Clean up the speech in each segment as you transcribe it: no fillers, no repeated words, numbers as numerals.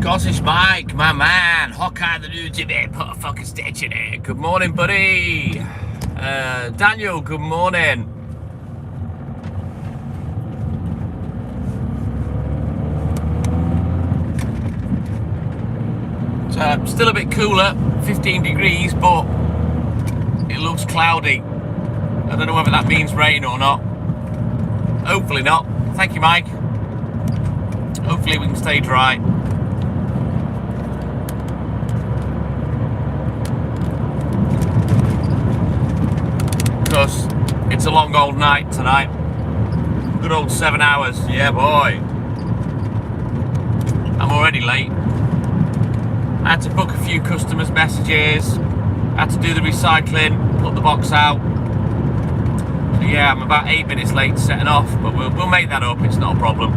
Scottish Mike, my man. Hawkeye the new Jimmy. Put a fucking stitch in it. Good morning, buddy. Daniel, good morning. So, still a bit cooler, 15 degrees, but it looks cloudy. I don't know whether that means rain or not. Hopefully not. Thank you, Mike. Hopefully we can stay dry. Because it's a long old night tonight. Good old 7 hours. Yeah, boy. I'm already late. I had to book a few customers' messages. I had to do the recycling, put the box out. So yeah, I'm about 8 minutes late setting off, but we'll make that up. It's not a problem.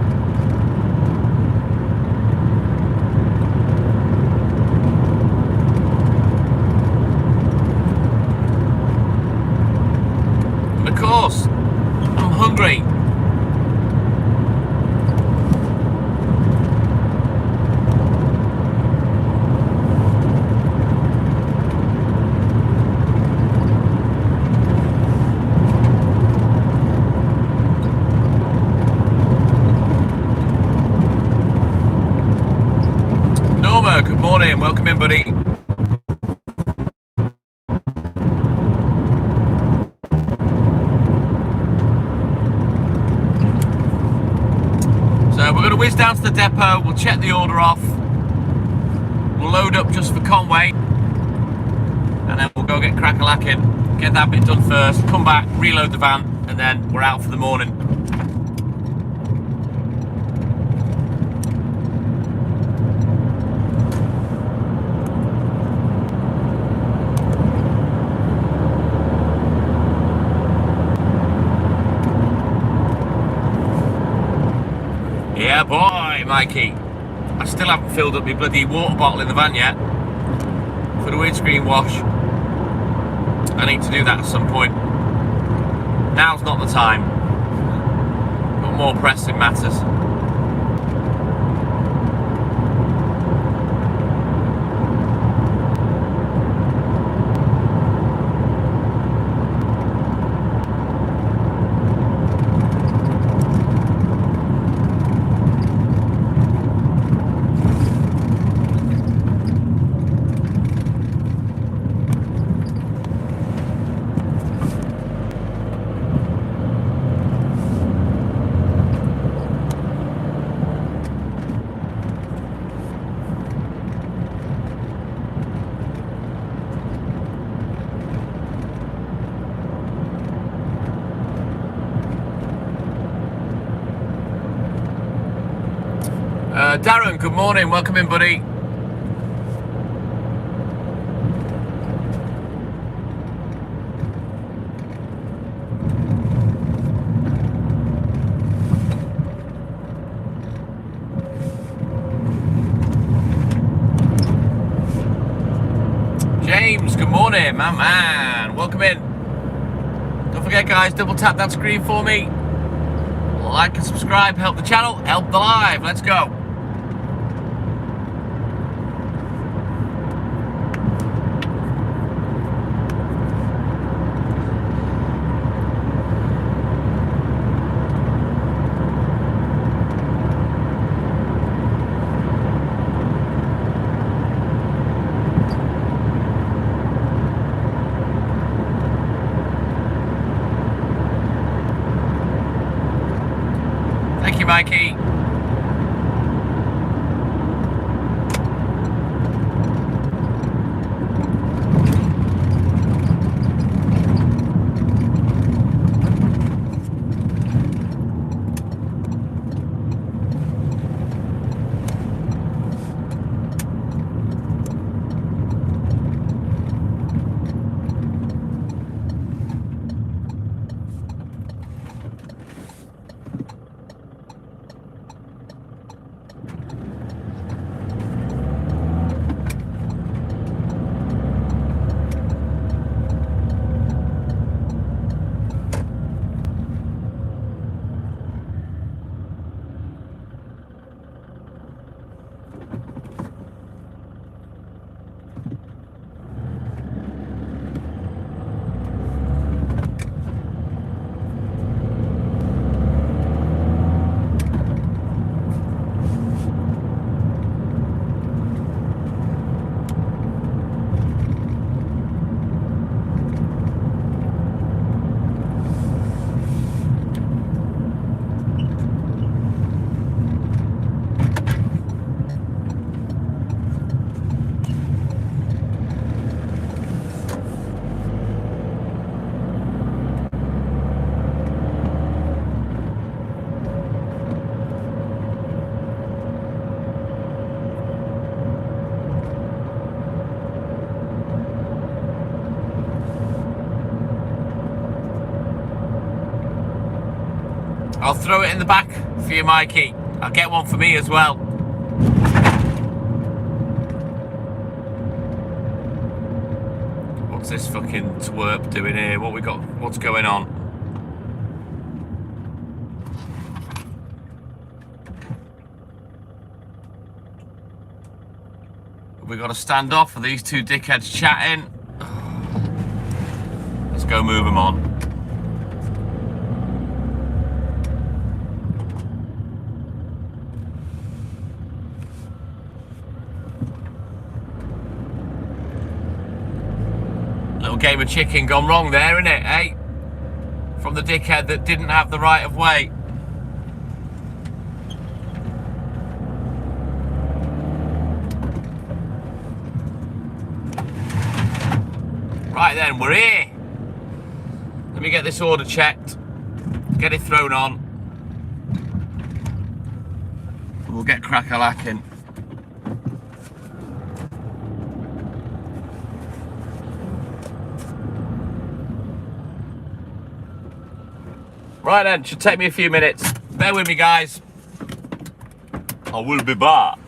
And of course, I'm hungry. Good morning, welcome in, buddy. So we're going to whiz down to the depot, we'll check the order off, we'll load up just for Conway, and then we'll go get crack-a-lacking, get that bit done first, come back, reload the van, and then we're out for the morning. Yeah, boy, Mikey. I still haven't filled up my bloody water bottle in the van yet for the windscreen wash. I need to do that at some point. Now's not the time. Got more pressing matters. Darren, good morning, welcome in, buddy. James, good morning, my man, welcome in. Don't forget, guys, double tap that screen for me. Like and subscribe, help the channel, help the live, let's go. Thank you, Mikey. I'll throw it in the back for you, Mikey. I'll get one for me as well. What's this fucking twerp doing here? What we got? What's going on? We got to stand off for these two dickheads chatting. Let's go move them on. Little game of chicken gone wrong there, isn't it, eh? From the dickhead that didn't have the right of way. Right then, we're here. Let me get this order checked. Get it thrown on. We'll get crack-a-lacking. Right then, should take me a few minutes. Bear with me, guys. I will be back.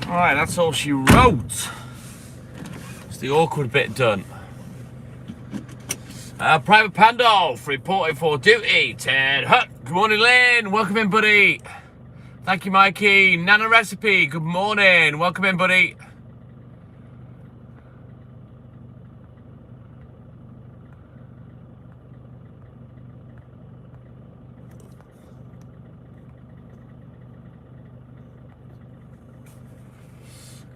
Alright, that's all she wrote. It's the awkward bit done. Private Pandolf reporting for duty. Ted Hutt. Good morning, Lynn. Welcome in, buddy. Thank you, Mikey. Nana Recipe. Good morning. Welcome in, buddy.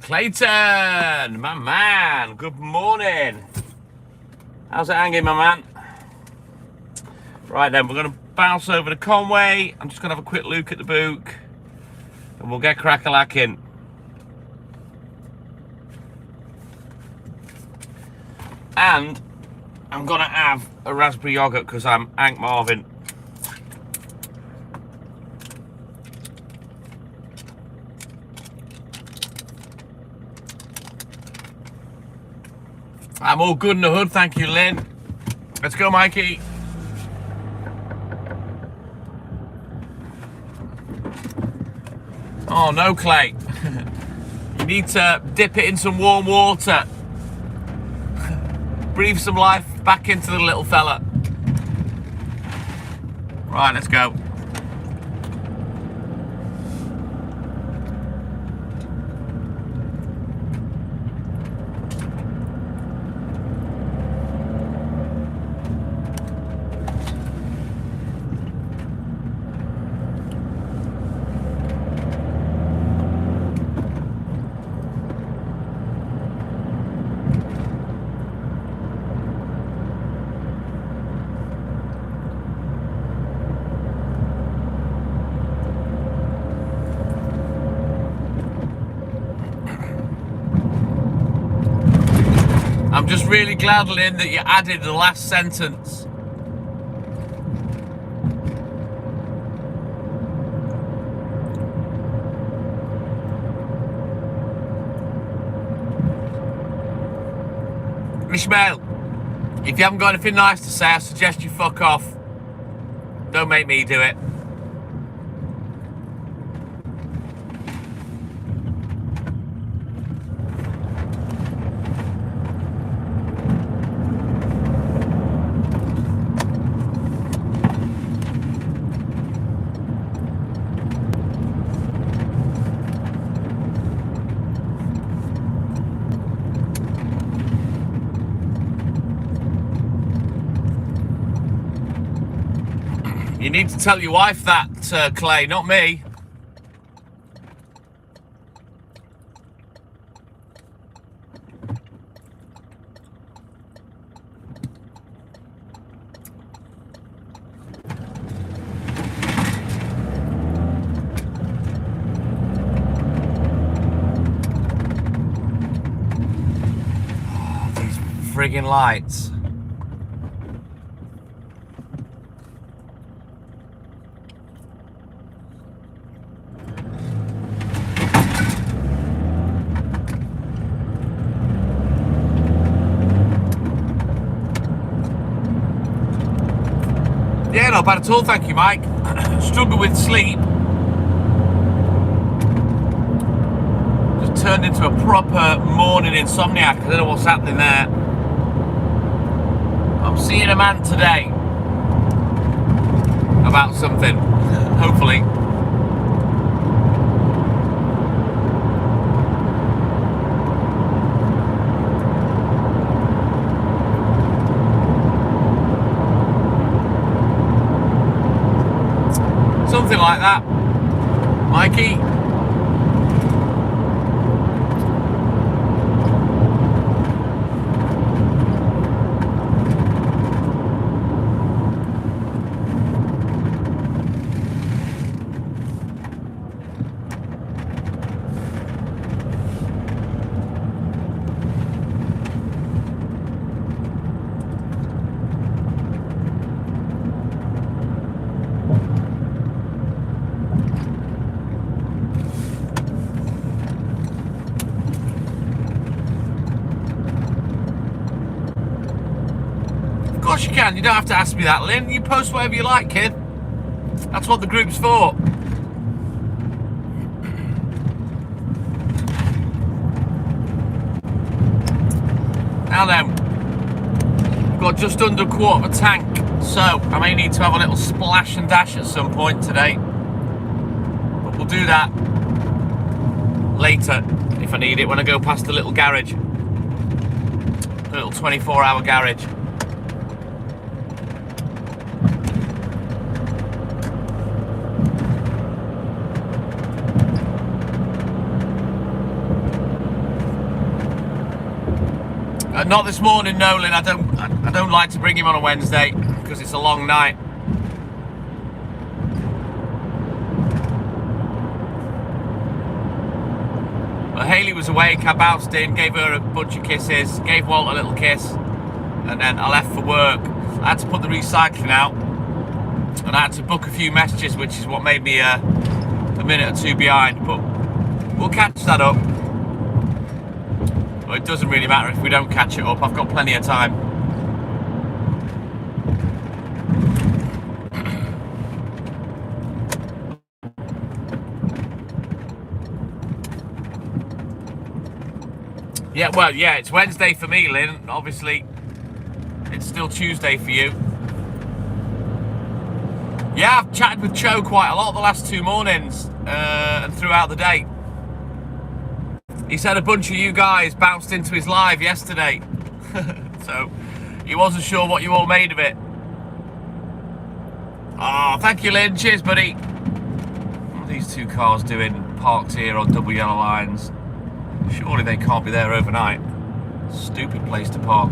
Clayton, my man. Good morning. How's it hanging, my man? Right then, we're going to bounce over to Conway. I'm just going to have a quick look at the book. And we'll get crack-a-lacking. And I'm going to have a raspberry yogurt because I'm Hank Marvin. I'm all good in the hood, thank you, Lynn. Let's go, Mikey. Oh, no, Clay. You need to dip it in some warm water. Breathe some life back into the little fella. Right, let's go. I'm just really glad, Lynn, that you added the last sentence. Ishmael, if you haven't got anything nice to say, I suggest you fuck off. Don't make me do it. You need to tell your wife that, Clay, not me. Oh, these friggin' lights. Yeah, not bad at all, thank you, Mike. Struggle with sleep. Just turned into a proper morning insomniac. I don't know what's happening there. I'm seeing a man today about something, hopefully. Something like that, Mikey. Of course you can. You don't have to ask me that, Lynn. You post whatever you like, kid. That's what the group's for. Now then, I've got just under a quarter of a tank, so I may need to have a little splash and dash at some point today. But we'll do that later if I need it, when I go past the little garage. The little 24-hour garage. Not this morning, Nolan. I don't like to bring him on a Wednesday because it's a long night. Well, Hayley was awake. I bounced in, gave her a bunch of kisses, gave Walt a little kiss, and then I left for work. I had to put the recycling out, and I had to book a few messages, which is what made me a minute or two behind. But we'll catch that up. It doesn't really matter if we don't catch it up. I've got plenty of time. Yeah, well, yeah, it's Wednesday for me, Lynn. Obviously, it's still Tuesday for you. Yeah, I've chatted with Cho quite a lot the last 2 mornings and throughout the day. He said a bunch of you guys bounced into his live yesterday. So he wasn't sure what you all made of it. Oh, thank you, Lynn. Cheers, buddy. What are these 2 cars doing parked here on double yellow lines? Surely they can't be there overnight. Stupid place to park.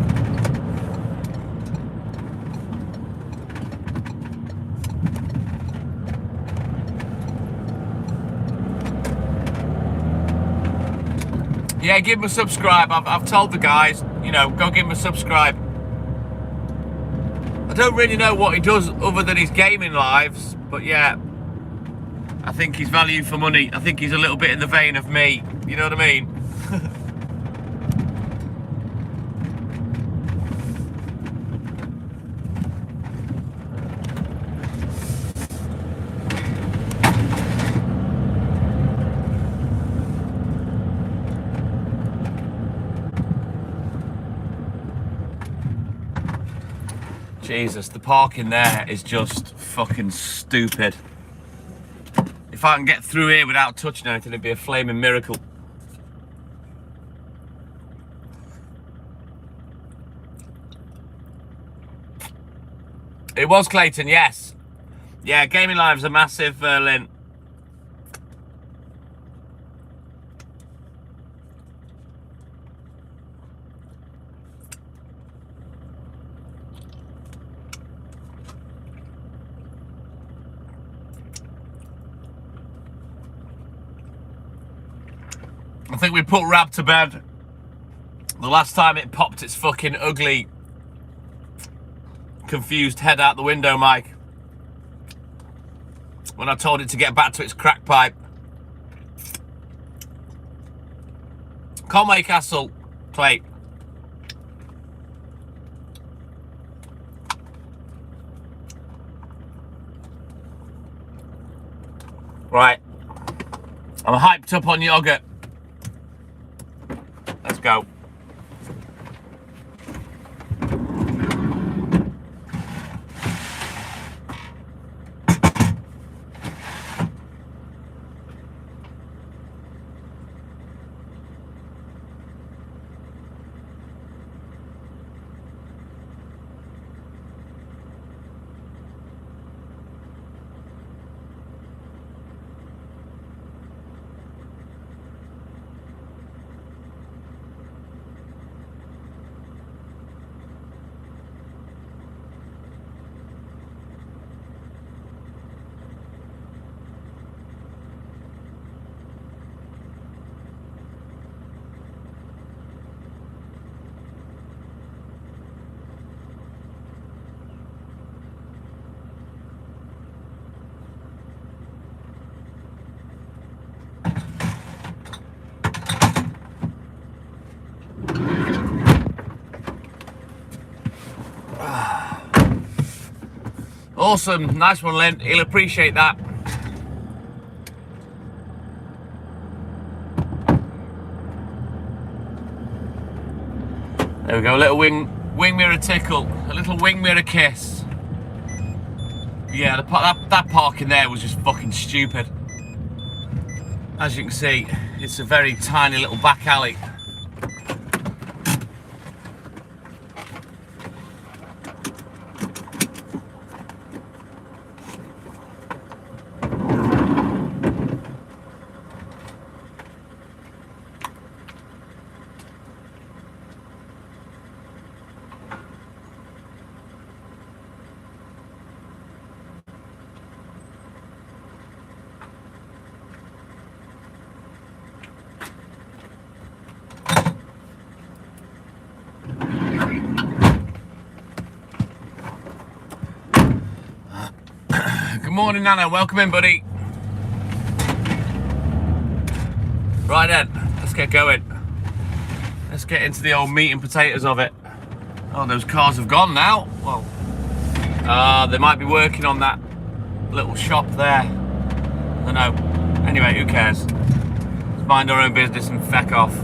Yeah, give him a subscribe. I've told the guys, you know, go give him a subscribe. I don't really know what he does other than his gaming lives, but yeah, I think he's value for money. I think he's a little bit in the vein of me. You know what I mean? Jesus, the parking there is just fucking stupid. If I can get through here without touching anything, it'd be a flaming miracle. It was Clayton, yes. Yeah, gaming live's a massive Lynn. I think we put Rab to bed the last time it popped its fucking ugly, confused head out the window, Mike. When I told it to get back to its crack pipe. Conway Castle, Clay. Right. I'm hyped up on yogurt. Let's go. Awesome, nice one, Lynn. He'll appreciate that. There we go, a little wing mirror tickle, a little wing mirror kiss. Yeah, that parking there was just fucking stupid. As you can see, it's a very tiny little back alley. Good morning, Nana. Welcome in, buddy. Right then, let's get going. Let's get into the old meat and potatoes of it. Oh, those cars have gone now. Well, they might be working on that little shop there. I don't know. Anyway, who cares? Let's mind our own business and feck off.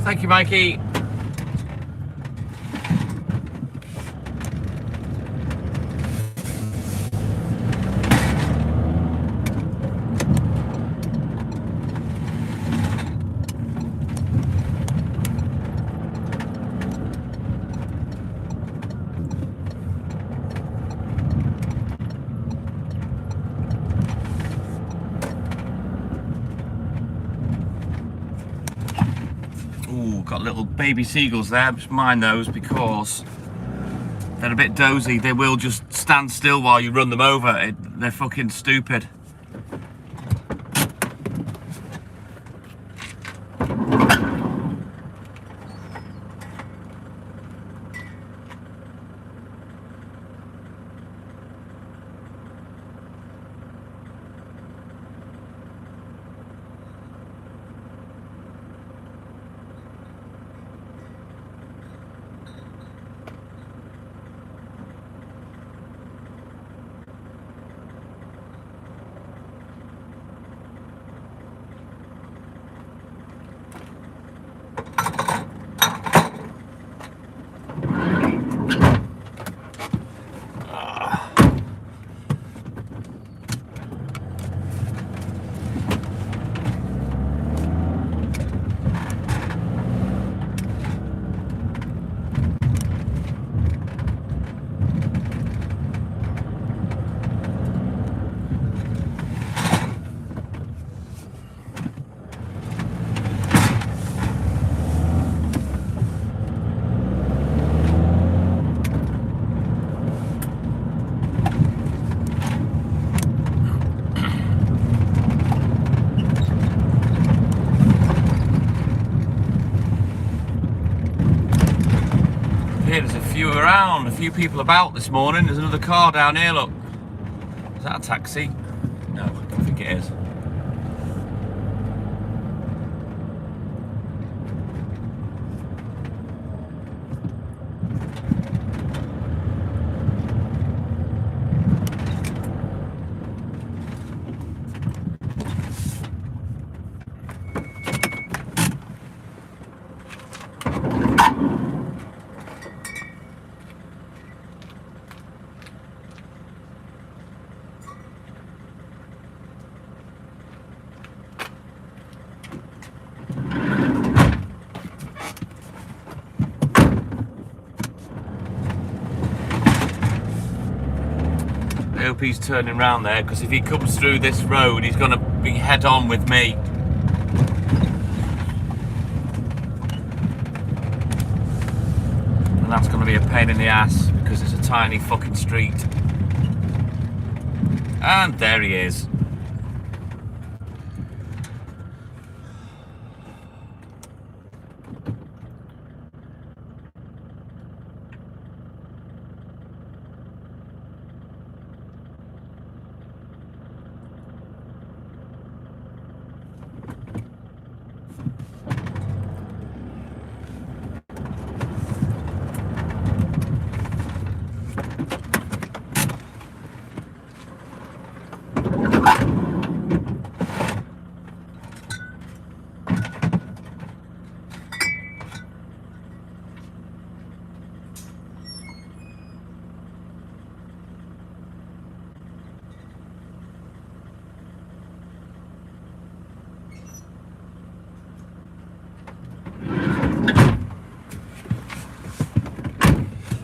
Thank you, Mikey. Ooh, got little baby seagulls there. Just mind those because they're a bit dozy. They will just stand still while you run them over. They're fucking stupid. around. A few people about this morning. There's another car down here, look. Is that a taxi? No, I don't think it is. I hope he's turning around there, because if he comes through this road, he's going to be head on with me. And that's going to be a pain in the ass, because it's a tiny fucking street. And there he is.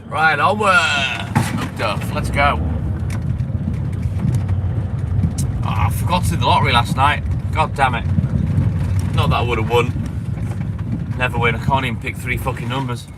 Right, onward! Smoked off, let's go. Oh, I forgot to do the lottery last night. God damn it. Not that I would have won. Never win, I can't even pick 3 fucking numbers.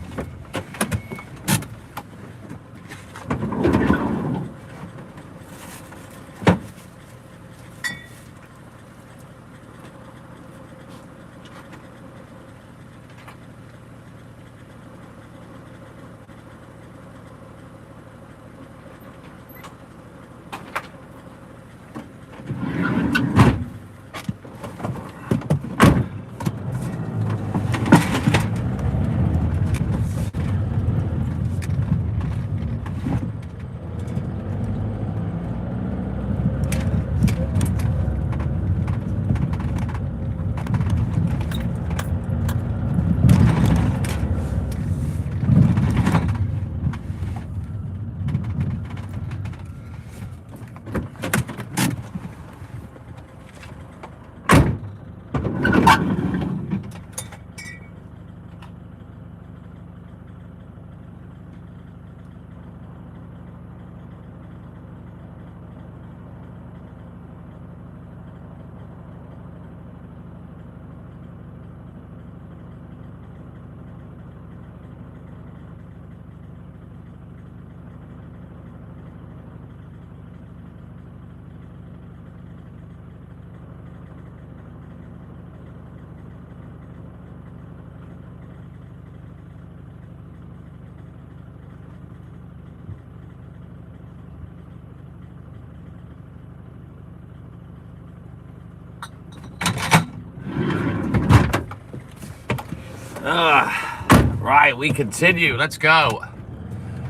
Right, we continue. Let's go.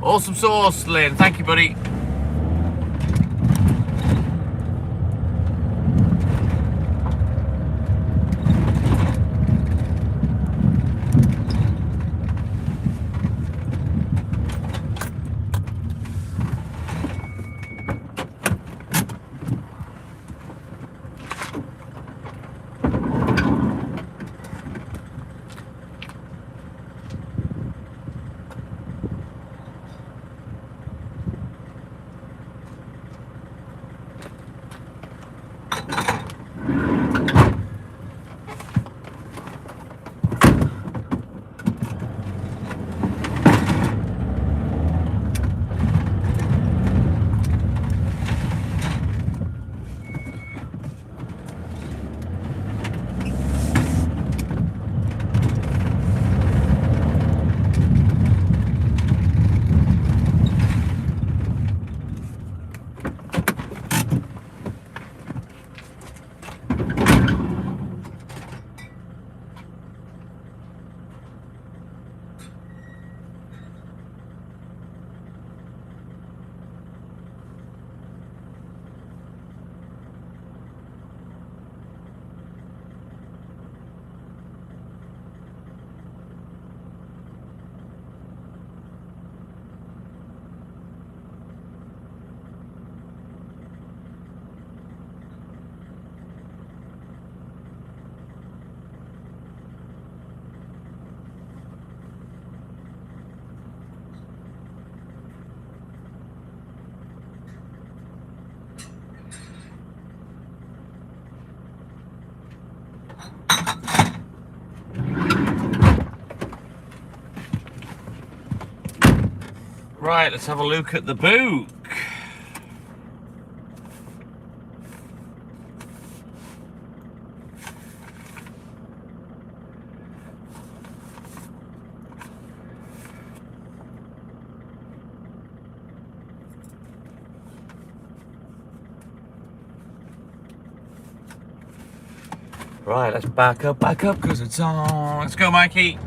Awesome sauce, Lynn. Thank you, buddy. Right, let's have a look at the book. Right, let's back up, because it's on. Let's go, Mikey.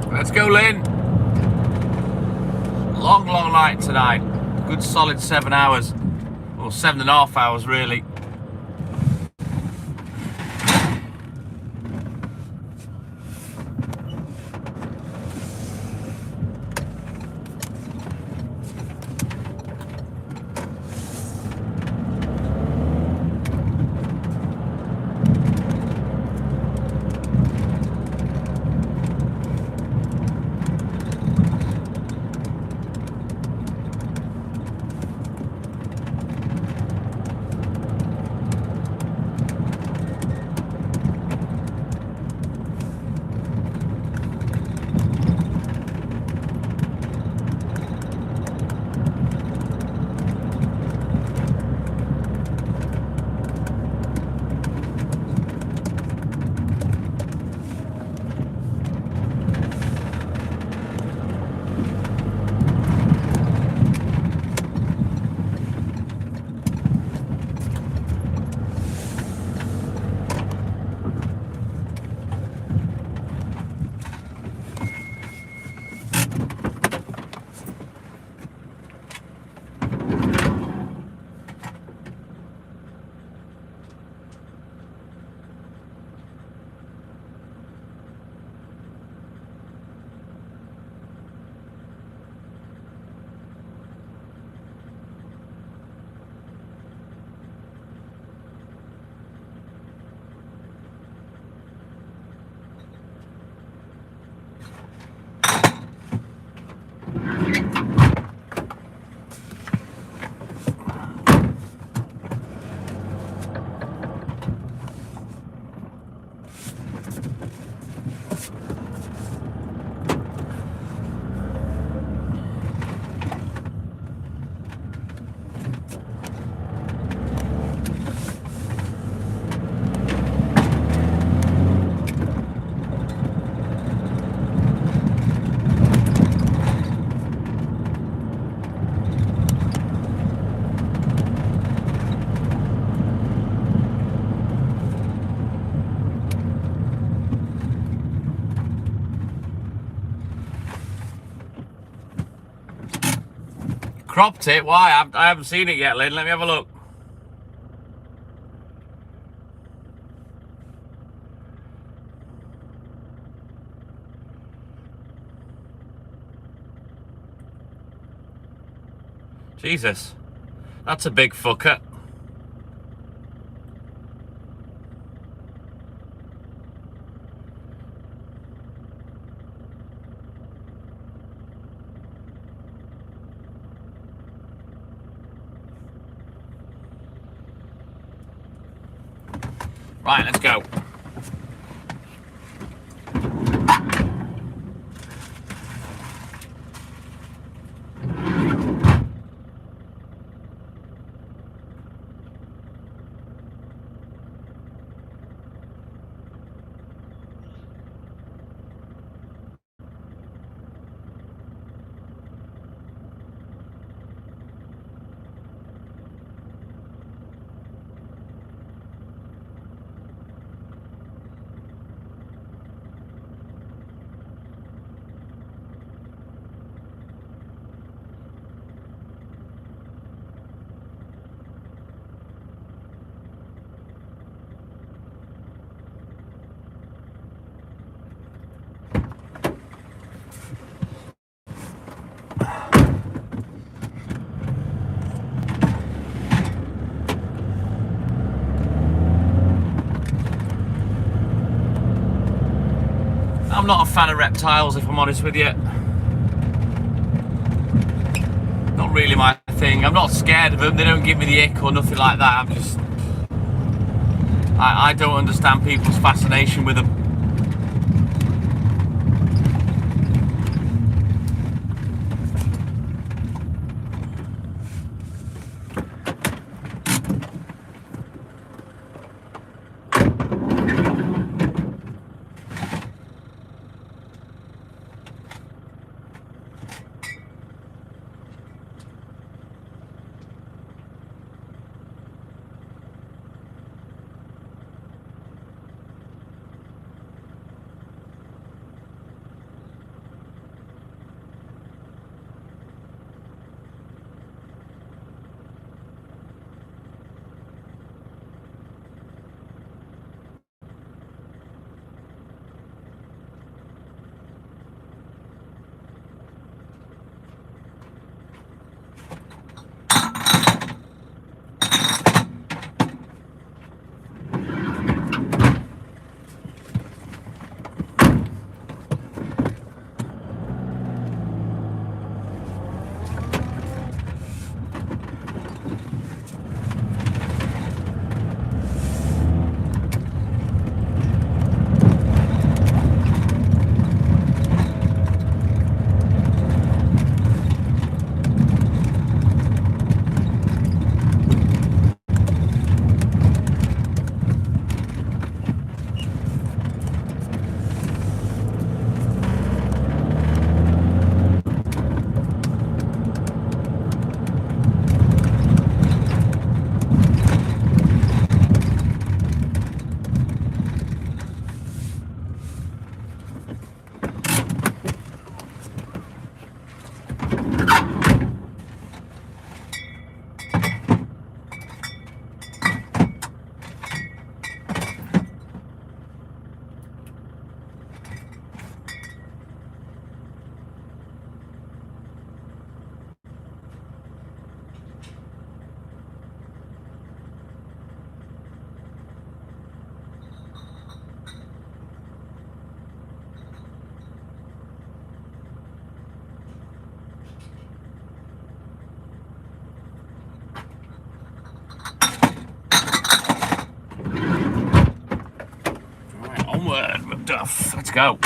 Let's go, Lynn. Long night tonight. Good solid 7 hours. Or 7.5 hours, really. Cropped it? Why? I haven't seen it yet, Lynn. Let me have a look. Jesus. That's a big fucker. Right, let's go. I'm not a fan of reptiles, if I'm honest with you. Not really my thing. I'm not scared of them. They don't give me the ick or nothing like that. I'm just... I don't understand people's fascination with them. Onward, McDuff. Let's go.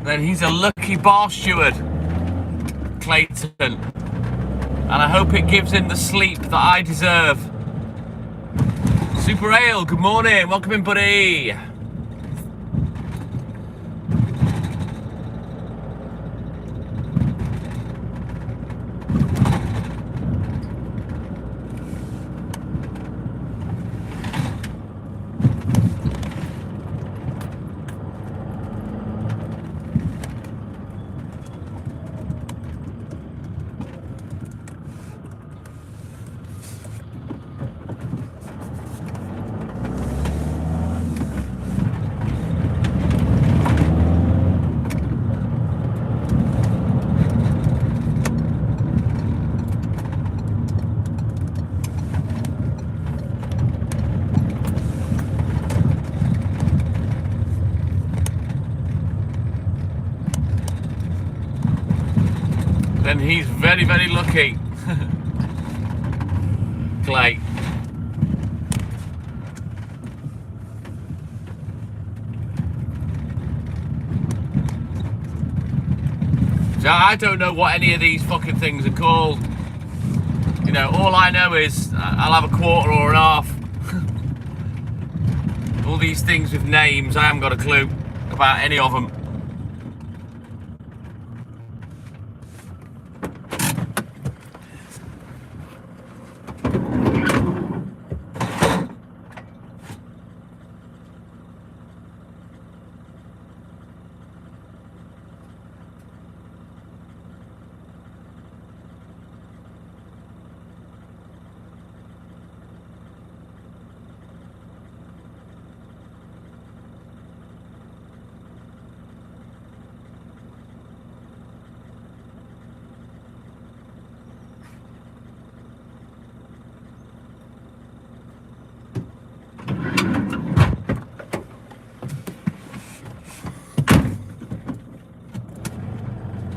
then he's a lucky bar steward, Clayton. And I hope it gives him the sleep that I deserve. Super Ale, good morning. Welcome in, buddy. Then he's very, very lucky. Clay. So I don't know what any of these fucking things are called. You know, all I know is I'll have a quarter or an half. All these things with names, I haven't got a clue about any of them.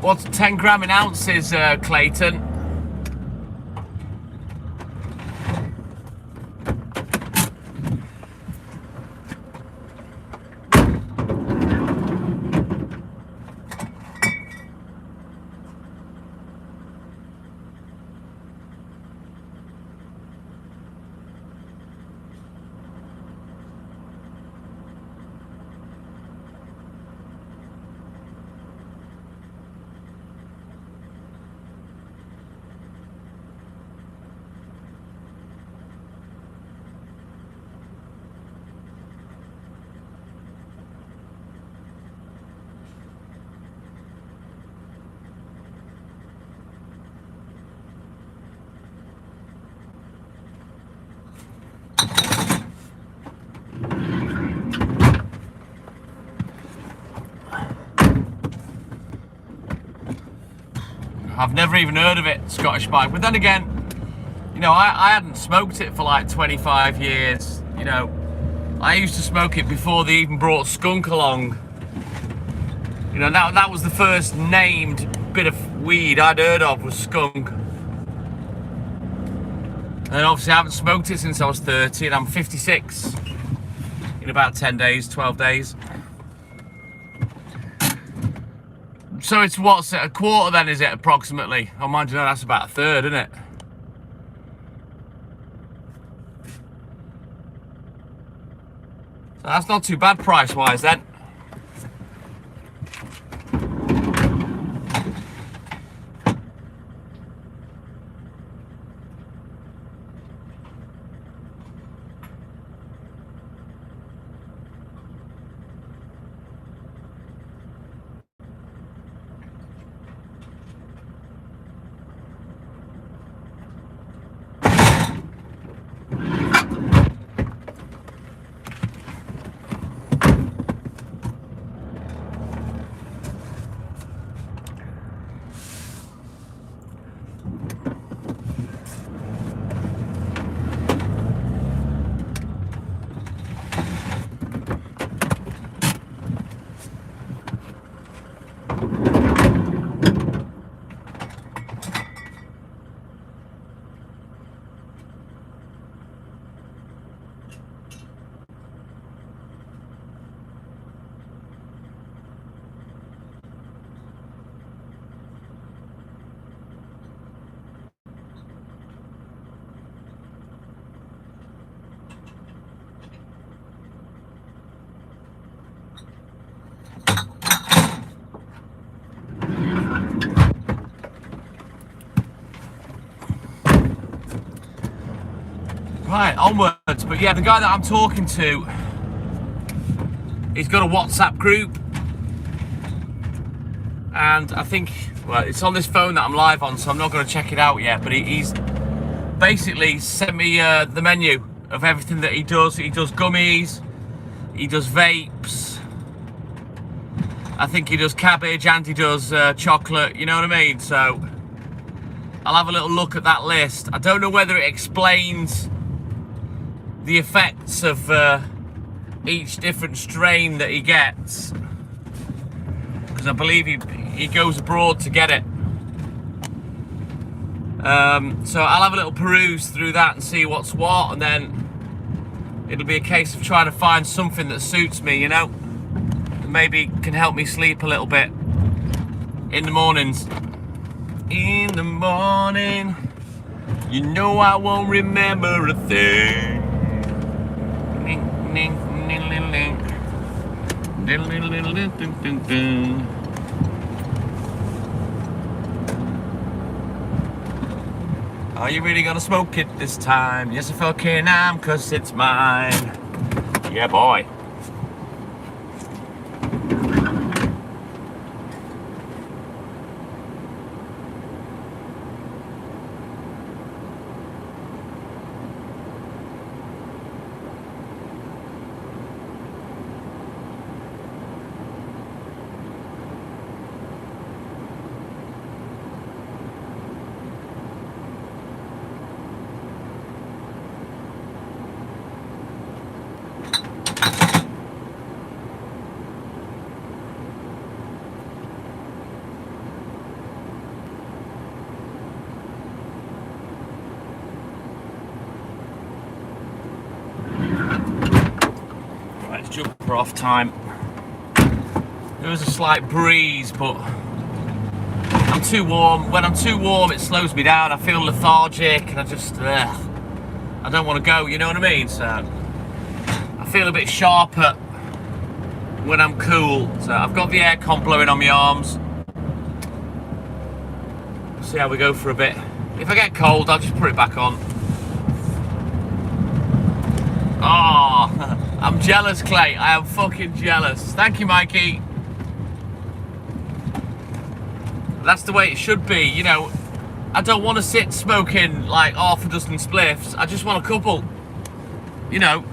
What's 10 gram in ounces, Clayton? I've never even heard of it, Scottish Spike. But then again, you know, I hadn't smoked it for like 25 years. You know, I used to smoke it before they even brought skunk along. You know, that was the first named bit of weed I'd heard of, was skunk. And obviously I haven't smoked it since I was 30 and I'm 56 in about 10 days, 12 days. So it's what's it, a quarter then, is it, approximately? Oh, mind you, know, that's about a third, isn't it? So that's not too bad price-wise then. Right, onwards. But yeah, the guy that I'm talking to, he's got a WhatsApp group. And I think, well, it's on this phone that I'm live on, so I'm not going to check it out yet. But he's basically sent me the menu of everything that he does. He does gummies, he does vapes, I think he does cabbage, and he does chocolate, you know what I mean? So I'll have a little look at that list. I don't know whether it explains the effects of each different strain that he gets, because I believe he goes abroad to get it. So I'll have a little peruse through that and see what's what, and then it'll be a case of trying to find something that suits me, you know, and maybe can help me sleep a little bit in the mornings. In the morning, you know I won't remember a thing. Are you really gonna smoke it this time? Yes, I fucking am, 'cause it's mine. Yeah, boy. Jumper off time. There was a slight breeze, but I'm too warm. When I'm too warm, it slows me down. I feel lethargic, and I just, I don't want to go. You know what I mean? So I feel a bit sharper when I'm cool. So I've got the aircon blowing on my arms. See how we go for a bit. If I get cold, I'll just put it back on. Oh. I'm jealous, Clay. I am fucking jealous. Thank you, Mikey. That's the way it should be, you know. I don't want to sit smoking like half a dozen spliffs. I just want a couple. You know,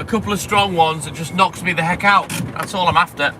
a couple of strong ones that just knocks me the heck out. That's all I'm after.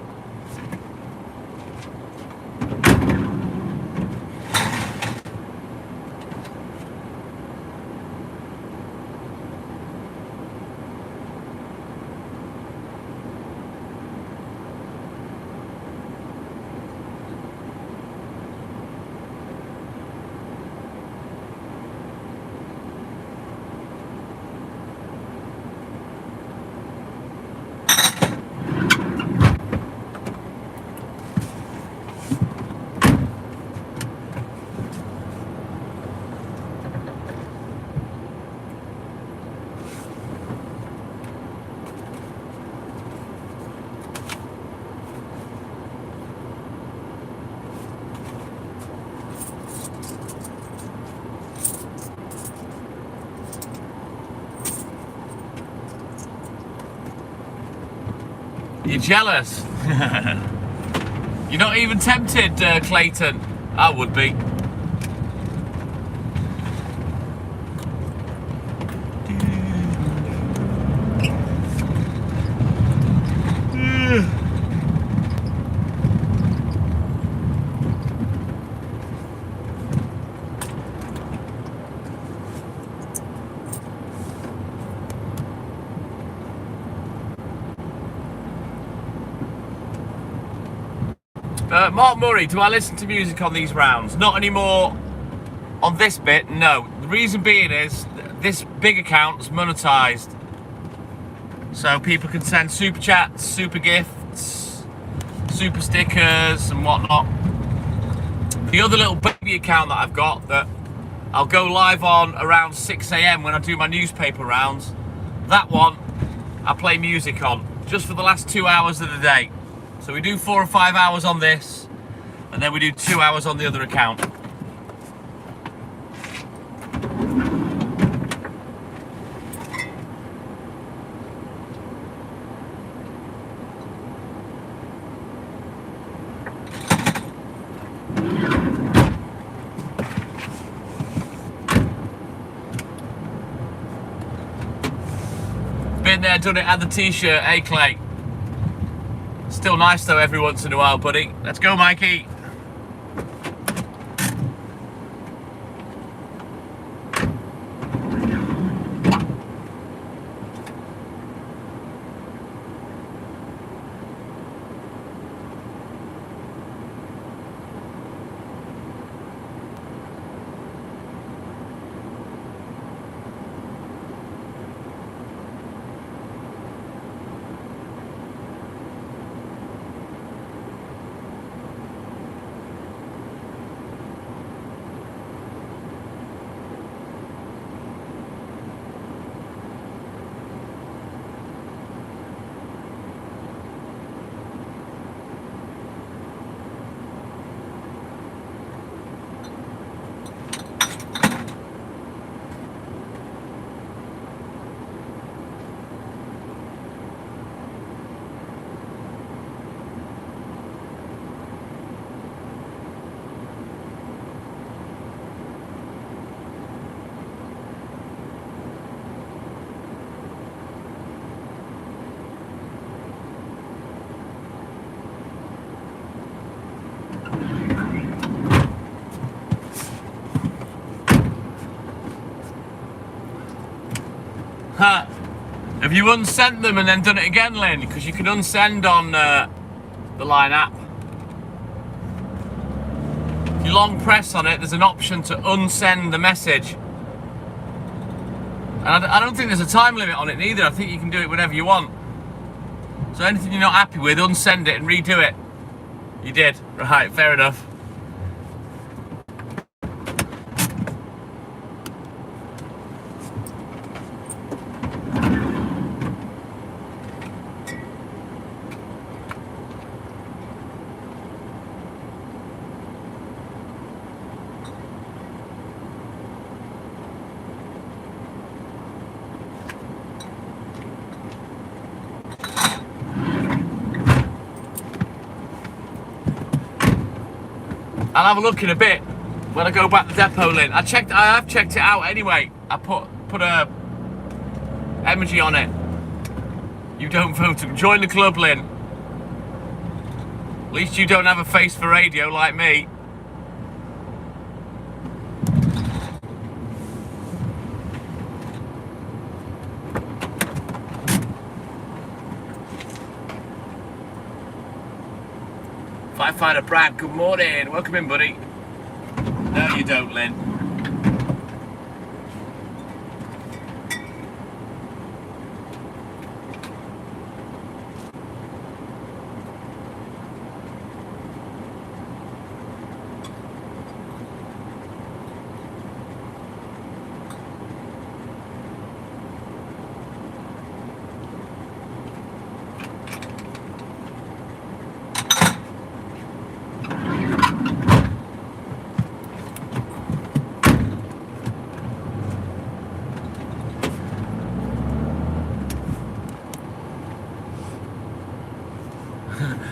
You're jealous. You're not even tempted, Clayton. I would be. Mark Murray, do I listen to music on these rounds? Not anymore on this bit, no. The reason being is this big account's monetized. So people can send super chats, super gifts, super stickers and whatnot. The other little baby account that I've got that I'll go live on around 6 AM when I do my newspaper rounds, that one I play music on just for the last 2 hours of the day. So we do 4 or 5 hours on this, and then we do 2 hours on the other account. Been there, done it, had the t-shirt, hey Clay. Still nice though every once in a while, buddy. Let's go, Mikey. Huh. Have you unsent them and then done it again, Lynn? Because you can unsend on the Line app. If you long press on it, there's an option to unsend the message. And I don't think there's a time limit on it either. I think you can do it whenever you want. So anything you're not happy with, unsend it and redo it. You did. Right, fair enough. I'll have a look in a bit when I go back to the depot, Lynn. I have checked it out anyway. I put a emoji on it. You don't vote. Join the club, Lynn. At least you don't have a face for radio like me. Firefighter Brad, good morning. Welcome in, buddy. No, you don't, Lynn.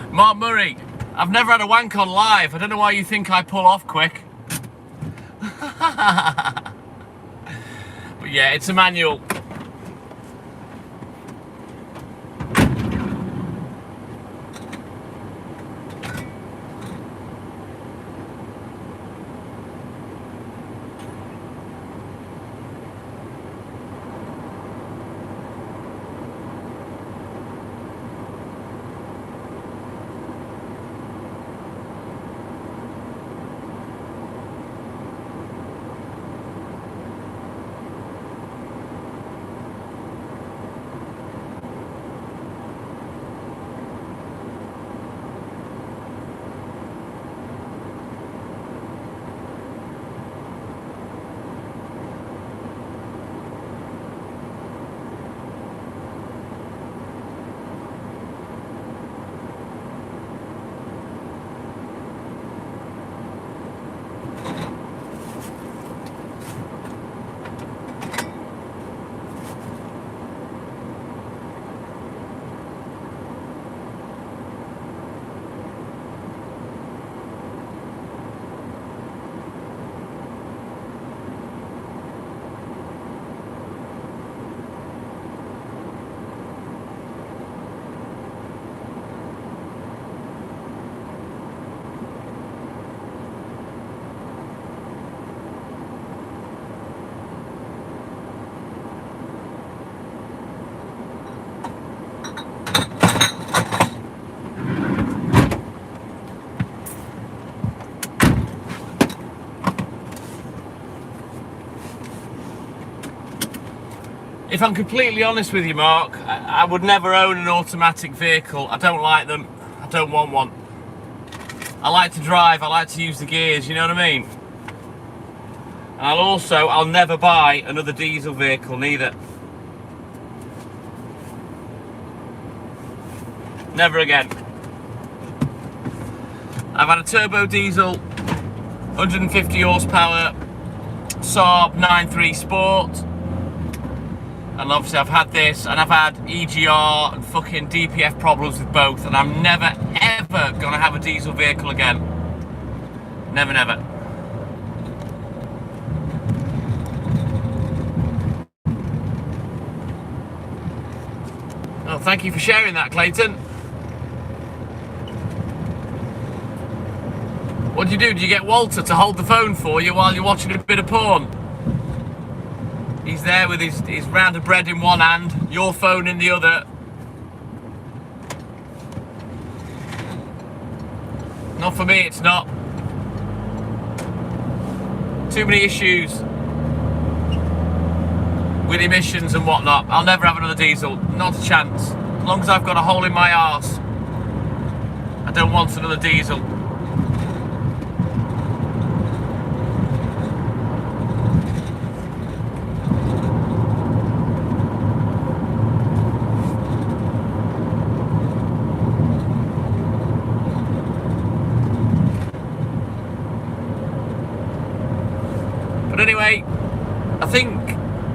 Mark Murray, I've never had a wank on live. I don't know why you think I pull off quick. But yeah, it's a manual. If I'm completely honest with you, Mark, I would never own an automatic vehicle. I don't like them. I don't want one. I like to drive. I like to use the gears, you know what I mean? And I'll never buy another diesel vehicle, neither. Never again. I've had a turbo diesel, 150 horsepower, Saab 9.3 Sport. And obviously I've had this, and I've had EGR and fucking DPF problems with both, and I'm never ever gonna have a diesel vehicle again. Never, never. Oh, thank you for sharing that, Clayton. What do you do? Do you get Walter to hold the phone for you while you're watching a bit of porn? He's there with his round of bread in one hand, your phone in the other. Not for me, it's not. Too many issues with emissions and whatnot. I'll never have another diesel, not a chance. As long as I've got a hole in my arse, I don't want another diesel. But anyway, I think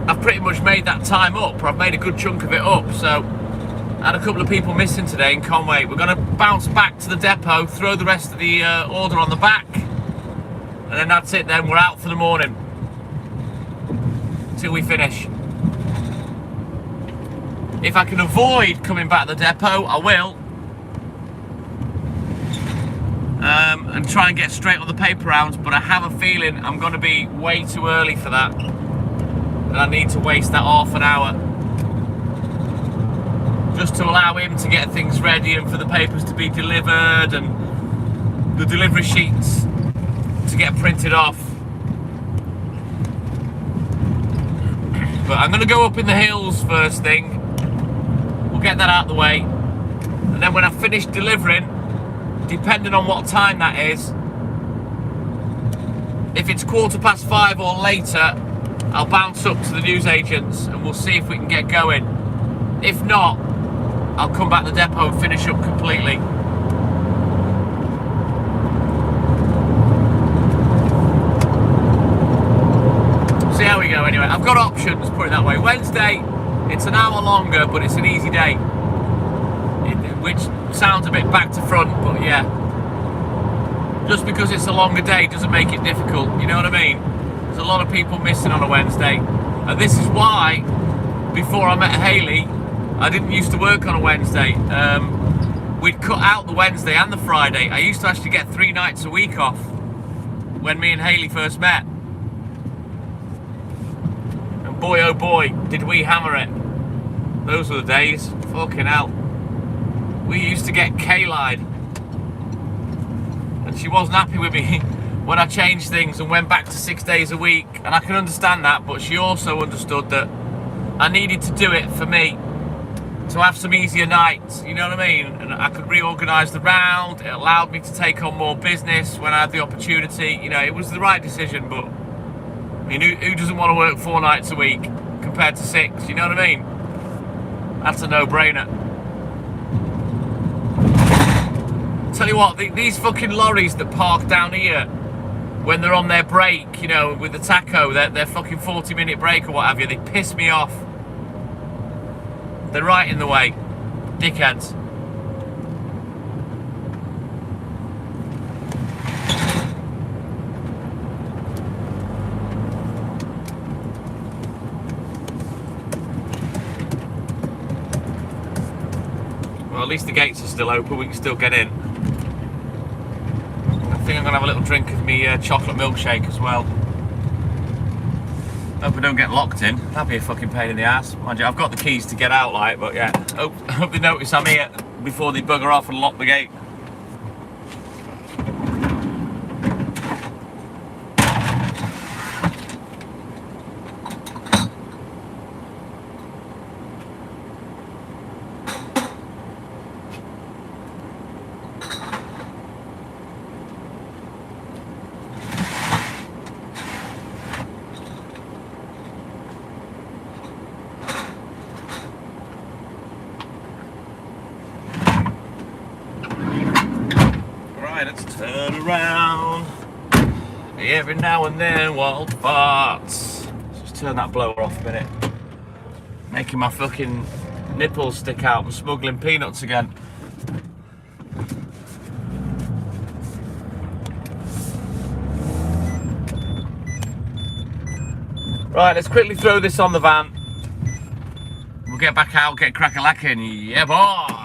I've pretty much made that time up, or I've made a good chunk of it up. So I had a couple of people missing today in Conway. We're going to bounce back to the depot, throw the rest of the order on the back, and then that's it. Then we're out for the morning till we finish. If I can avoid coming back to the depot, I will. And try and get straight on the paper rounds, but I have a feeling I'm going to be way too early for that, and I need to waste that half an hour just to allow him to get things ready and for the papers to be delivered and the delivery sheets to get printed off. But I'm going to go up in the hills first thing. We'll get that out of the way, and then when I've finished delivering, depending on what time that is, if it's 5:15 or later, I'll bounce up to the newsagents and we'll see if we can get going. If not, I'll come back to the depot and finish up completely. See how we go anyway. I've got options, put it that way. Wednesday, it's an hour longer, but it's an easy day. Which sounds a bit back to front, but yeah. Just because it's a longer day doesn't make it difficult, you know what I mean? There's a lot of people missing on a Wednesday. And this is why, before I met Hayley, I didn't used to work on a Wednesday. We'd cut out the Wednesday and the Friday. I used to actually get 3 nights a week off when me and Hayley first met. And boy oh boy, did we hammer it. Those were the days, fucking hell. We used to get K-Lied, and she wasn't happy with me when I changed things and went back to 6 days a week, and I can understand that, but she also understood that I needed to do it for me, to have some easier nights, you know what I mean? And I could reorganise the round. It allowed me to take on more business when I had the opportunity. You know, it was the right decision, but I mean, who doesn't want to work 4 nights a week compared to 6, you know what I mean? That's a no-brainer. Tell you what, these fucking lorries that park down here when they're on their break, you know, with the taco, their fucking 40-minute break or what have you, they piss me off. They're right in the way. Dickheads. Well, at least the gates are still open, we can still get in. I think I'm going to have a little drink of me chocolate milkshake as well. Hope I don't get locked in. That'd be a fucking pain in the ass. Mind you, I've got the keys to get out, like, but yeah. Hope they notice I'm here before they bugger off and lock the gate. minutes, turn around. Every now and then, wild farts. Just turn that blower off a minute. Making my fucking nipples stick out and smuggling peanuts again. Right, let's quickly throw this on the van. We'll get back out, get crack-a-lacking. Yeah, boy!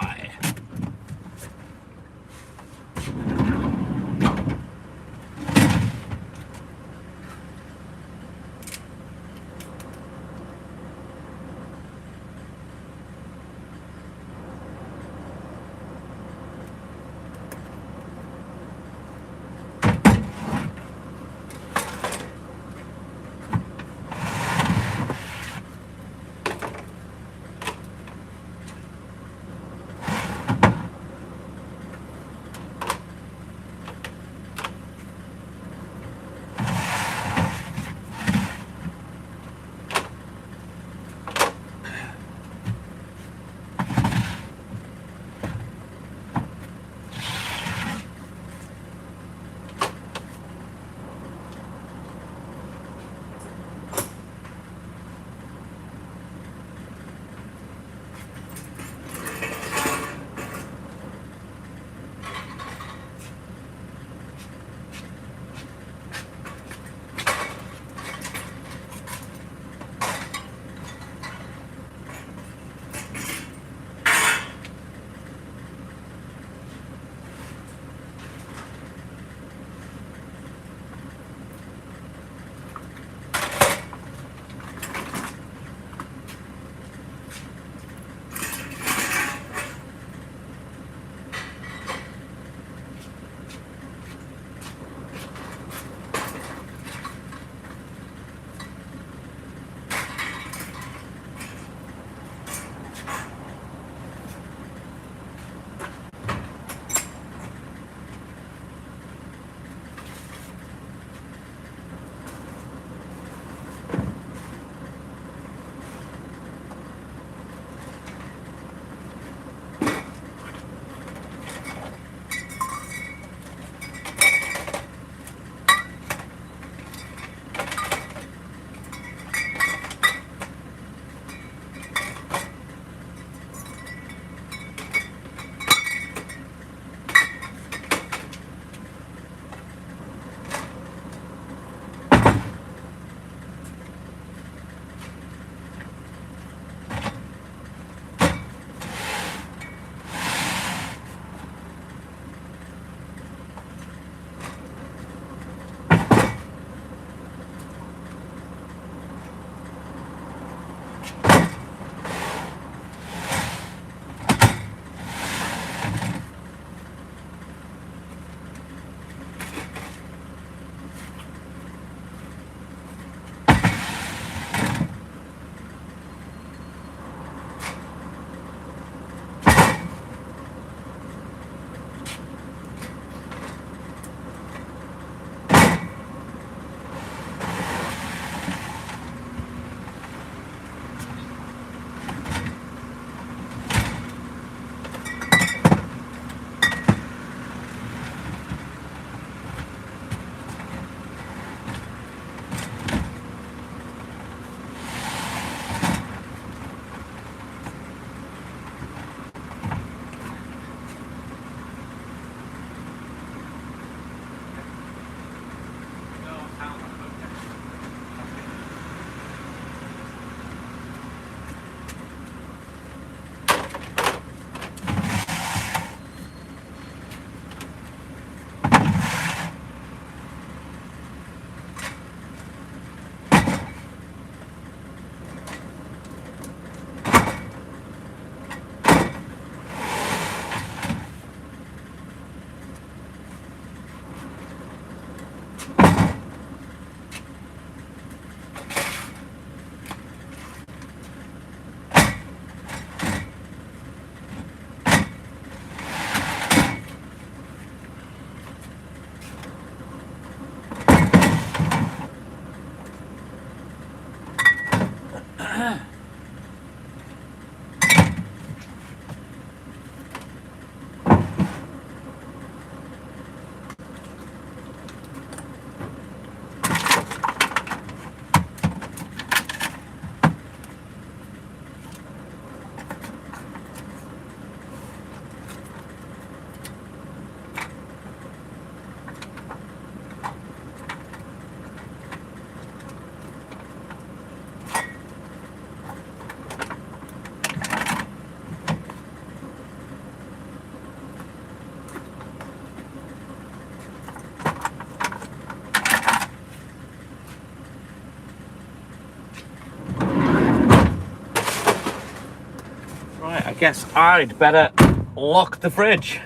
guess I'd better lock the fridge.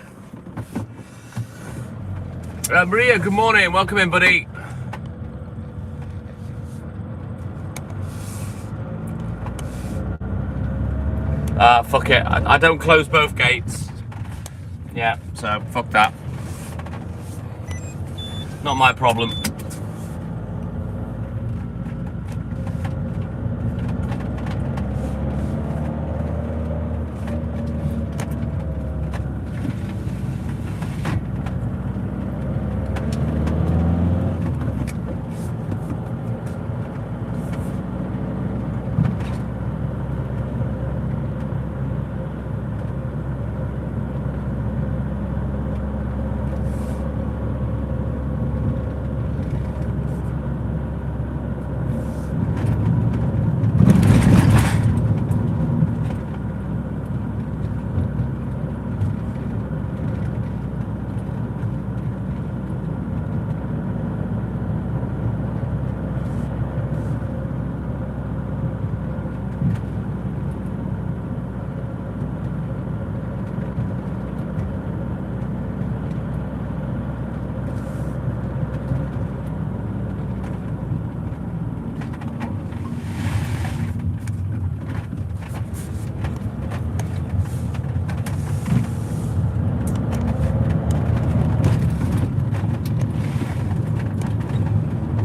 Maria, good morning. Welcome in, buddy. Fuck it. I don't close both gates. Yeah, so fuck that. Not my problem.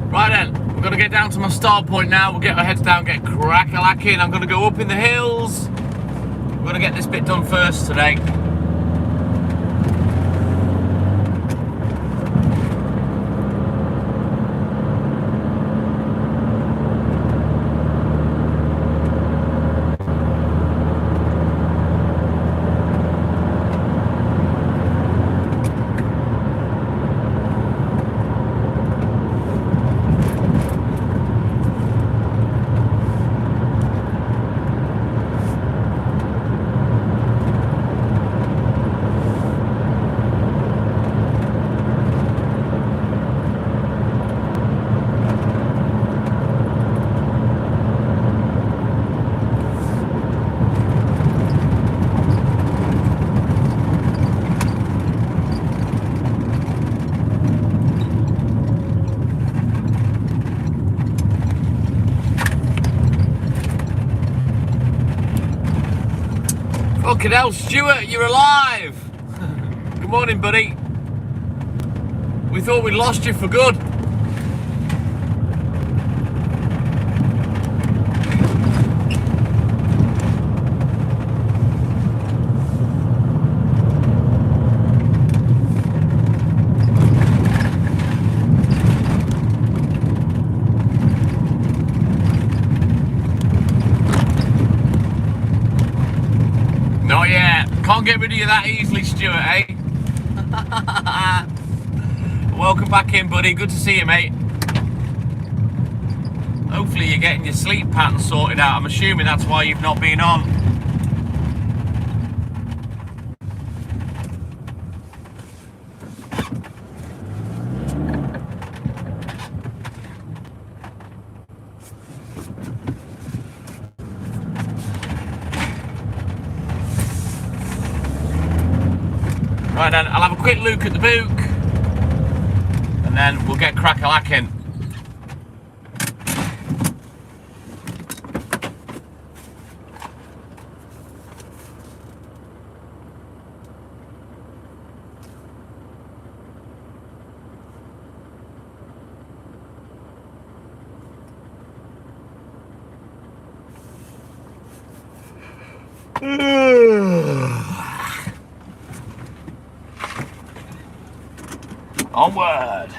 Right then, we're gonna get down to my start point now. We'll get our heads down, get crack-a-lacking. I'm gonna go up in the hills. We're gonna get this bit done first today. Fucking hell, Stuart, you're alive! Good morning, buddy. We thought we'd lost you for good. Not yet. Can't get rid of you that easily, Stuart, eh? Welcome back in, buddy. Good to see you, mate. Hopefully you're getting your sleep pattern sorted out. I'm assuming that's why you've not been on. Right then, I'll have a quick look at the book and then we'll get crack-a-lacking. Onward!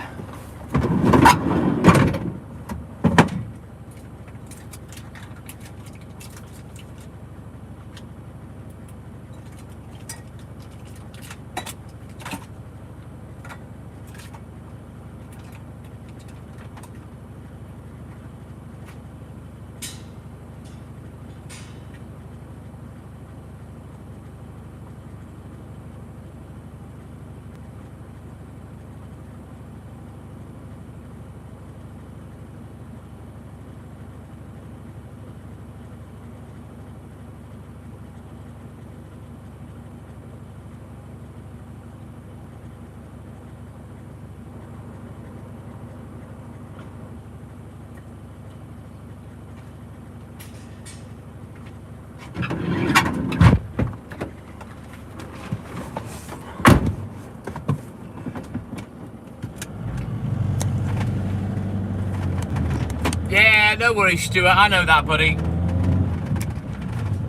Yeah, no worries, Stuart. I know that, buddy.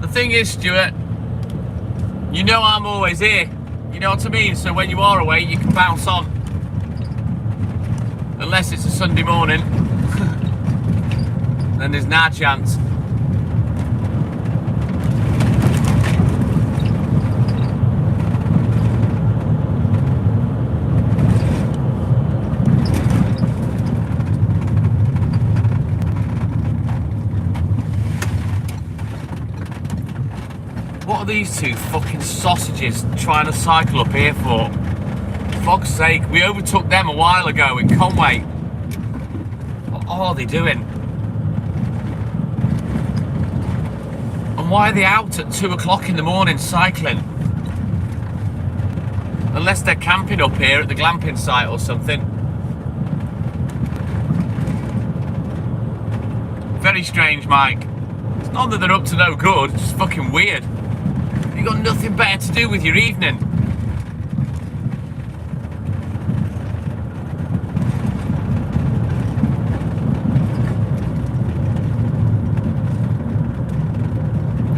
The thing is, Stuart, you know I'm always here. You know what I mean? So when you are away, you can bounce on. Unless it's a Sunday morning. Then there's no chance. What are these two fucking sausages trying to cycle up here for? For fuck's sake, we overtook them a while ago in Conway. What are they doing? And why are they out at 2 o'clock in the morning cycling? Unless they're camping up here at the glamping site or something. Very strange, Mike. It's not that they're up to no good, it's just fucking weird. You've got nothing better to do with your evening.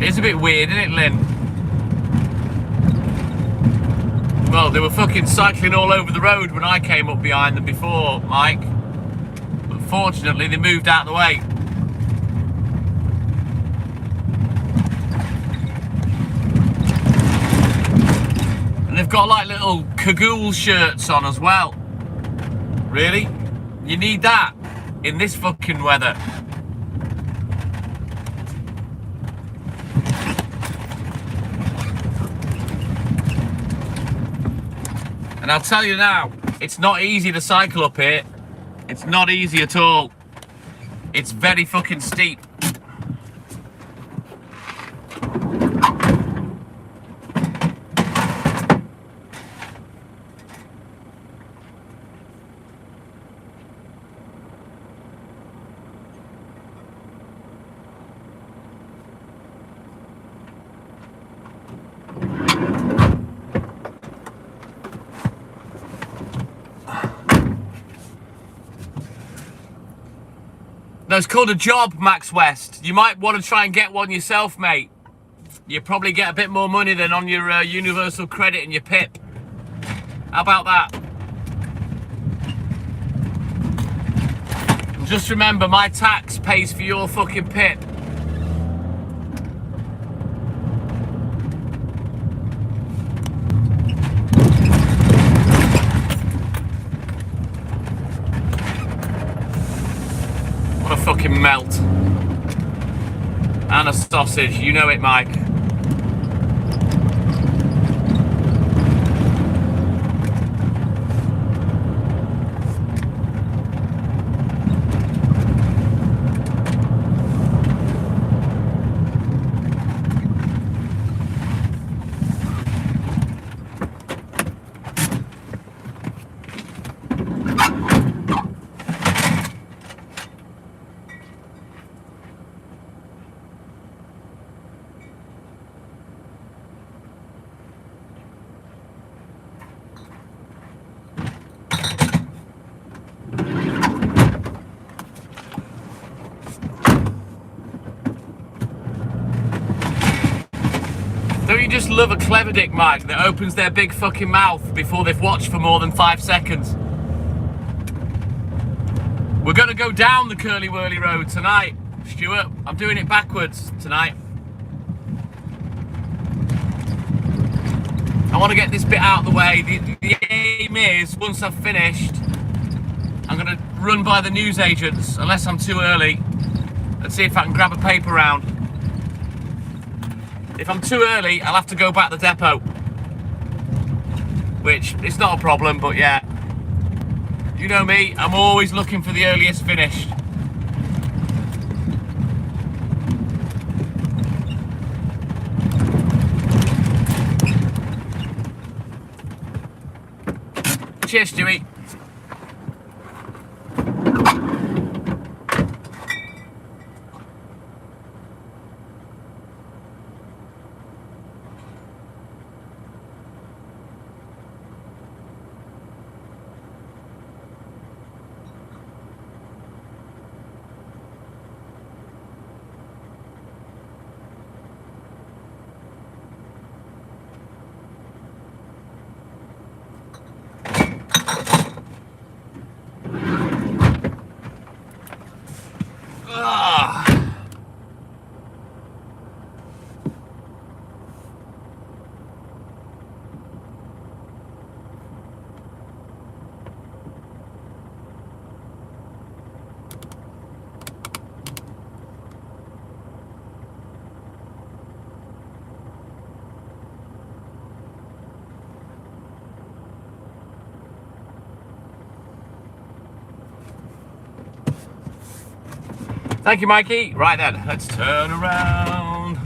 It's a bit weird, isn't it, Lynn? Well, they were fucking cycling all over the road when I came up behind them before, Mike. But fortunately, they moved out of the way. And they've got like little cagoule shirts on as well. Really? You need that in this fucking weather. And I'll tell you now, it's not easy to cycle up here. It's not easy at all. It's very fucking steep. No, it's called a job, Max West. You might want to try and get one yourself, mate. You probably get a bit more money than on your universal credit and your PIP. How about that? And just remember, my tax pays for your fucking PIP. What a fucking melt. And a sausage, you know it, Mike. Don't you just love a clever dick, Mike, that opens their big fucking mouth before they've watched for more than 5 seconds? We're going to go down the Curly Whirly Road tonight, Stuart. I'm doing it backwards tonight. I want to get this bit out of the way. The aim is, once I've finished, I'm going to run by the newsagents, unless I'm too early, and see if I can grab a paper round. If I'm too early, I'll have to go back to the depot. Which, it's not a problem, but yeah. You know me, I'm always looking for the earliest finish. Cheers, Stewie. Thank you, Mikey. Right then, let's turn around.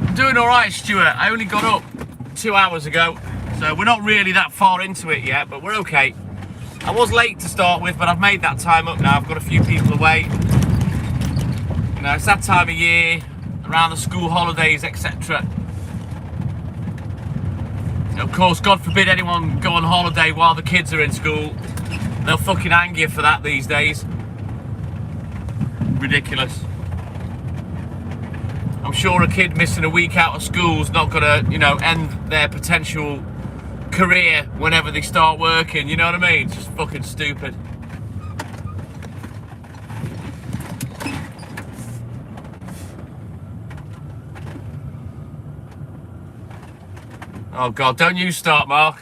I'm doing all right, Stuart. I only got up 2 hours ago, so we're not really that far into it yet, but we're okay. I was late to start with, but I've made that time up now. I've got a few people away. You know, it's that time of year, around the school holidays, etc. Of course, God forbid anyone go on holiday while the kids are in school. They'll fucking hang you for that these days. Ridiculous. I'm sure a kid missing a week out of school's not gonna, you know, end their potential career whenever they start working, you know what I mean? It's just fucking stupid. Oh God, don't you start, Mark.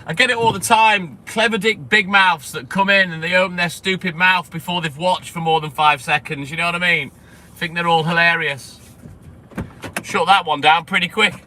I get it all the time. Clever dick big mouths that come in and they open their stupid mouth before they've watched for more than 5 seconds, you know what I mean? Think they're all hilarious. Shut that one down pretty quick.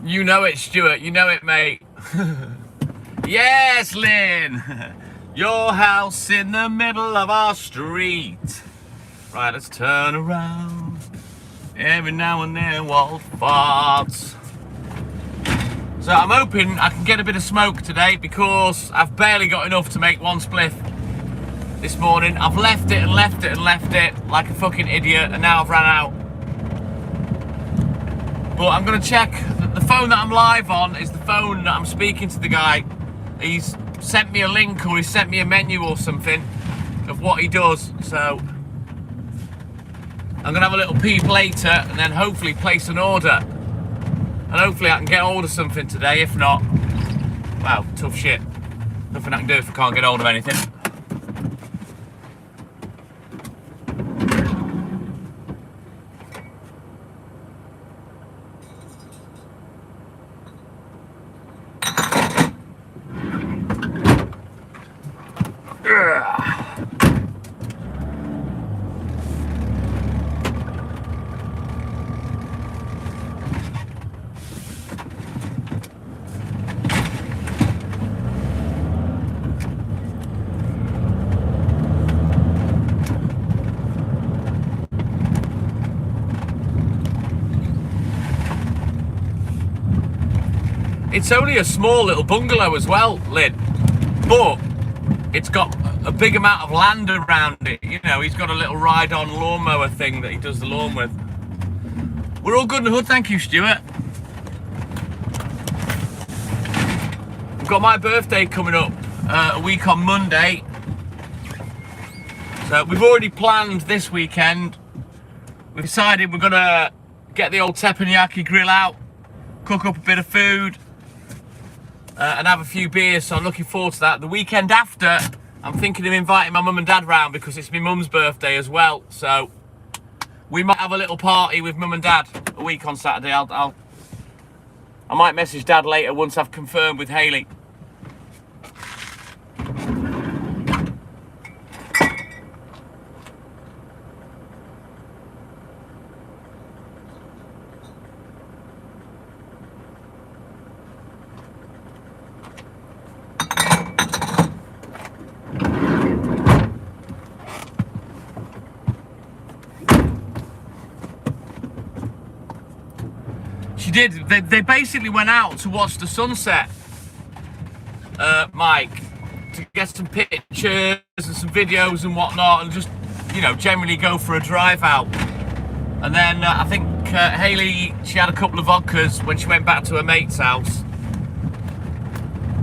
You know it, Stuart. You know it, mate. Yes, Lynn. Your house in the middle of our street. Right, let's turn around. Every now and then, Walt farts. So I'm hoping I can get a bit of smoke today because I've barely got enough to make one spliff this morning. I've left it and left it and left it like a fucking idiot, and now I've ran out. But I'm going to check. The phone that I'm live on is the phone that I'm speaking to the guy. He's sent me a link or he sent me a menu or something of what he does. So I'm going to have a little peep later and then hopefully place an order. And hopefully I can get hold of something today. If not, well, tough shit. Nothing I can do if I can't get hold of anything. It's only a small little bungalow as well, Lynn, but it's got a big amount of land around it. You know, he's got a little ride-on lawnmower thing that he does the lawn with. We're all good in the hood, thank you, Stuart. I've got my birthday coming up a week on Monday. So we've already planned this weekend. We've decided we're gonna get the old teppanyaki grill out, cook up a bit of food, and have a few beers, so I'm looking forward to that. The weekend after, I'm thinking of inviting my mum and dad round because it's my mum's birthday as well, so we might have a little party with mum and dad a week on Saturday. I might message dad later once I've confirmed with Hayley. They basically went out to watch the sunset, Mike, to get some pictures and some videos and whatnot, and just, you know, generally go for a drive out. And then I think Hayley, she had a couple of vodkas when she went back to her mate's house,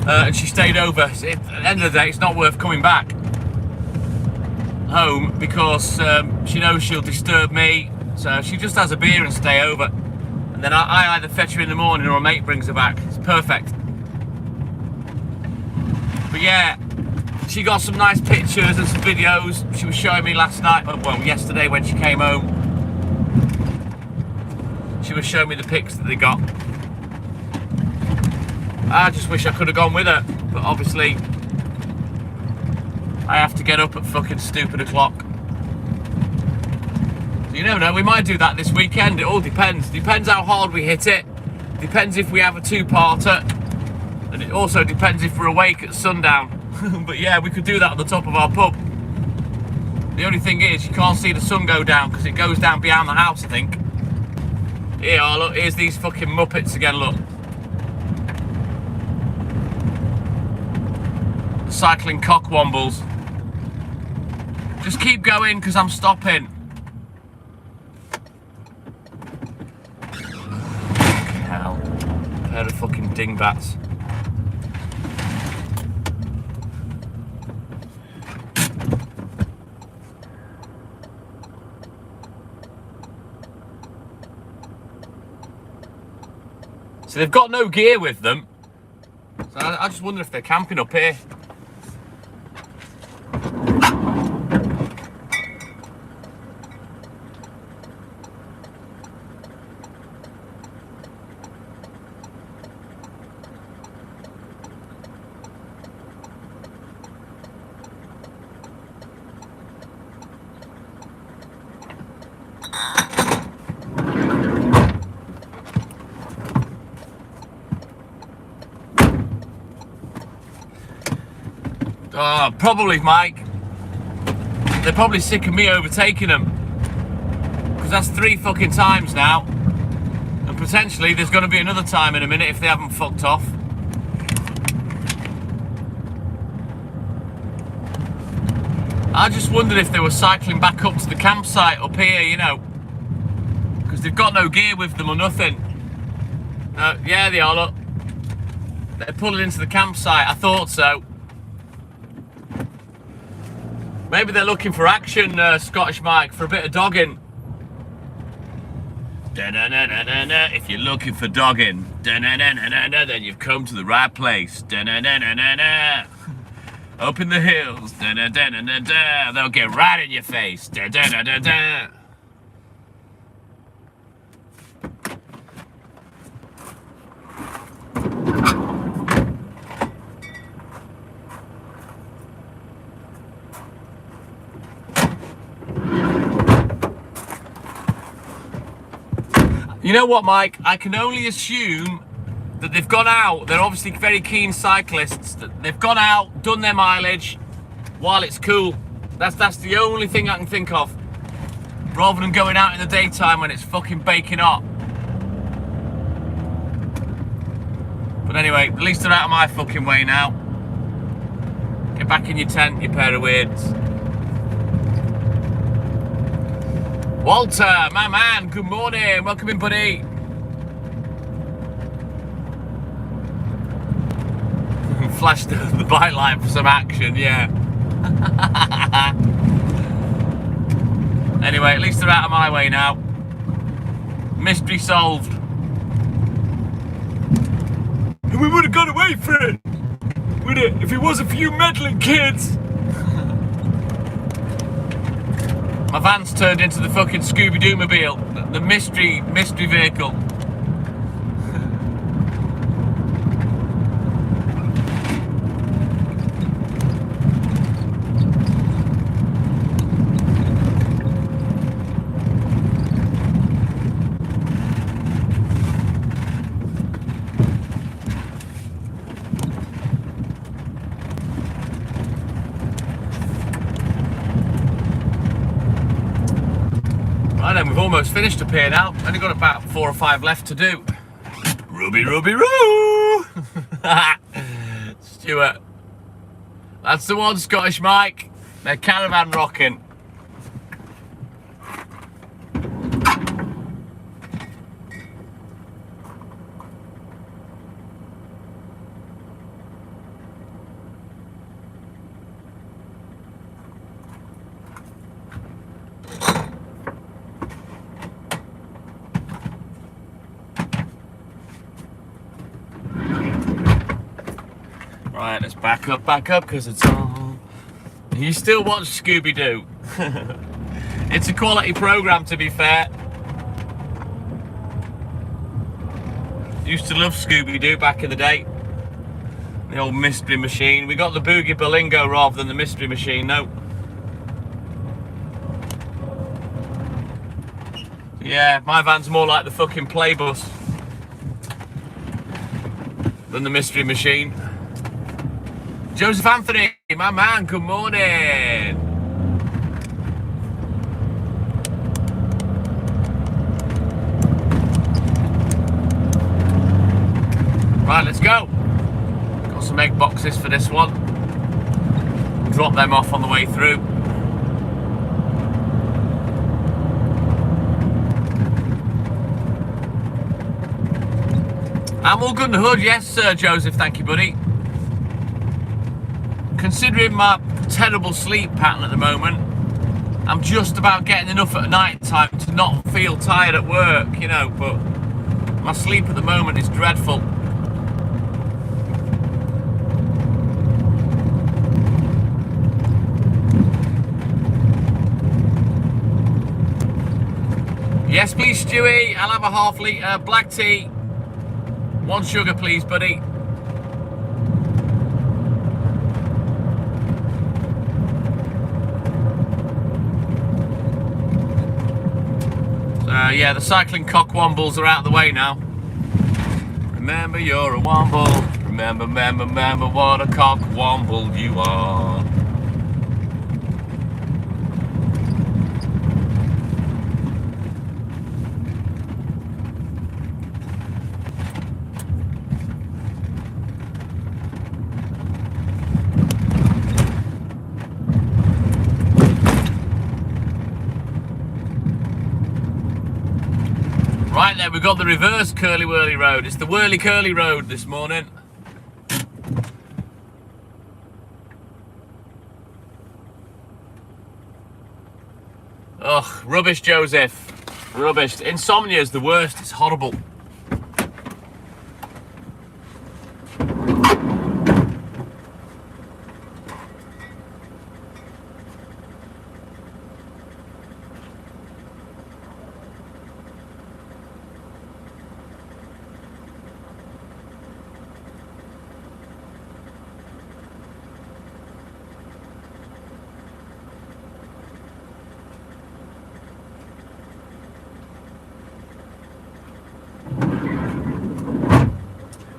and she stayed over. At the end of the day, it's not worth coming back home because she knows she'll disturb me, so she just has a beer and stay over. And then I either fetch her in the morning or a mate brings her back. It's perfect. But yeah, she got some nice pictures and some videos she was showing me last night, well, yesterday when she came home. She was showing me the pics that they got. I just wish I could have gone with her, but obviously I have to get up at fucking stupid o'clock. So you never know, we might do that this weekend. It all depends. Depends how hard we hit it. Depends if we have a two-parter. And it also depends if we're awake at sundown. But yeah, we could do that at the top of our pub. The only thing is, you can't see the sun go down because it goes down behind the house, I think. Here, oh, look, here's these fucking Muppets again, look. Cycling cockwombles. Just keep going because I'm stopping. Fucking hell. Pair of fucking dingbats. So they've got no gear with them. So I just wonder if they're camping up here. Probably, Mike. They're probably sick of me overtaking them. Because that's 3 fucking times now. And potentially there's going to be another time in a minute if they haven't fucked off. I just wondered if they were cycling back up to the campsite up here, you know. Because they've got no gear with them or nothing. Yeah, they are, look. They're pulling into the campsite, I thought so. Maybe they're looking for action, Scottish Mike, for a bit of dogging. If you're looking for dogging, then you've come to the right place. Up in the hills, they'll get right in your face. You know what, Mike? I can only assume that they've gone out. They're obviously very keen cyclists. They've gone out, done their mileage while it's cool. That's the only thing I can think of. Rather than going out in the daytime when it's fucking baking hot. But anyway, at least they're out of my fucking way now. Get back in your tent, you pair of weirds. Walter, my man, good morning. Welcome in, buddy. Flashed the bike light for some action, yeah. Anyway, at least they're out of my way now. Mystery solved. And we would have got away from it, would it, if it wasn't for you meddling kids. My van's turned into the fucking Scooby-Doo-mobile, the mystery vehicle. We've almost finished up here now. Only got about 4 or 5 left to do. Ruby, Ruby, Roo! Stuart. That's the one, Scottish Mike. They're caravan rocking. Right, let's back up, because it's on. You still watch Scooby-Doo. It's a quality programme, to be fair. Used to love Scooby-Doo back in the day. The old mystery machine. We got the Boogie Bolingo rather than the mystery machine, no. Yeah, my van's more like the fucking Playbus than the mystery machine. Joseph Anthony, my man, good morning. Right, let's go. Got some egg boxes for this one. Drop them off on the way through. I'm all good in the hood, yes, Sir Joseph, thank you, buddy. Considering my terrible sleep pattern at the moment, I'm just about getting enough at night time to not feel tired at work, you know, but my sleep at the moment is dreadful. Yes, please, Stewie. I'll have a half litre black tea. 1 sugar, please, buddy. Yeah, the cycling cockwombles are out of the way now. Remember you're a womble. Remember, remember, remember what a cockwomble you are. Right there, we've got the reverse curly whirly road. It's the whirly curly road this morning. Ugh, rubbish, Joseph. Rubbish. Insomnia is the worst. It's horrible.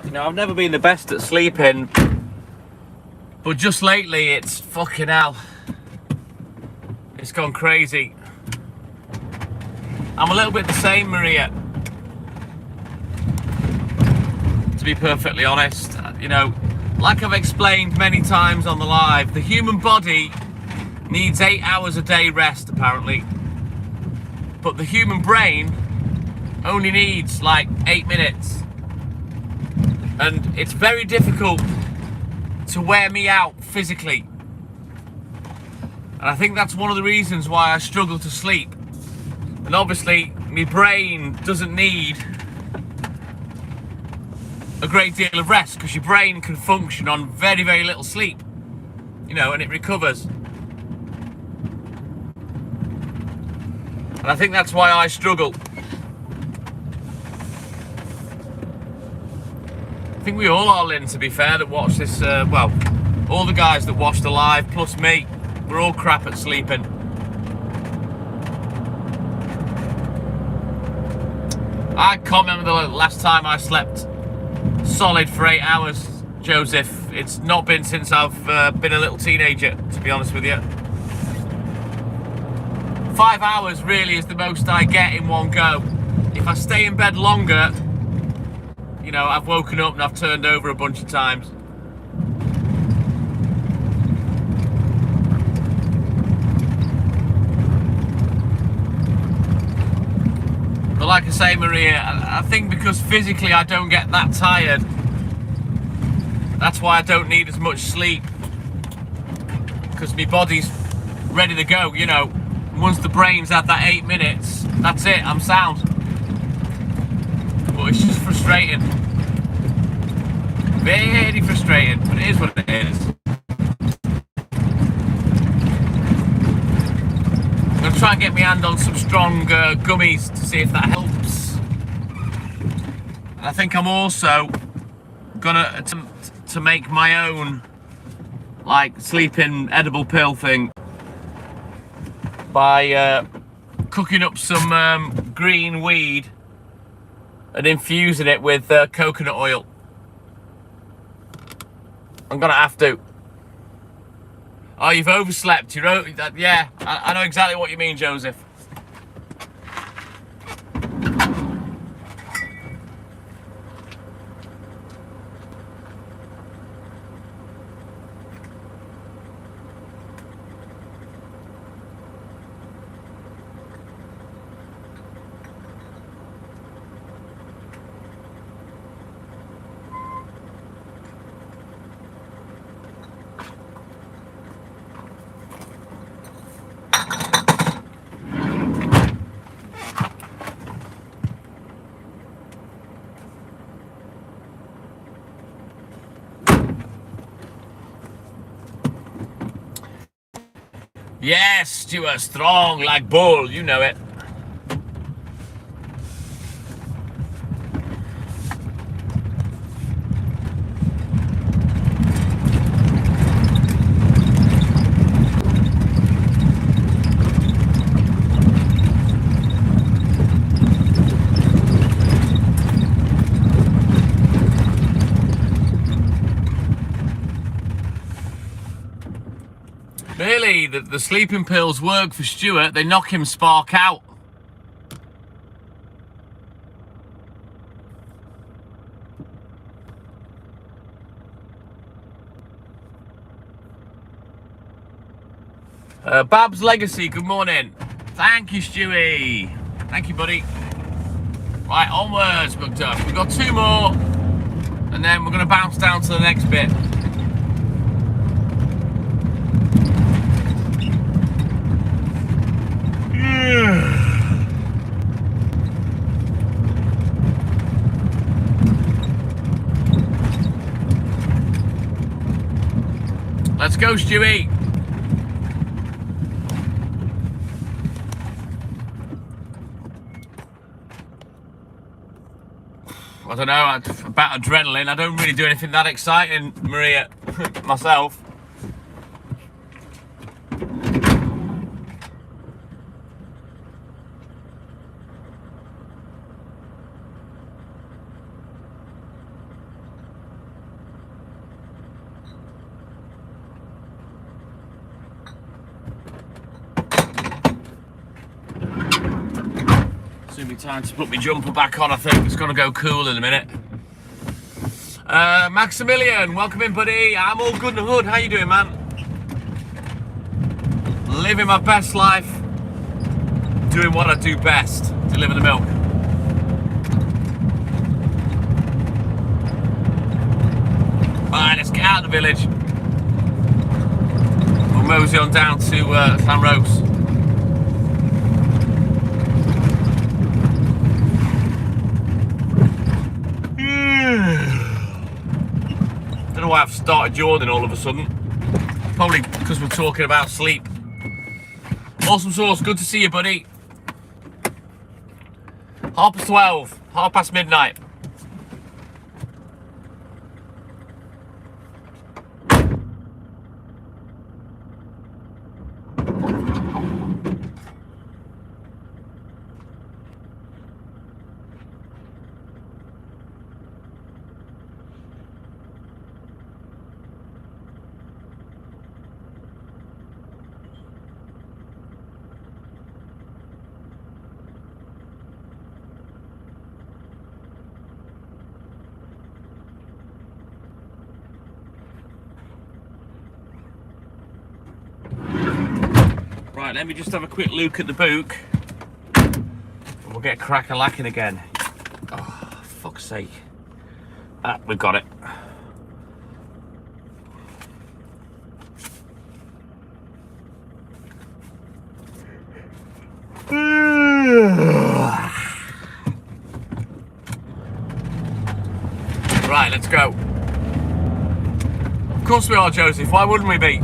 You know, I've never been the best at sleeping, but just lately it's fucking hell. It's gone crazy. I'm a little bit the same, Maria. To be perfectly honest, you know, like I've explained many times on the live, the human body needs 8 hours a day rest apparently, but the human brain only needs like 8 minutes. And it's very difficult to wear me out physically. And I think that's one of the reasons why I struggle to sleep. And obviously, my brain doesn't need a great deal of rest, because your brain can function on very, very little sleep. You know, and it recovers. And I think that's why I struggle. I think we all are, Lynn, to be fair, that watch this, well, all the guys that watch the live, plus me, we're all crap at sleeping. I can't remember the last time I slept solid for 8 hours, Joseph. It's not been since I've been a little teenager, to be honest with you. 5 hours really is the most I get in one go. If I stay in bed longer, you know, I've woken up and I've turned over a bunch of times. But like I say, Maria, I think because physically I don't get that tired, that's why I don't need as much sleep. Because my body's ready to go, you know. Once the brain's had that 8 minutes, that's it, I'm sound. But it's just frustrating. Very frustrating, but it is what it is. I'm going to try and get my hand on some strong gummies to see if that helps. I think I'm also gonna attempt to make my own like sleeping edible pill thing by cooking up some green weed and infusing it with coconut oil. I'm gonna have to. Oh, you've overslept. Yeah, I know exactly what you mean, Joseph. Yes, Stuart, strong like bull, you know it. Really, the sleeping pills work for Stuart. They knock him spark out. Bab's Legacy, good morning. Thank you, Stewie. Thank you, buddy. Right, onwards, McDuff. We've got 2 more, and then we're going to bounce down to the next bit. Let's go, Stewie. I don't know about adrenaline. I don't really do anything that exciting, Maria, myself. Soon be time to put my jumper back on, I think. It's gonna go cool in a minute. Maximilian, welcome in, buddy. I'm all good in the hood. How you doing, man? Living my best life. Doing what I do best. Deliver the milk. Alright, let's get out of the village. We'll mosey on down to Llanrose. Don't know why I've started yawning all of a sudden. Probably because we're talking about sleep. Awesome sauce, good to see you, buddy. 12:30, midnight. Right, let me just have a quick look at the book. We'll get crack-a-lacking again. Oh, fuck's sake. Ah, we've got it. Right, let's go. Of course we are, Joseph. Why wouldn't we be?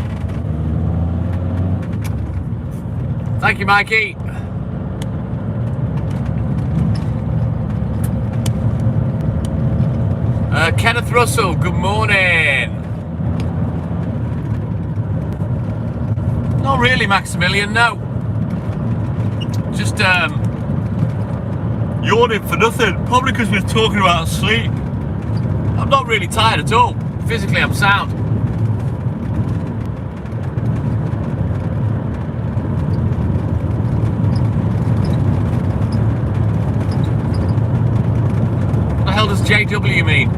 Thank you, Mikey. Kenneth Russell, good morning. Not really, Maximilian, no. Just yawning for nothing. Probably because we're talking about sleep. I'm not really tired at all. Physically, I'm sound. What the hell does JW mean?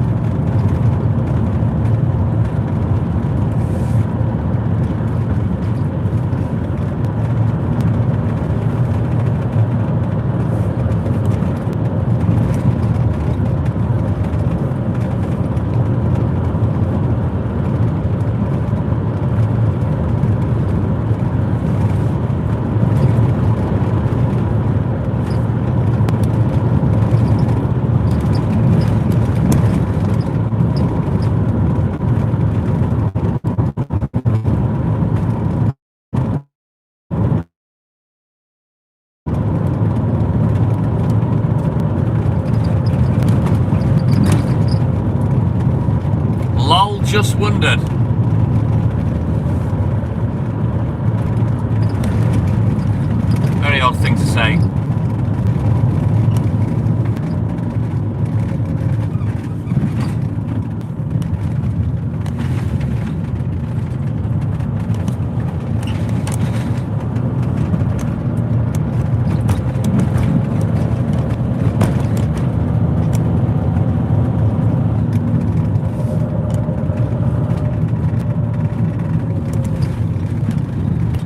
Just wondered. Very odd thing to say.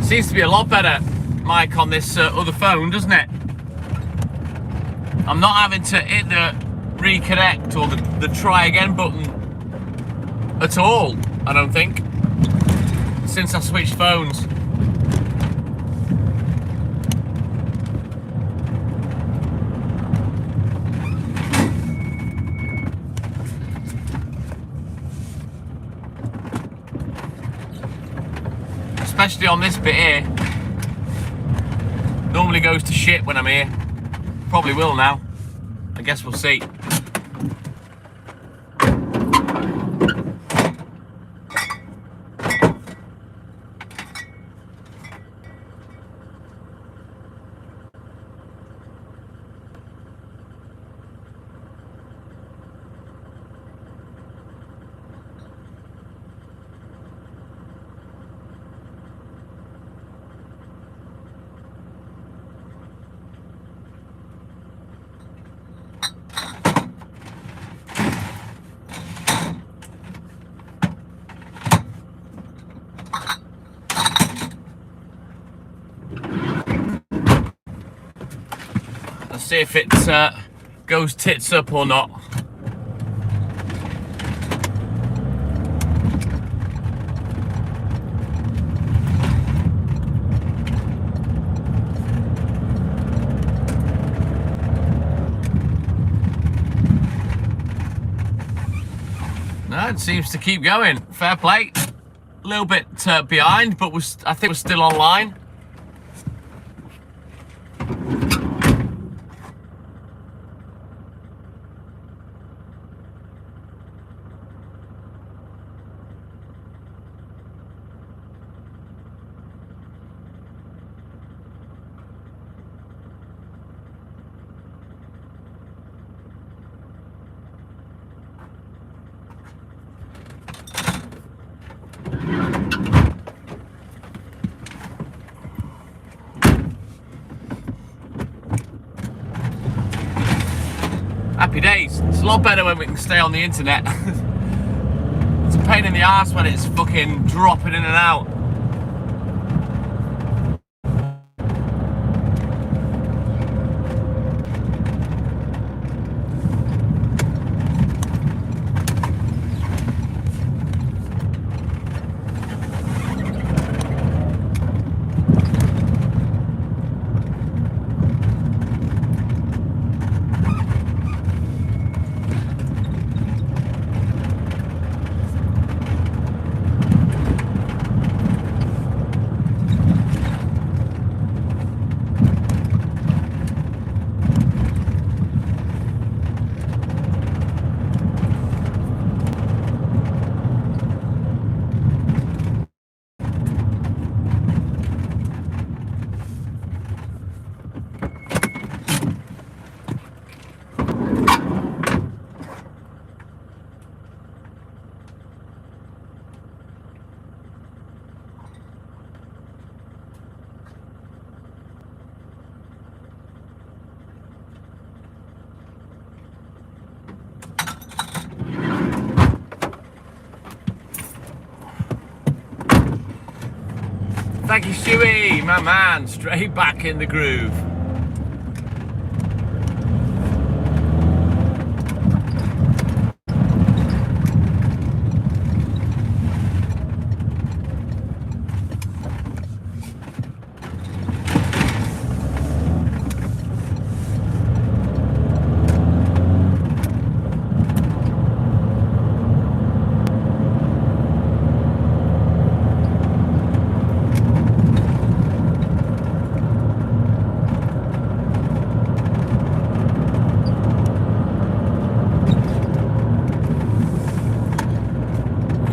Seems to be a lot better mic on this other phone, doesn't it? I'm not having to hit the reconnect or the try again button at all, I don't think, since I switched phones. Especially on this bit here. Normally goes to shit when I'm here. Probably will now. I guess we'll see. Let's see if it goes tits up or not. No, it seems to keep going. Fair play. A little bit behind, but I think we're still online. Happy days. It's a lot better when we can stay on the internet. It's a pain in the arse when it's fucking dropping in and out. Thank you, Stewie, my man. Straight back in the groove.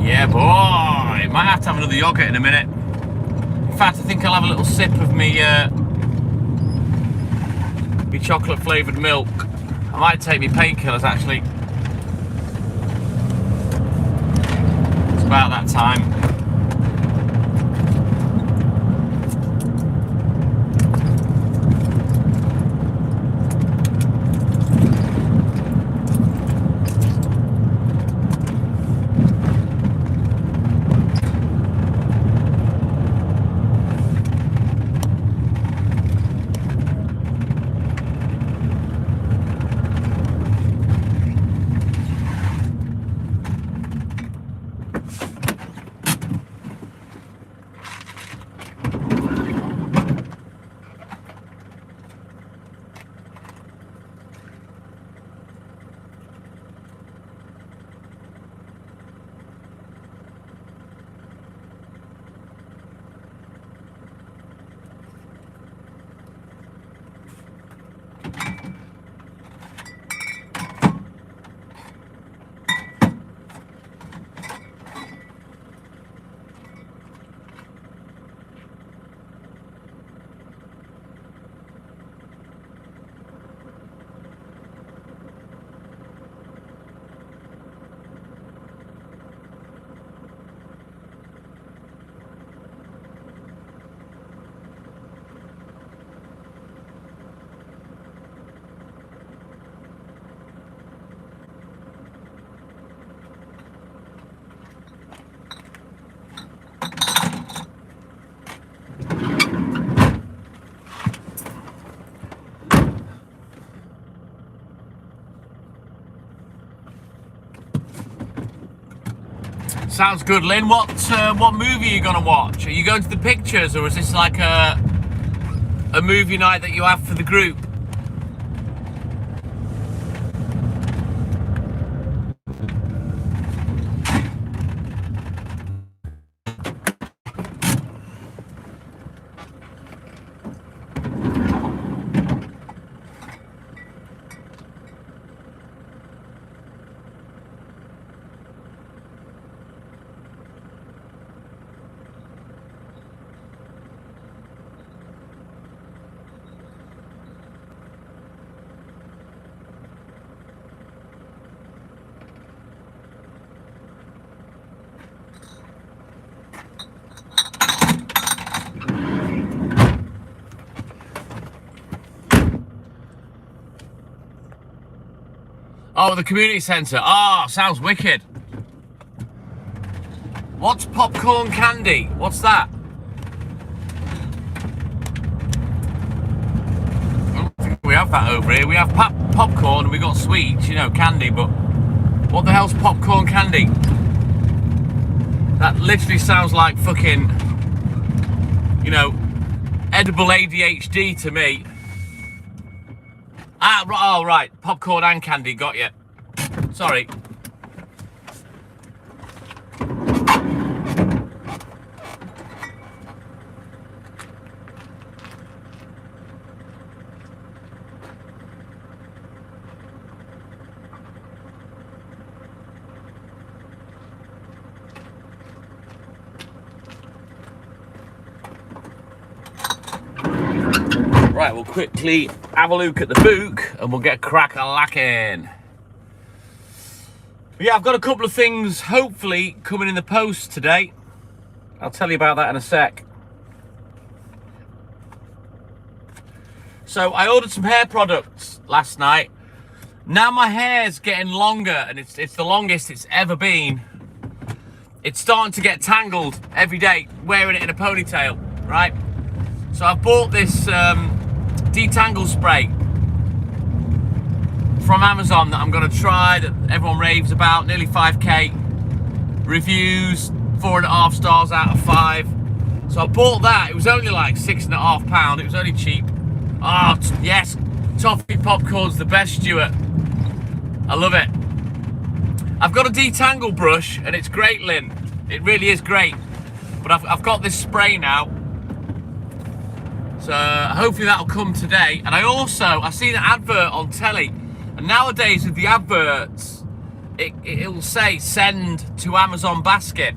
Yeah, boy. Might have to have another yogurt in a minute. In fact, I think I'll have a little sip of me chocolate flavoured milk. I might take me painkillers actually. It's about that time. Sounds good, Lynn. What movie are you gonna watch? Are you going to the pictures, or is this like a movie night that you have for the group? Oh, the community centre. Oh, sounds wicked. What's popcorn candy? What's that? I don't think we have that over here. We have popcorn and we got sweets, you know, candy, but what the hell's popcorn candy? That literally sounds like fucking, you know, edible ADHD to me. Ah, oh, right. Popcorn and candy, got you. Sorry. Right, we'll quickly have a look at the book and we'll get crack-a-lacking. Yeah, I've got a couple of things hopefully coming in the post today. I'll tell you about that in a sec. So I ordered some hair products last night. Now my hair's getting longer and it's the longest it's ever been. It's starting to get tangled every day, wearing it in a ponytail, right? So I bought this detangle spray from Amazon that I'm going to try, that everyone raves about. Nearly 5k reviews, 4.5 stars out of 5. So I bought that. It was only like £6.5. It was only cheap. Oh yes, toffee popcorn's the best, Stuart. I love it. I've got a detangle brush and it's great, Lynn. It really is great. But I've got this spray now. So hopefully that'll come today. And I seen an advert on telly. And nowadays with the adverts, it'll say send to Amazon basket.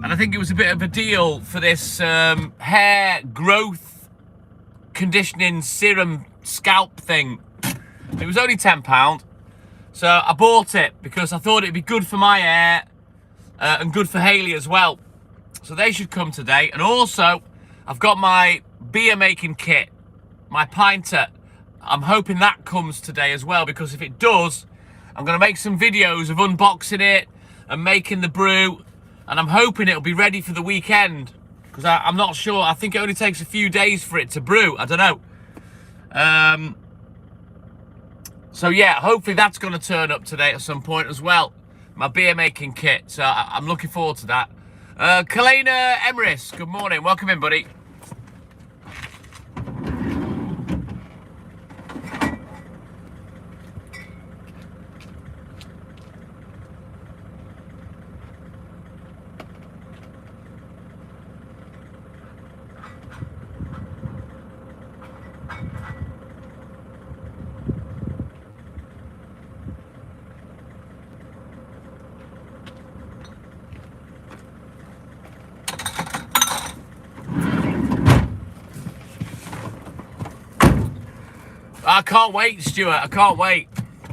And I think it was a bit of a deal for this hair growth conditioning serum scalp thing. It was only £10. So I bought it because I thought it'd be good for my hair and good for Hayley as well. So they should come today. And also, I've got my beer making kit, my pinter. I'm hoping that comes today as well, because if it does, I'm going to make some videos of unboxing it and making the brew. And I'm hoping it'll be ready for the weekend, because I'm not sure. I think it only takes a few days for it to brew. I don't know. So yeah, hopefully that's going to turn up today at some point as well. My beer making kit. So I'm looking forward to that. Kalena Emrys, good morning. Welcome in, buddy. I can't wait, Stuart. I can't wait.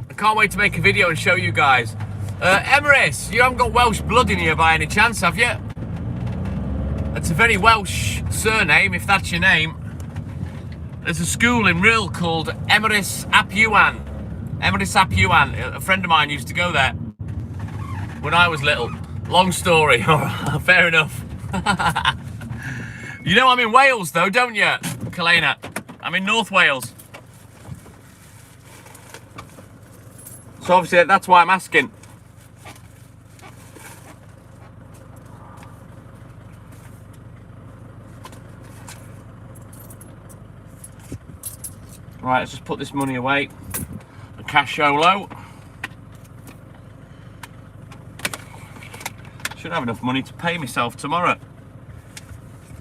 I can't wait to make a video and show you guys. Emrys, you haven't got Welsh blood in you by any chance, have you? That's a very Welsh surname, if that's your name. There's a school in Rhyl called Emrys ap Iwan. Emrys ap Iwan. A friend of mine used to go there when I was little. Long story. Fair enough. You know I'm in Wales, though, don't you, Kalena? I'm in North Wales. So obviously that's why I'm asking. Right, let's just put this money away. A casciolo. Should have enough money to pay myself tomorrow.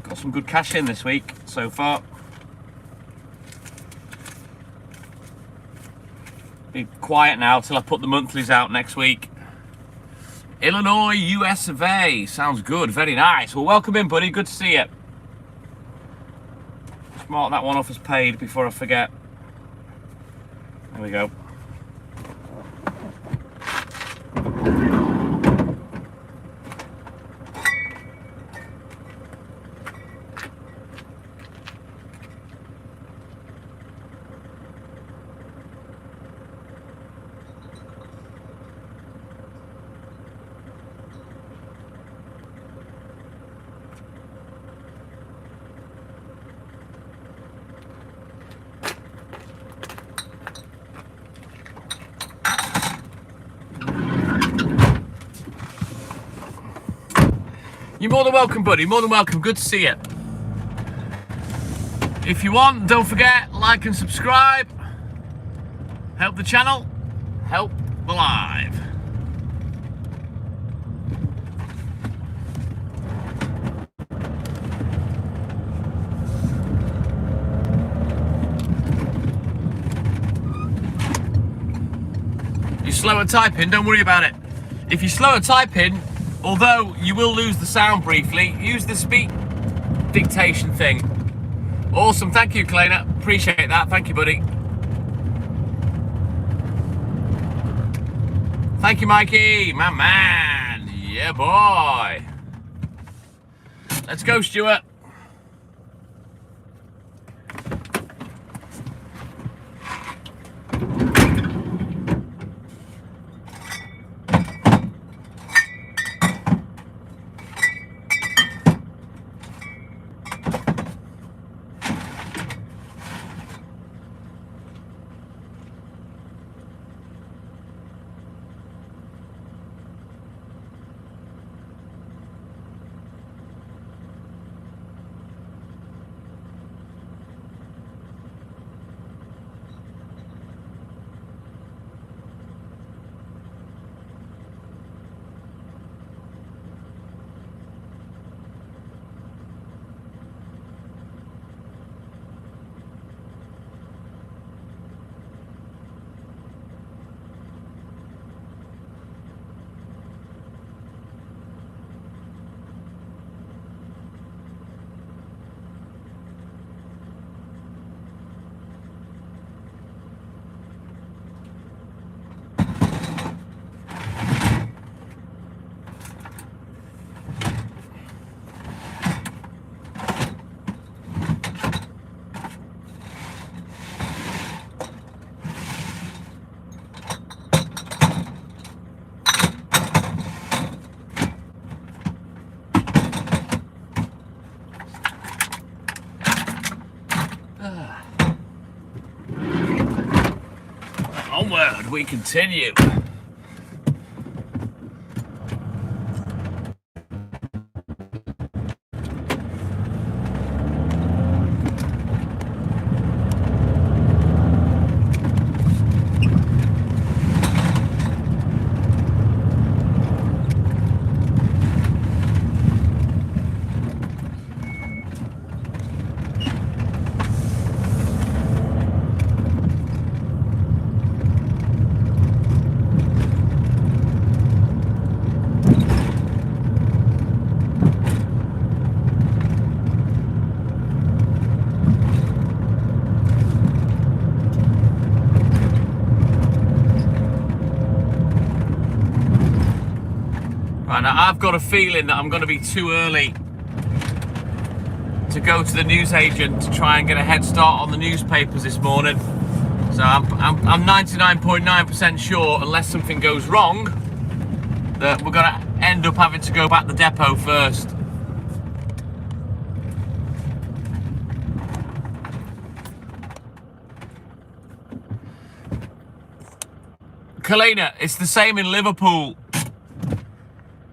Got some good cash in this week so far. Be quiet now till I put the monthlies out next week. Illinois, US of A. Sounds good. Very nice. Well, welcome in, buddy. Good to see you. Just mark that one off as paid before I forget. There we go. You're more than welcome, buddy. More than welcome. Good to see you. If you want, don't forget, like and subscribe. Help the channel. Help the live. You're slow at typing, don't worry about it. If you're slow at typing, although you will lose the sound briefly, use the speak dictation thing. Awesome, thank you, Kalena. Appreciate that. Thank you, buddy. Thank you, Mikey, my man. Yeah, boy. Let's go, Stuart. Onward we continue. Right, now I've got a feeling that I'm going to be too early to go to the newsagent to try and get a head start on the newspapers this morning. So I'm 99.9% sure, unless something goes wrong, that we're going to end up having to go back to the depot first. Kalina, it's the same in Liverpool.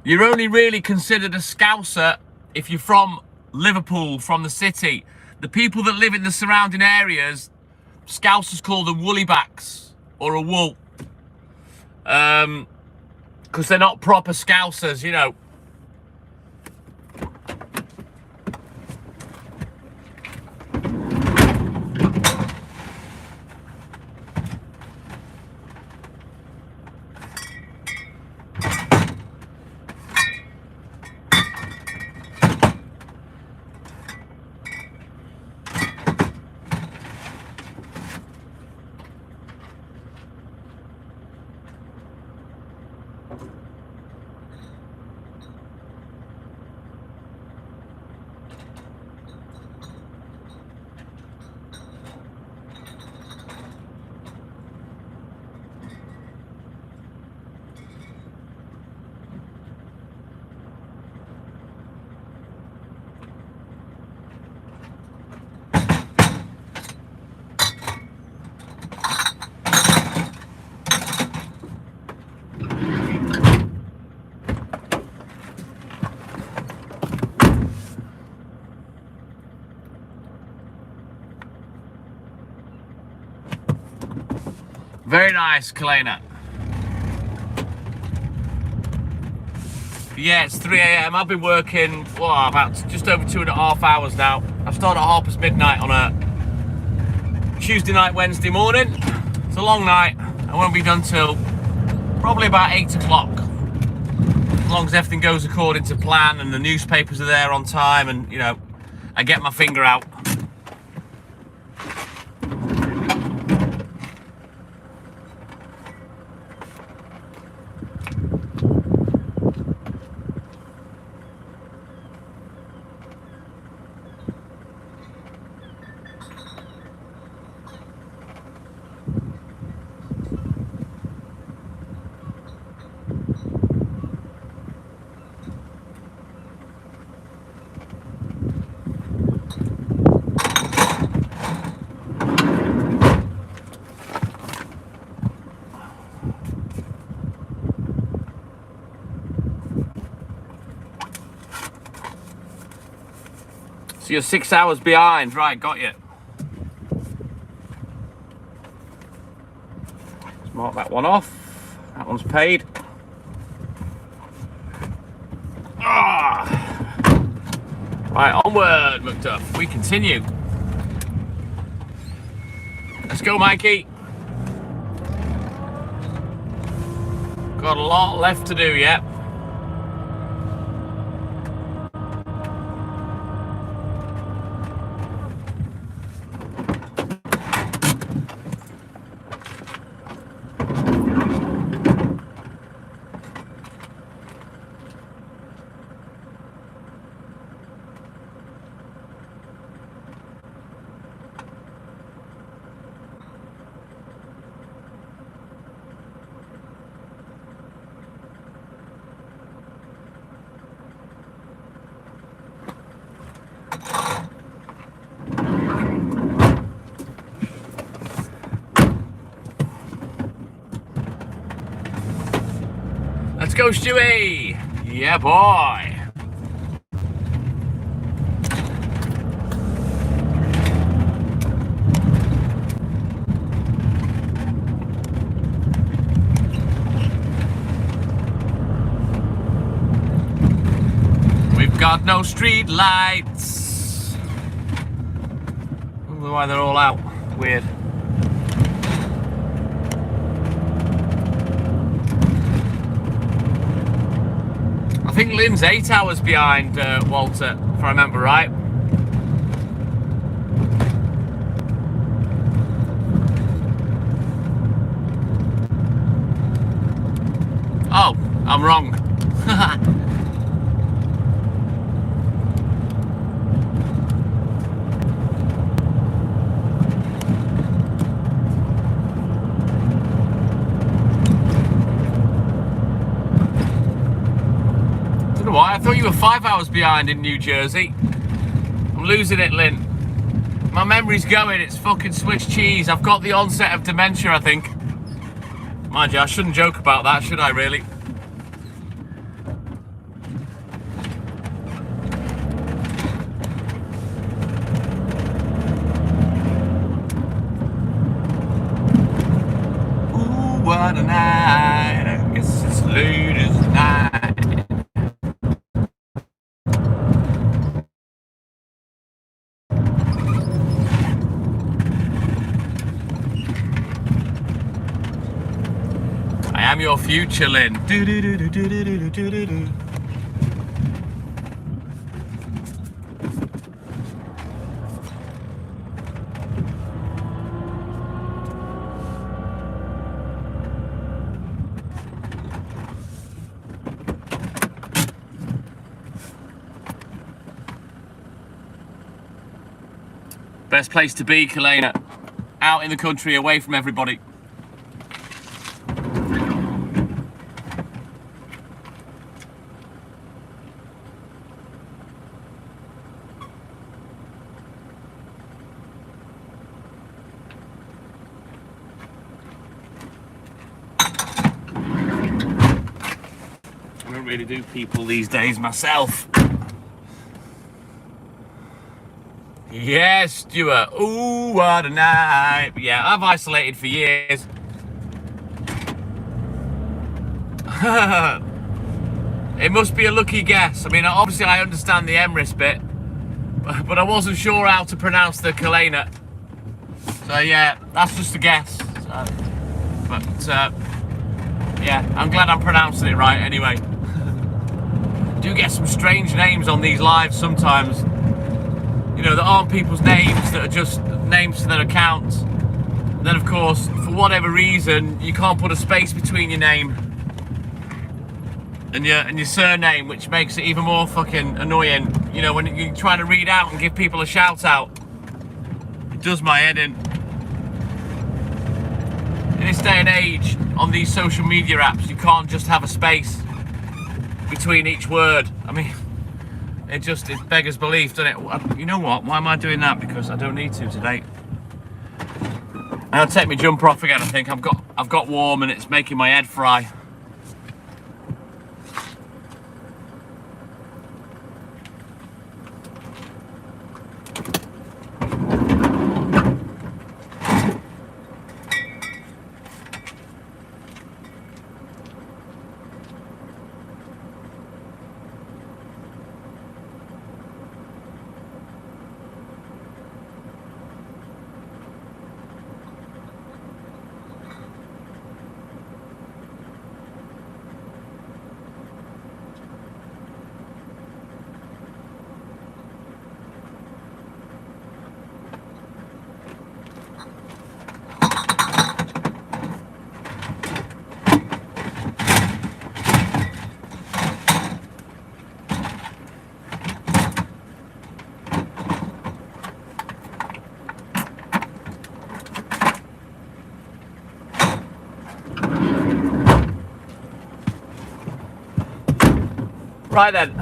You're only really considered a Scouser if you're from Liverpool, from the city. The people that live in the surrounding areas, Scousers call them woolly-backs or a wool. Because they're not proper Scousers, you know. Very nice, Kalina. Yeah, it's 3 AM. I've been working about just over 2.5 hours now. I started at midnight on a Tuesday night, Wednesday morning. It's a long night. I won't be done till probably about 8 o'clock. As long as everything goes according to plan and the newspapers are there on time and, you know, I get my finger out. So you're 6 hours behind, right, got you. Let's mark that one off. That one's paid. Right, onward, McDuff. We continue. Let's go, Mikey. Got a lot left to do yet. go, Stewie! Yeah, boy! We've got no street lights. I wonder why they're all out. Weird. I think Lynn's 8 hours behind Walter, if I remember right. Oh, I'm wrong. Why? I thought you were 5 hours behind in New Jersey. I'm losing it, Lynn. My memory's going. It's fucking Swiss cheese. I've got the onset of dementia, I think. Mind you, I shouldn't joke about that, should I, really? Ooh, what a night. I guess it's late as night. I am your future, Lynn. Best place to be, Kalena. Out in the country, away from everybody. I don't really do people these days myself. Yes, Stuart. Ooh, what a night. Yeah, I've isolated for years. It must be a lucky guess. I mean, obviously I understand the Emrys bit, but I wasn't sure how to pronounce the Kalena. So yeah, that's just a guess. So, yeah, I'm glad I'm pronouncing it right anyway. Do get some strange names on these lives sometimes. You know, that aren't people's names, that are just names to their accounts. And then, of course, for whatever reason, you can't put a space between your name and your surname, which makes it even more fucking annoying. You know, when you're trying to read out and give people a shout out, it does my head in. In this day and age, on these social media apps, you can't just have a space between each word. I mean, it beggars belief, doesn't it? You know what? Why am I doing that? Because I don't need to today. I'll take my jumper off again. I think I've got warm and it's making my head fry. Right then,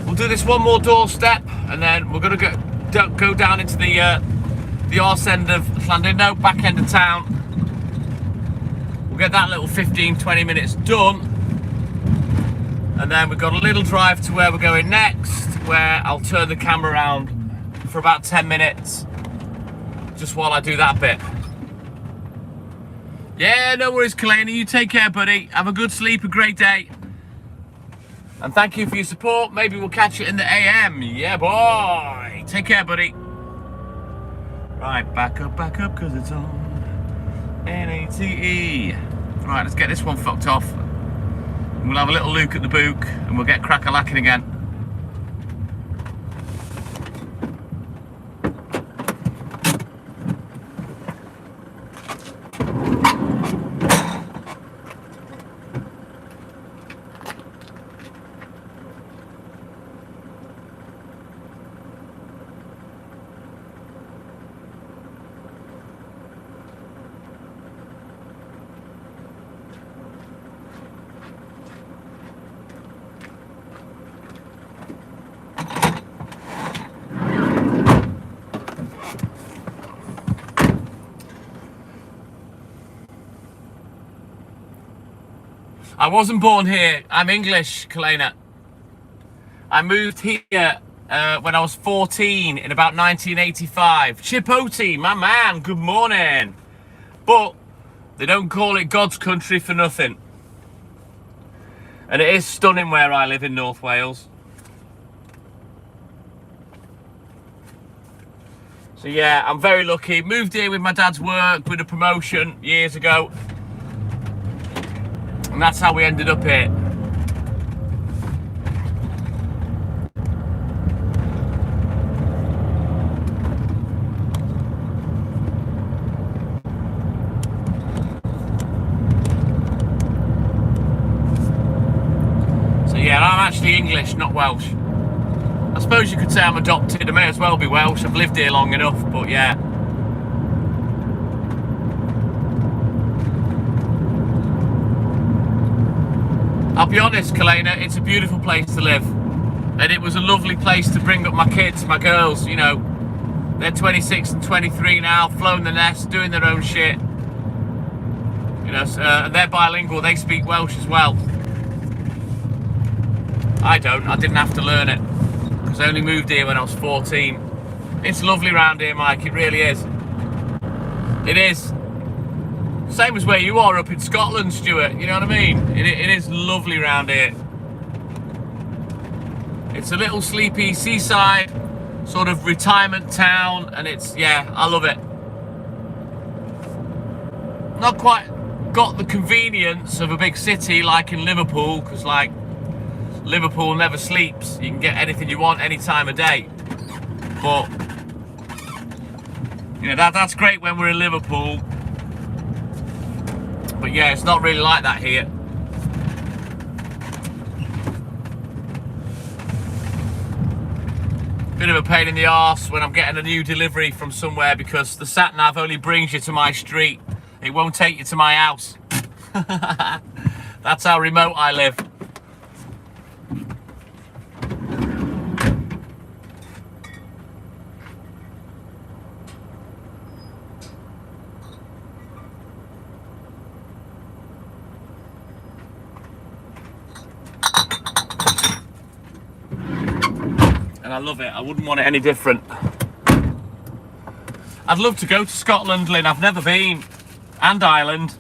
we'll do this one more doorstep and then we're going to go down into the arse end of Llandudno, back end of town. We'll get that little 15-20 minutes done And then we've got a little drive to where we're going next, where I'll turn the camera around for about 10 minutes, just while I do that bit. Yeah, no worries, Kalena. You take care, buddy. Have a good sleep, a great day. And thank you for your support. Maybe we'll catch you in the AM. Yeah, boy. Take care, buddy. Right, back up, because it's on NATE. Right, let's get this one fucked off. We'll have a little look at the book, and we'll get crack-a-lacking again. I wasn't born here. I'm English, Kalena. I moved here when I was 14 in about 1985. Chipotle, my man, good morning. But they don't call it God's country for nothing. And it is stunning where I live in North Wales. So yeah, I'm very lucky. Moved here with my dad's work, with a promotion years ago. And that's how we ended up here. So yeah, I'm actually English, not Welsh. I suppose you could say I'm adopted. I may as well be Welsh. I've lived here long enough, but yeah. I'll be honest, Kalena, it's a beautiful place to live. And it was a lovely place to bring up my kids, my girls, you know. They're 26 and 23 now, flown the nest, doing their own shit. You know, and they're bilingual, they speak Welsh as well. I don't, I didn't have to learn it. Because I only moved here when I was 14. It's lovely round here, Mike, it really is. It is. Same as where you are up in Scotland, Stuart, you know what I mean? It is lovely round here. It's a little sleepy seaside, sort of retirement town, and it's, yeah, I love it. Not quite got the convenience of a big city like in Liverpool, because like, Liverpool never sleeps. You can get anything you want any time of day. But, you know, that's great when we're in Liverpool. But yeah, it's not really like that here. Bit of a pain in the arse when I'm getting a new delivery from somewhere because the sat-nav only brings you to my street. It won't take you to my house. That's how remote I live. I love it. I wouldn't want it any different. I'd love to go to Scotland, Lynn. I've never been. And Ireland.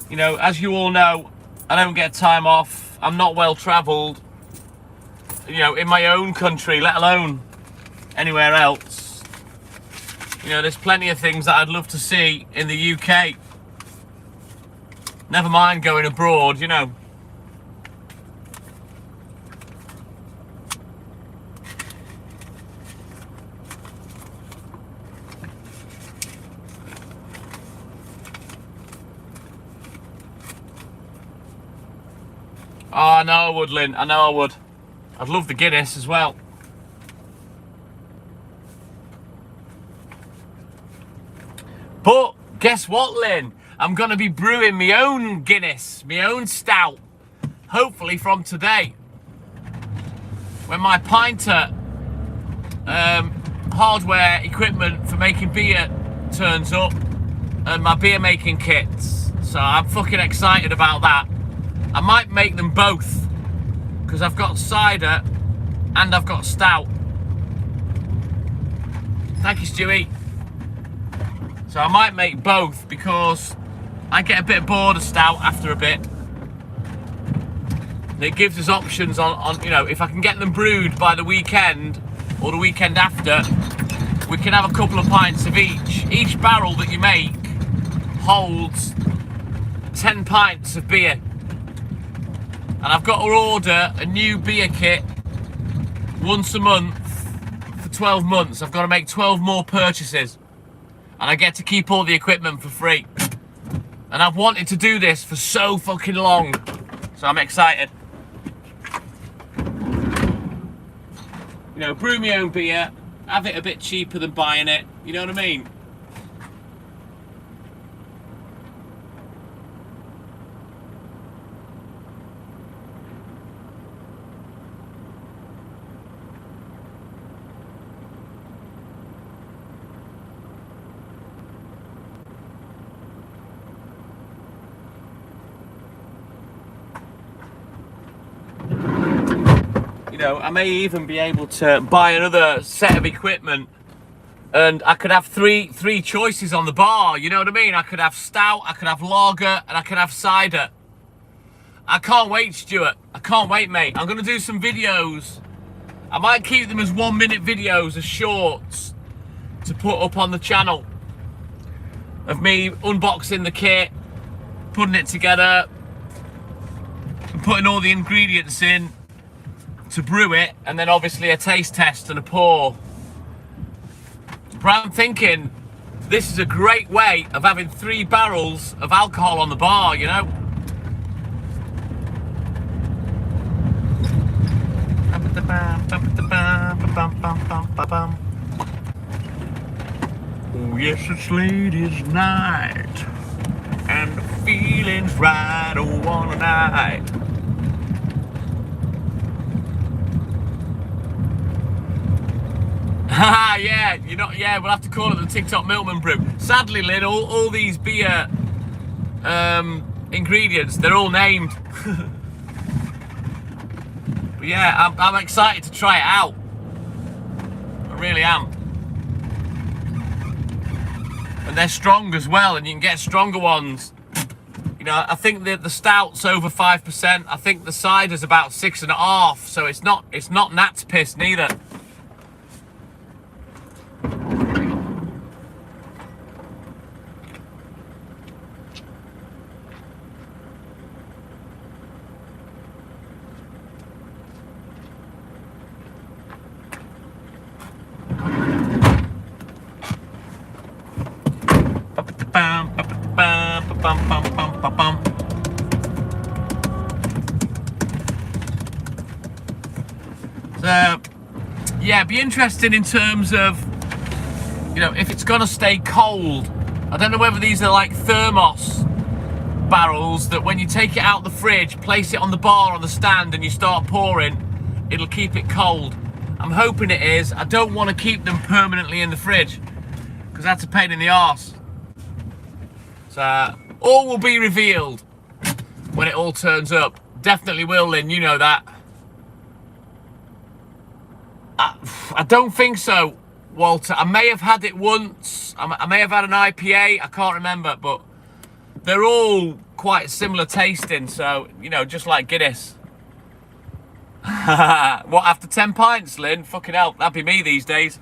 You know, as you all know, I don't get time off. I'm not well travelled. You know, in my own country, let alone anywhere else. You know, there's plenty of things that I'd love to see in the UK. Never mind going abroad, you know. Oh, I know I would, Lynn. I know I would. I'd love the Guinness as well. But guess what, Lynn? I'm going to be brewing my own Guinness, my own stout, hopefully from today. When my pinter hardware equipment for making beer turns up and my beer making kits. So I'm fucking excited about that. I might make them both, because I've got cider and I've got stout. Thank you, Stewie. So I might make both, because I get a bit bored of stout after a bit. And it gives us options on, you know, if I can get them brewed by the weekend or the weekend after, we can have a couple of pints of each. Each barrel that you make holds 10 pints of beer. And I've got to order a new beer kit once a month for 12 months. I've got to make 12 more purchases. And I get to keep all the equipment for free. And I've wanted to do this for so fucking long. So I'm excited. You know, brew my own beer, have it a bit cheaper than buying it. You know what I mean? You know, I may even be able to buy another set of equipment, and I could have three choices on the bar. You know what I mean? I could have stout, I could have lager, and I could have cider. I can't wait, Stuart. I can't wait, mate. I'm going to do some videos. I might keep them as 1-minute videos, as shorts, to put up on the channel, of me unboxing the kit, putting it together, and putting all the ingredients in to brew it, and then obviously a taste test and a pour. But I'm thinking this is a great way of having 3 barrels of alcohol on the bar, you know? Oh yes, it's ladies' night, and the feeling's right, oh, on a night. Haha, yeah, you're not, yeah, we'll have to call it the TikTok Milkman brew. Sadly, Lynn, all these beer ingredients, they're all named. But yeah, I'm excited to try it out. I really am. And they're strong as well, and you can get stronger ones. You know, I think that the stout's over 5%. I think the cider's about 6.5, so it's not Nat's piss neither. So, yeah, be interesting in terms of, you know, if it's gonna stay cold. I don't know whether these are like thermos barrels that when you take it out the fridge, place it on the bar on the stand and you start pouring, it'll keep it cold. I'm hoping it is. I don't want to keep them permanently in the fridge because that's a pain in the arse. So all will be revealed when it all turns up. Definitely will, Lynn, you know that. I don't think so, Walter. I may have had it once. I may have had an IPA. I can't remember, but they're all quite similar tasting. So, you know, just like Guinness. What, after 10 pints, Lynn? Fucking hell, that'd be me these days.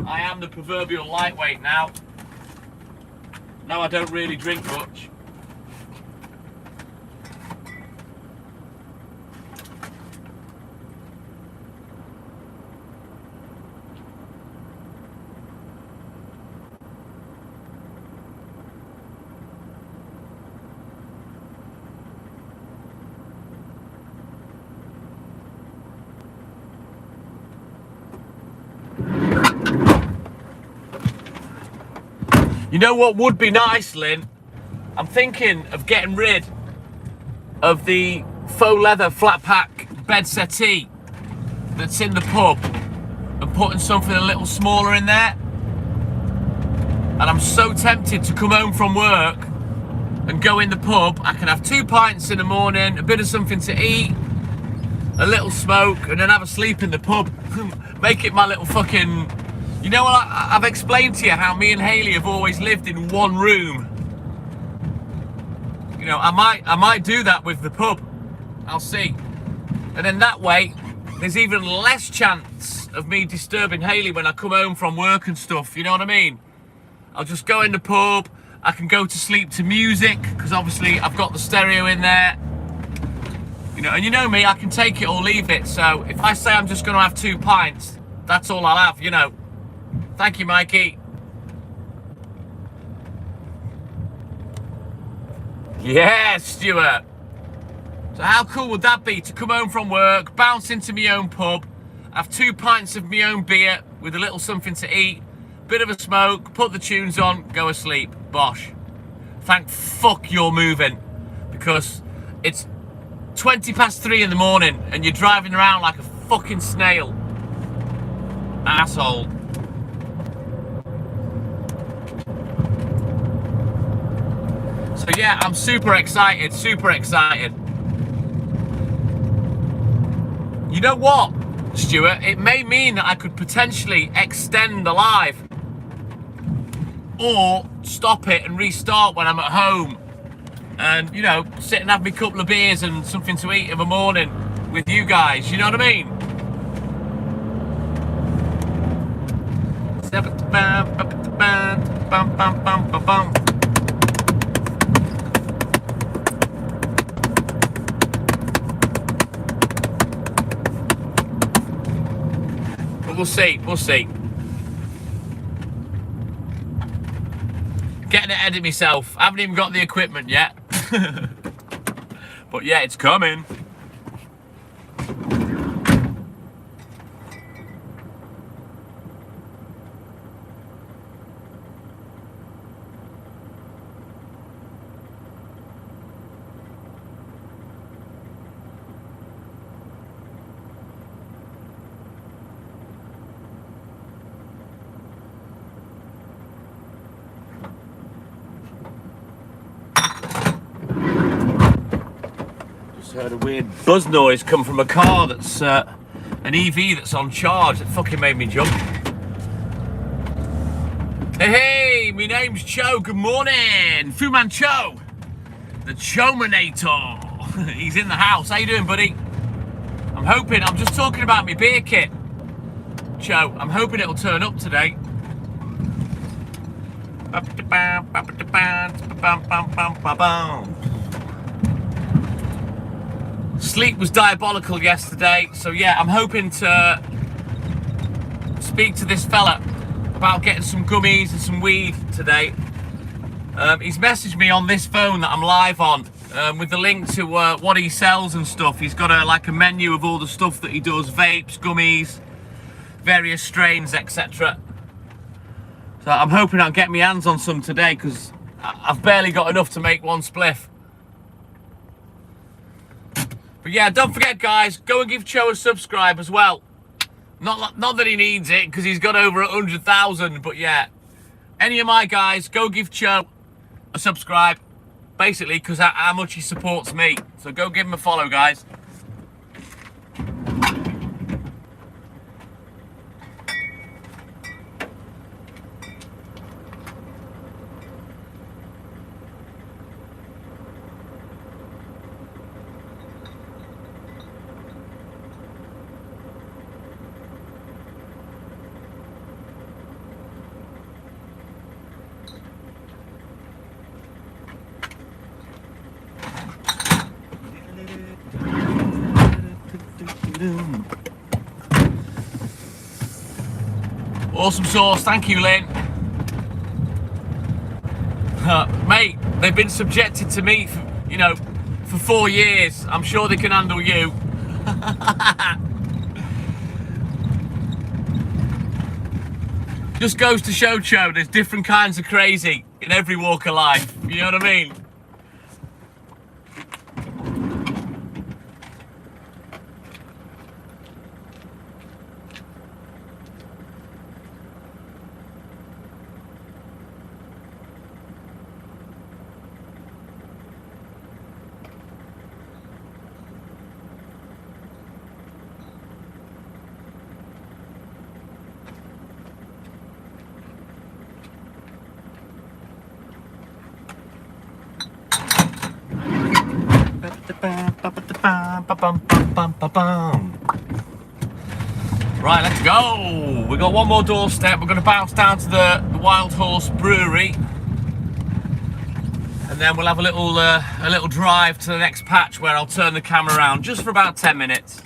I am the proverbial lightweight now. No, I don't really drink much. You know what would be nice, Lynn? I'm thinking of getting rid of the faux leather flat pack bed settee that's in the pub and putting something a little smaller in there. And I'm so tempted to come home from work and go in the pub, I can have 2 pints in the morning, a bit of something to eat, a little smoke, and then have a sleep in the pub. Make it my little fucking... You know what, I've explained to you how me and Hayley have always lived in one room. You know, I might do that with the pub. I'll see. And then that way, there's even less chance of me disturbing Hayley when I come home from work and stuff, you know what I mean? I'll just go in the pub, I can go to sleep to music, because obviously I've got the stereo in there. You know, and you know me, I can take it or leave it, so if I say I'm just going to have 2 pints, that's all I'll have, you know. Thank you, Mikey. Yeah, Stuart. So how cool would that be to come home from work, bounce into my own pub, have 2 pints of my own beer with a little something to eat, bit of a smoke, put the tunes on, go asleep. Bosh. Thank fuck you're moving, because it's 3:20 in the morning and you're driving around like a fucking snail. Asshole. So yeah, I'm super excited, super excited. You know what, Stuart? It may mean that I could potentially extend the live, or stop it and restart when I'm at home, and, you know, sit and have me couple of beers and something to eat in the morning with you guys. You know what I mean? We'll see, we'll see. Getting ahead of myself. I haven't even got the equipment yet. But yeah, it's coming. Heard a weird buzz noise come from a car that's an EV that's on charge. That fucking made me jump. Hey, my name's Cho. Good morning, Fu Man Cho, the Chomanator. He's in the house. How you doing, buddy? I'm just talking about my beer kit, Cho. I'm hoping it'll turn up today. Sleep was diabolical yesterday, so yeah, I'm hoping to speak to this fella about getting some gummies and some weed today. He's messaged me on this phone that I'm live on, with the link to what he sells and stuff. He's got like a menu of all the stuff that he does: vapes, gummies, various strains, etc. So I'm hoping I'll get my hands on some today, because I've barely got enough to make one spliff. But yeah, don't forget, guys, go and give Cho a subscribe as well. Not that he needs it, because he's got over 100,000, but yeah. Any of my guys, go give Cho a subscribe, basically, because how much he supports me. So go give him a follow, guys. Awesome sauce, thank you, Lynn. Mate, they've been subjected to me for 4 years. I'm sure they can handle you. Just goes to show, Cho, there's different kinds of crazy in every walk of life. You know what I mean? Right, let's go. We've got one more doorstep. We're going to bounce down to the Wild Horse Brewery, and then we'll have a little drive to the next patch where I'll turn the camera around just for about 10 minutes.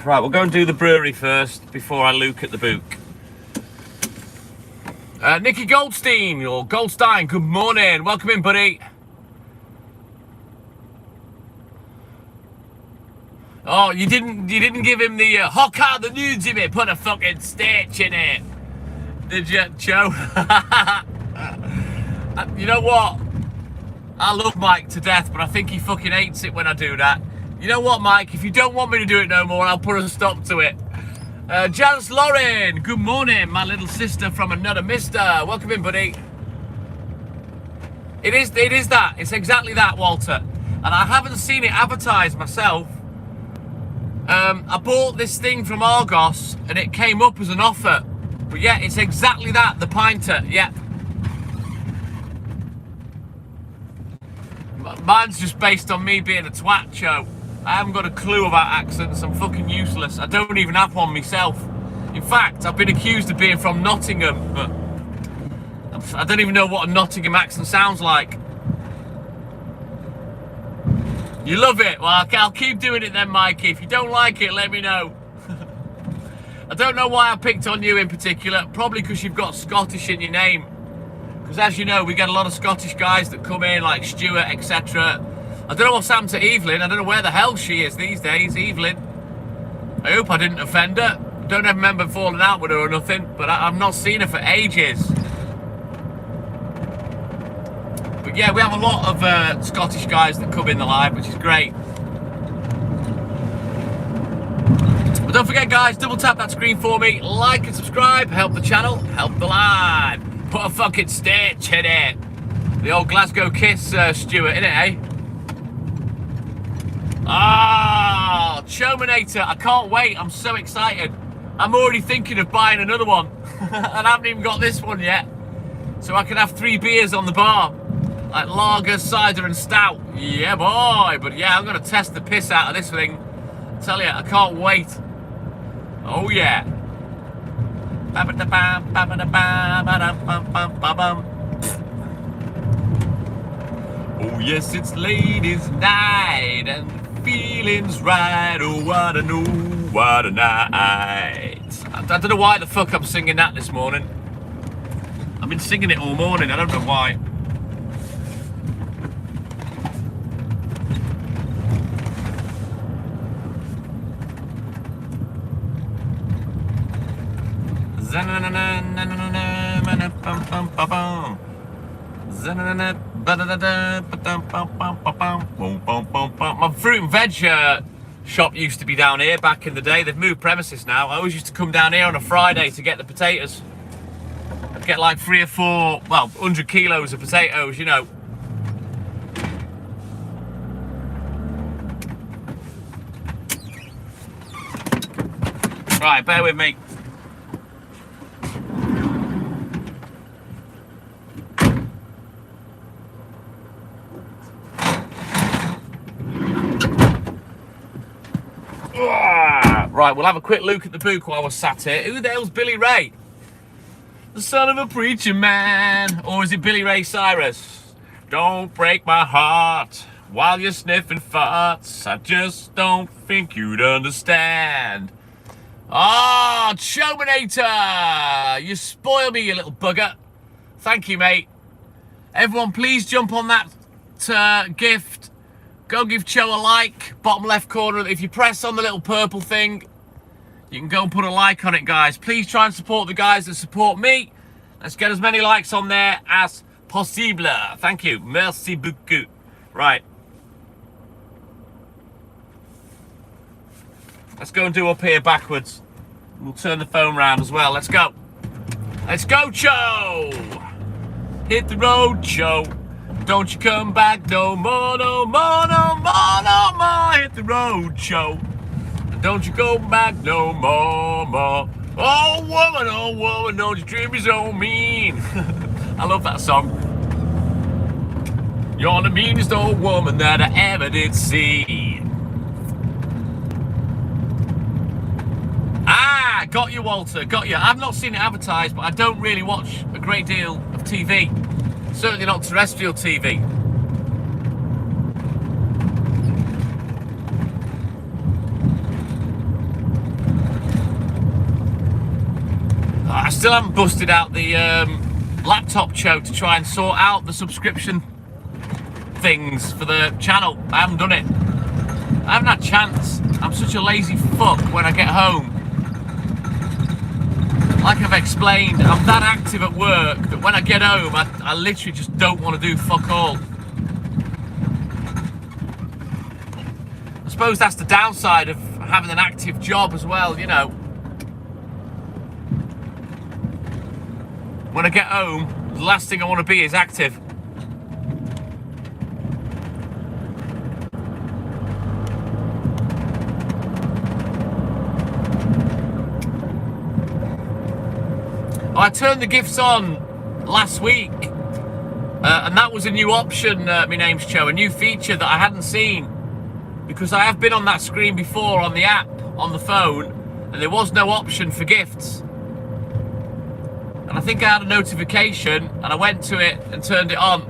Right, we'll go and do the brewery first before I look at the book. Nicky Goldstein, or Goldstein, good morning. Welcome in, buddy. Oh, you didn't give him the hock out the nudes in it, put a fucking stitch in it. Did you, Joe? You know what? I love Mike to death, but I think he fucking hates it when I do that. You know what, Mike? If you don't want me to do it no more, I'll put a stop to it. Janice Lauren, good morning, my little sister from another mister. Welcome in, buddy. It is that. It's exactly that, Walter. And I haven't seen it advertised myself. I bought this thing from Argos, and it came up as an offer. But yeah, it's exactly that, the pinter, yeah. Mine's just based on me being a twat, Joe. I haven't got a clue about accents. I'm fucking useless. I don't even have one myself. In fact, I've been accused of being from Nottingham, but I don't even know what a Nottingham accent sounds like. You love it? Well, I'll keep doing it then, Mikey. If you don't like it, let me know. I don't know why I picked on you in particular. Probably because you've got Scottish in your name. Because as you know, we get a lot of Scottish guys that come in, like Stuart, etc. I don't know what's happened to Evelyn. I don't know where the hell she is these days, Evelyn. I hope I didn't offend her. I don't ever remember falling out with her or nothing, but I've not seen her for ages. But yeah, we have a lot of Scottish guys that come in the live, which is great. But don't forget, guys, double tap that screen for me, like and subscribe, help the channel, help the live. Put a fucking stitch in it. The old Glasgow kiss, Stuart, innit, eh? Ah, Chominator, I can't wait. I'm so excited. I'm already thinking of buying another one. And I haven't even got this one yet. So I can have 3 beers on the bar. Like lager, cider and stout. Yeah, boy. But yeah, I'm going to test the piss out of this thing. I tell you, I can't wait. Oh, yeah. Oh, yes, it's ladies' night and feelings right. Oh, what a new, what a night. I don't know why the fuck I'm singing that this morning. I've been singing it all morning. I don't know why. My fruit and veg shop used to be down here back in the day. They've moved premises now. I always used to come down here on a Friday to get the potatoes. I'd get like 3 or 4, well, 100 kilos of potatoes, you know. Right, bear with me. Right, we'll have a quick look at the book while we're sat here. Who the hell's Billy Ray? The son of a preacher man. Or is it Billy Ray Cyrus? Don't break my heart while you're sniffing farts. I just don't think you'd understand. Ah, oh, Chominator! You spoil me, you little bugger. Thank you, mate. Everyone, please jump on that gift. Go give Cho a like. Bottom left corner. If you press on the little purple thing, you can go and put a like on it, guys. Please try and support the guys that support me. Let's get as many likes on there as possible. Thank you. Merci beaucoup. Right. Let's go and do up here backwards. We'll turn the phone round as well. Let's go. Let's go, Cho! Hit the road, Cho. Don't you come back no more, no more, no more, no more. Hit the road, Cho. Don't you go back no more, more. Oh woman, don't you treat me so mean. I love that song. You're the meanest old woman that I ever did see. Ah, got you, Walter, got you. I've not seen it advertised, but I don't really watch a great deal of TV. Certainly not terrestrial TV. I still haven't busted out the laptop, Cho, to try and sort out the subscription things for the channel. I haven't done it. I haven't had a chance. I'm such a lazy fuck when I get home. Like I've explained, I'm that active at work that when I get home, I literally just don't want to do fuck all. I suppose that's the downside of having an active job as well, you know. When I get home, the last thing I want to be is active. I turned the gifts on last week, and that was a new option, my name's Cho, a new feature that I hadn't seen, because I have been on that screen before on the app, on the phone, and there was no option for gifts. And I think I had a notification, and I went to it and turned it on.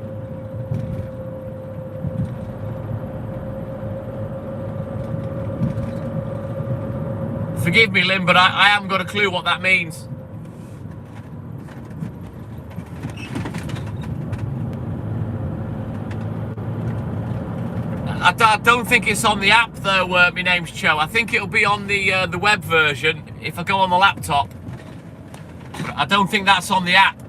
Forgive me, Lynn, but I haven't got a clue what that means. I don't think it's on the app though, my name's Cho. I think it'll be on the web version if I go on the laptop. But I don't think that's on the app.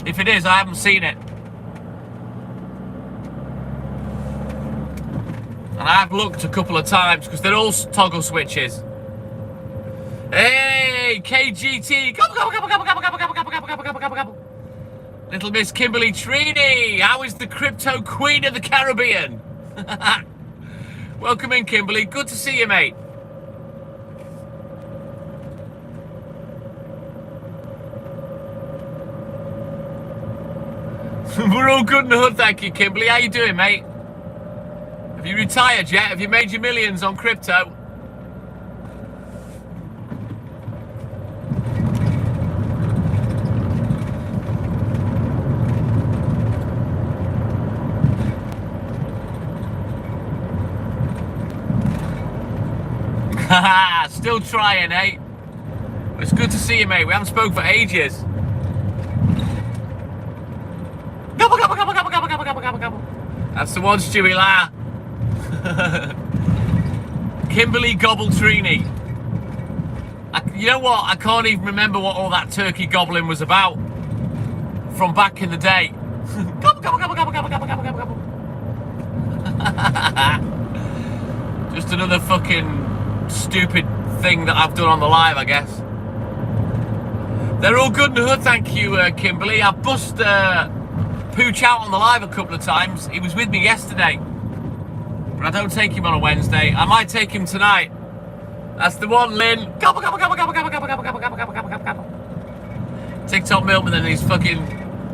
If it is, I haven't seen it. And I have looked a couple of times because they're all toggle switches. Hey, KGT! Little Miss Kimberly Trini, how is the crypto queen of the Caribbean? Welcome in, Kimberly. Good to see you, mate. We're all good in the hood, thank you, Kimberly. How you doing, mate? Have you retired yet? Have you made your millions on crypto? Haha, still trying, eh? It's good to see you, mate. We haven't spoken for ages. Gobble, gobble, gobble, gobble, gobble, gobble, gobble, gobble, gobble. That's the one, Stewie La. Kimberly Gobbletrini. You know what? I can't even remember what all that turkey gobbling was about from back in the day. Gobble, gobble, gobble, gobble, gobble, gobble, gobble, gobble, gobble. Just another fucking stupid thing that I've done on the live, I guess. They're all good in the hood, thank you, Kimberly. I bust Pooch out on the live a couple of times. He was with me yesterday, but I don't take him on a Wednesday. I might take him tonight. That's the one, Lynn. Gobble, gobble, gobble, gobble, gobble, gobble, gobble, gobble, gobble, gobble, gobble, gobble. TikTok Milkman and his fucking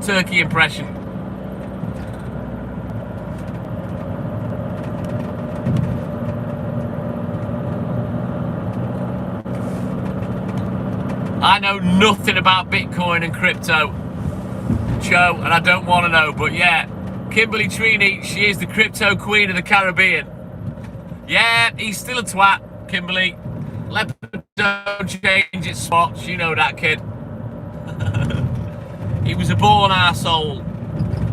turkey impression. I know nothing about Bitcoin and crypto, Cho, and I don't want to know, but yeah, Kimberly Trini, she is the crypto queen of the Caribbean. Yeah, he's still a twat, Kimberly. Leopard don't change its spots, you know that kid. He was a born arsehole,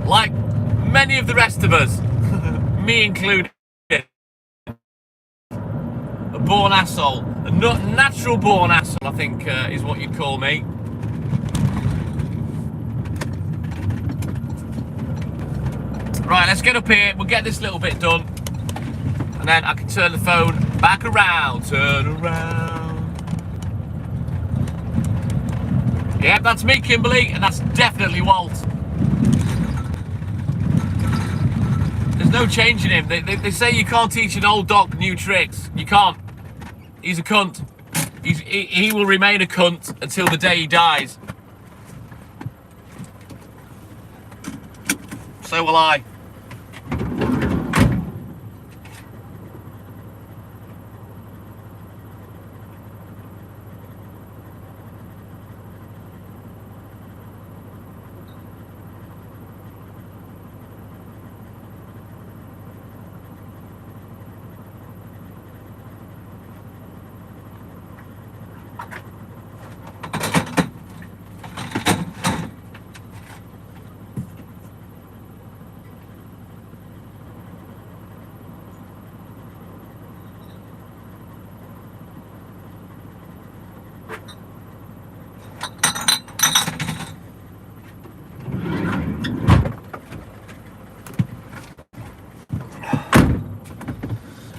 like many of the rest of us, me included. A born asshole, a natural born asshole, I think is what you'd call me. Right, let's get up here. We'll get this little bit done. And then I can turn the phone back around. Turn around. Yep, that's me, Kimberly. And that's definitely Walt. There's no changing him. They say you can't teach an old dog new tricks. You can't. He's a cunt. He will remain a cunt until the day he dies. So will I.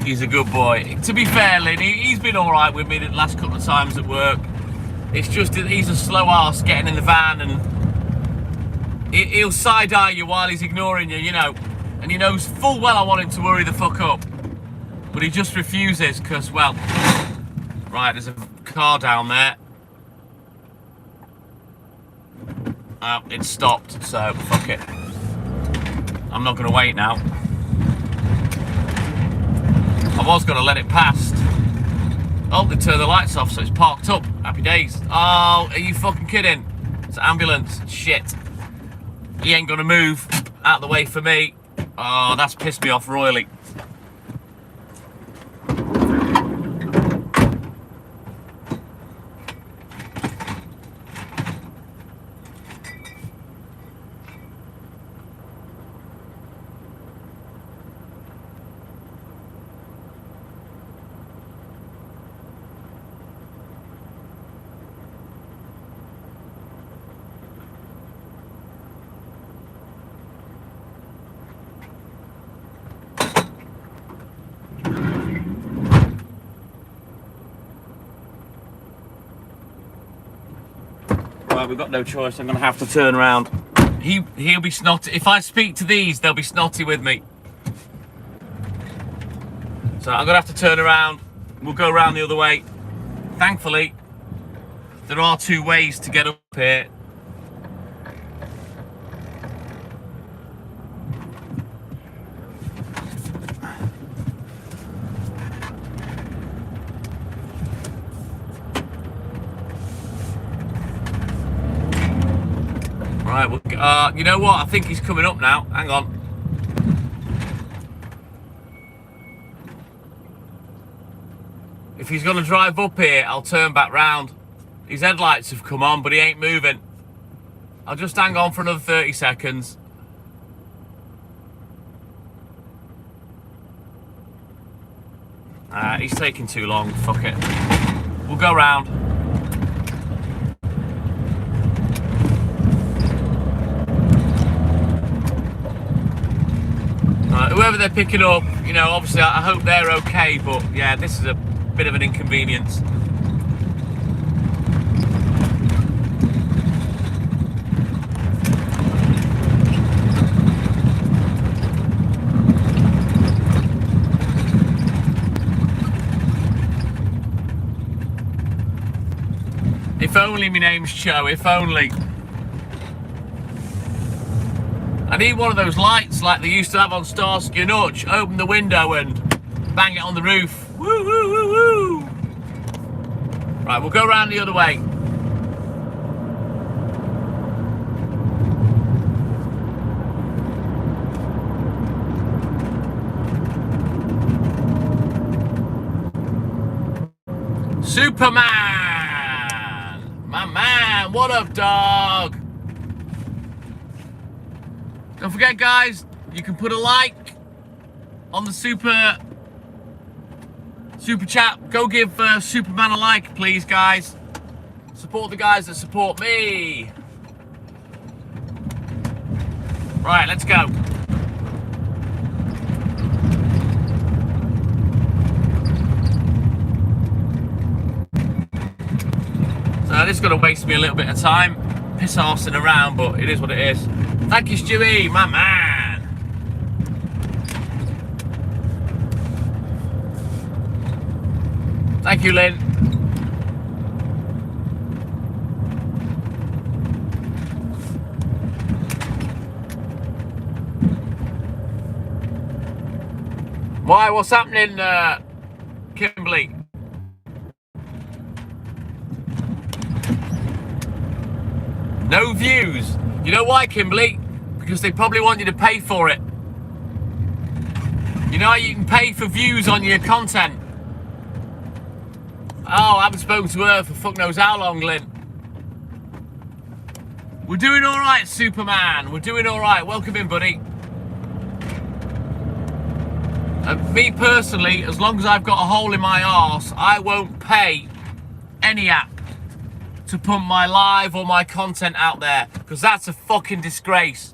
He's a good boy. To be fair, Lynn, he's been all right with me the last couple of times at work. It's just that he's a slow arse getting in the van, and he'll side-eye you while he's ignoring you, you know. And he knows full well I want him to hurry the fuck up. But he just refuses because, well... Right, there's a car down there. Oh, it's stopped, so fuck it. I'm not going to wait now. I was going to let it past. Oh, they turned the lights off, so it's parked up. Happy days. Oh, are you fucking kidding? It's an ambulance. Shit. He ain't going to move out of the way for me. Oh, that's pissed me off royally. Well, we've got no choice. I'm going to have to turn around. He'll be snotty. If I speak to these, they'll be snotty with me. So I'm going to have to turn around. We'll go around the other way. Thankfully, there are two ways to get up here. Right, well, you know what? I think he's coming up now. Hang on. If he's going to drive up here, I'll turn back round. His headlights have come on, but he ain't moving. I'll just hang on for another 30 seconds. He's taking too long. Fuck it. We'll go round. Whoever they're picking up, you know, obviously I hope they're okay, but yeah, this is a bit of an inconvenience. If only my name's Cho, if only. I need one of those lights like they used to have on Starsky and Hutch. Open the window and bang it on the roof. Woo, woo, woo, woo. Right, we'll go around the other way. Superman! My man, what up, dog? Don't forget, guys, you can put a like on the super chat. Go give Superman a like, please, guys. Support the guys that support me. Right, let's go. know, this is going to waste me a little bit of time. Piss arsing around, but it is what it is. Thank you, Stewie, my man. Thank you, Lynn. Why? What's happening, Kimberly? No views. You know why, Kimberly? Because they probably want you to pay for it. You know how you can pay for views on your content? Oh, I haven't spoken to her for fuck knows how long, Lynn. We're doing all right, Superman. We're doing all right. Welcome in, buddy. And me personally, as long as I've got a hole in my arse, I won't pay any app to put my live or my content out there, because that's a fucking disgrace.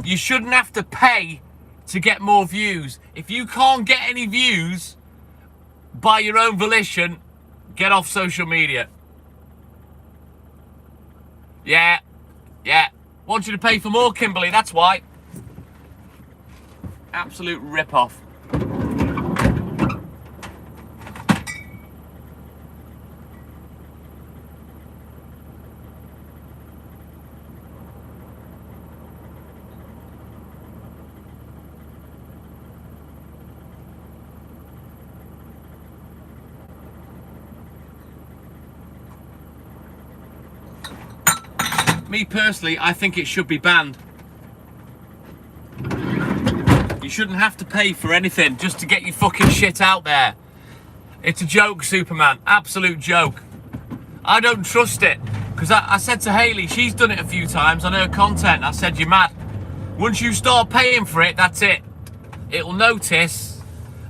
You shouldn't have to pay to get more views. If you can't get any views by your own volition, get off social media. Yeah. Want you to pay for more, Kimberly, that's why. Absolute rip-off. Me personally, I think it should be banned. You shouldn't have to pay for anything just to get your fucking shit out there. It's a joke, Superman. Absolute joke. I don't trust it. Because I said to Hayley, she's done it a few times on her content. I said, you're mad. Once you start paying for it, that's it. It'll notice.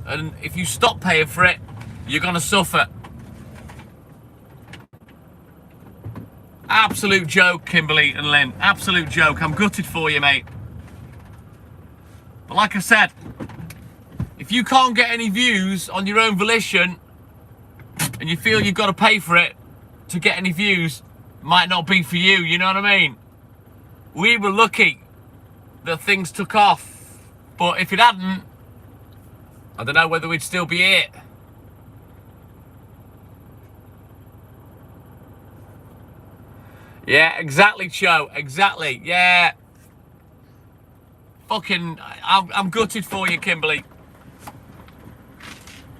And if you stop paying for it, you're going to suffer. Absolute joke, Kimberly and Lynn. Absolute joke. I'm gutted for you, mate. But like I said, if you can't get any views on your own volition and you feel you've got to pay for it to get any views, might not be for you, you know what I mean? We were lucky that things took off. But if it hadn't, I don't know whether we'd still be here. Yeah, exactly, Cho. Exactly. Yeah. Fucking, I'm gutted for you, Kimberly.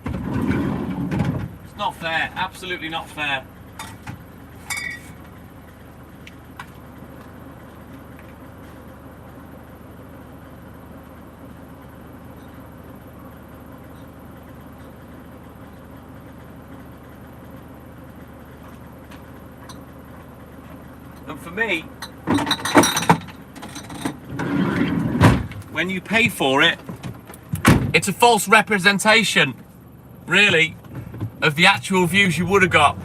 It's not fair. Absolutely not fair. And for me, when you pay for it, it's a false representation, really, of the actual views you would have got.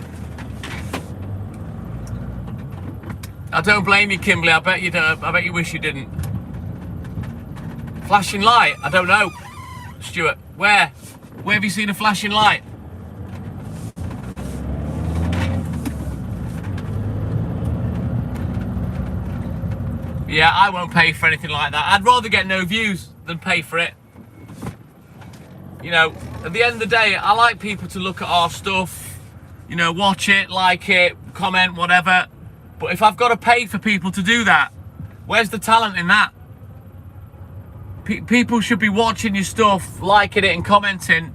I don't blame you, Kimberly. I bet you don't. I bet you wish you didn't. Flashing light? I don't know, Stuart. Where have you seen a flashing light? Yeah, I won't pay for anything like that. I'd rather get no views than pay for it. You know, at the end of the day, I like people to look at our stuff, you know, watch it, like it, comment, whatever. But if I've got to pay for people to do that, where's the talent in that? People should be watching your stuff, liking it and commenting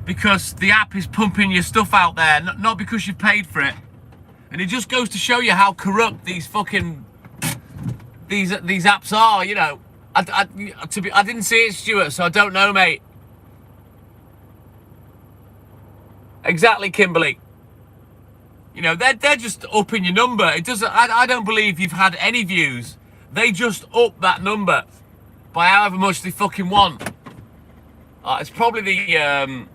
because the app is pumping your stuff out there, not because you've paid for it. And it just goes to show you how corrupt these fucking these apps are, you know. I didn't see it, Stuart, so I don't know, mate. Exactly, Kimberly. You know, they're just upping your number. It doesn't. I don't believe you've had any views. They just up that number by however much they fucking want. It's probably the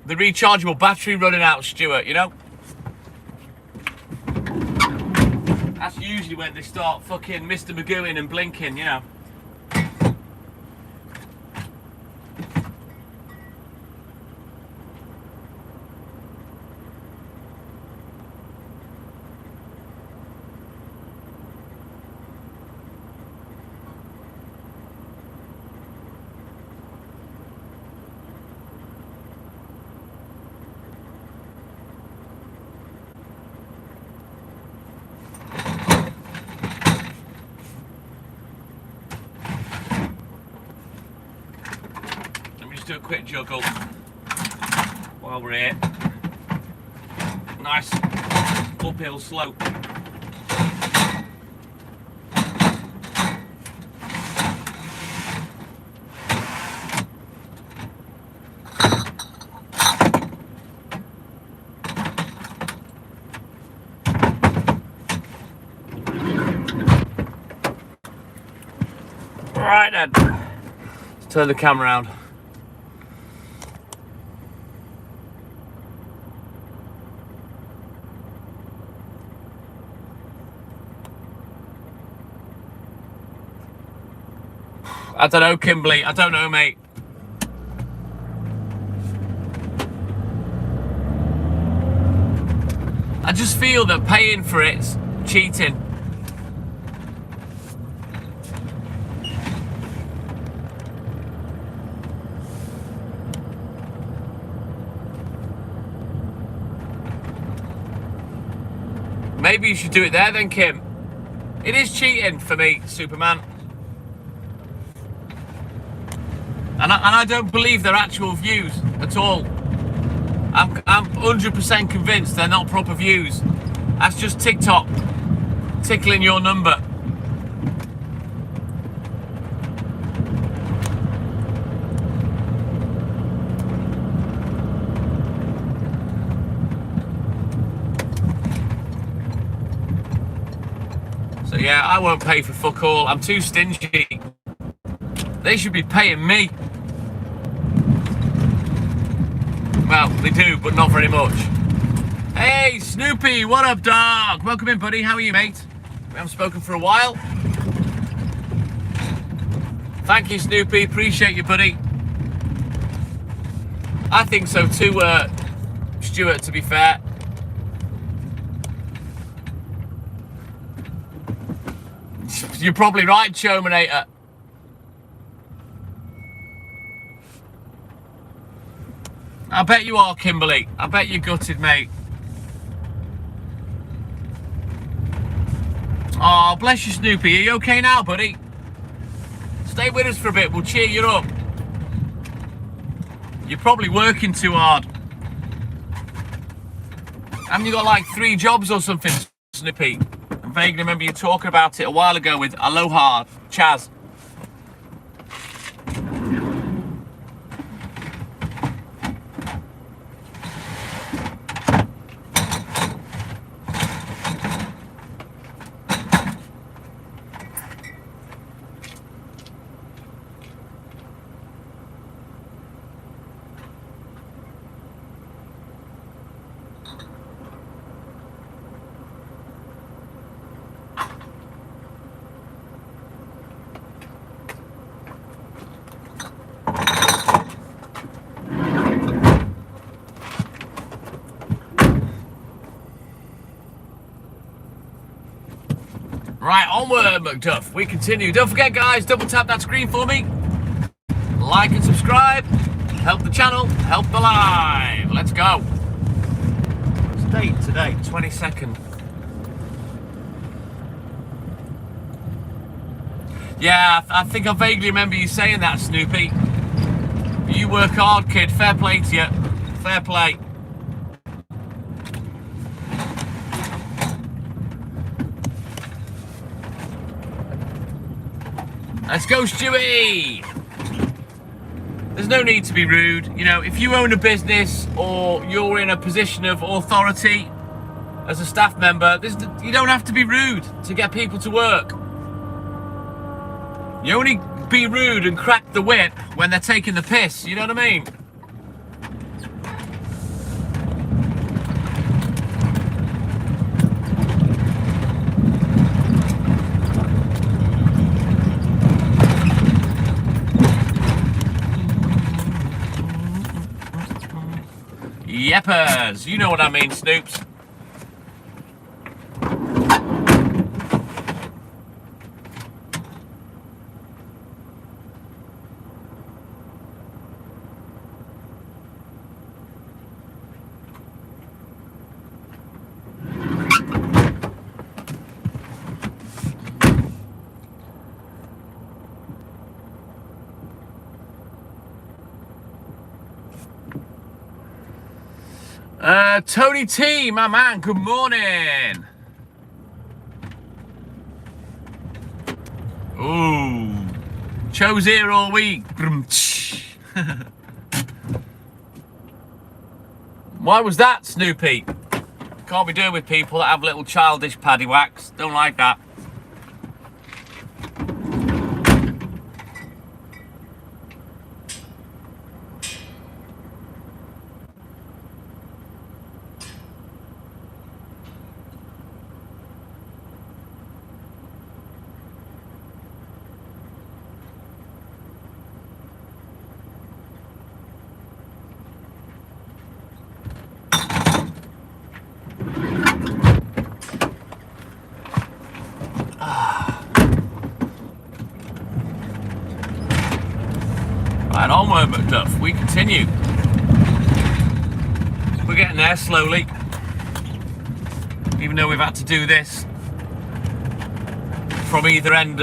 rechargeable battery running out, Stuart. You know. That's usually when they start fucking Mr. Magooing and blinking, you know. quick juggle while we're here. Nice uphill slope. Right then, let's turn the camera around. I don't know, Kimberly. I don't know, mate. I just feel that paying for it's cheating. Maybe you should do it there then, Kim. It is cheating for me, Superman. And I don't believe they're actual views at all. I'm 100% convinced they're not proper views. That's just TikTok tickling your number. So yeah, I won't pay for fuck all. I'm too stingy. They should be paying me. Well, they do, but not very much. Hey, Snoopy, what up, dog? Welcome in, buddy. How are you, mate? We haven't spoken for a while. Thank you, Snoopy. Appreciate you, buddy. I think so too, Stuart, to be fair. You're probably right, Chominator. I bet you are, Kimberly. I bet you're gutted, mate. Oh, bless you, Snoopy. Are you okay now, buddy? Stay with us for a bit. We'll cheer you up. You're probably working too hard. Haven't you got like 3 jobs or something, Snoopy? I vaguely remember you talking about it a while ago with Aloha Chaz. Right, onward, McDuff. We continue. Don't forget, guys, double tap that screen for me. Like and subscribe. Help the channel. Help the live. Let's go. What's the date today? 22nd. Yeah, I think I vaguely remember you saying that, Snoopy. You work hard, kid. Fair play to you. Fair play. Let's go, Stewie! There's no need to be rude. You know, if you own a business or you're in a position of authority as a staff member, you don't have to be rude to get people to work. You only be rude and crack the whip when they're taking the piss, you know what I mean? Yeppers, you know what I mean, Snoops. Tony T, my man, good morning. Ooh, Cho's here all week. Why was that, Snoopy? Can't be doing with people that have little childish paddy whacks. Don't like that. Right, onward, McDuff. We continue. We're getting there slowly. Even though we've had to do this from either end.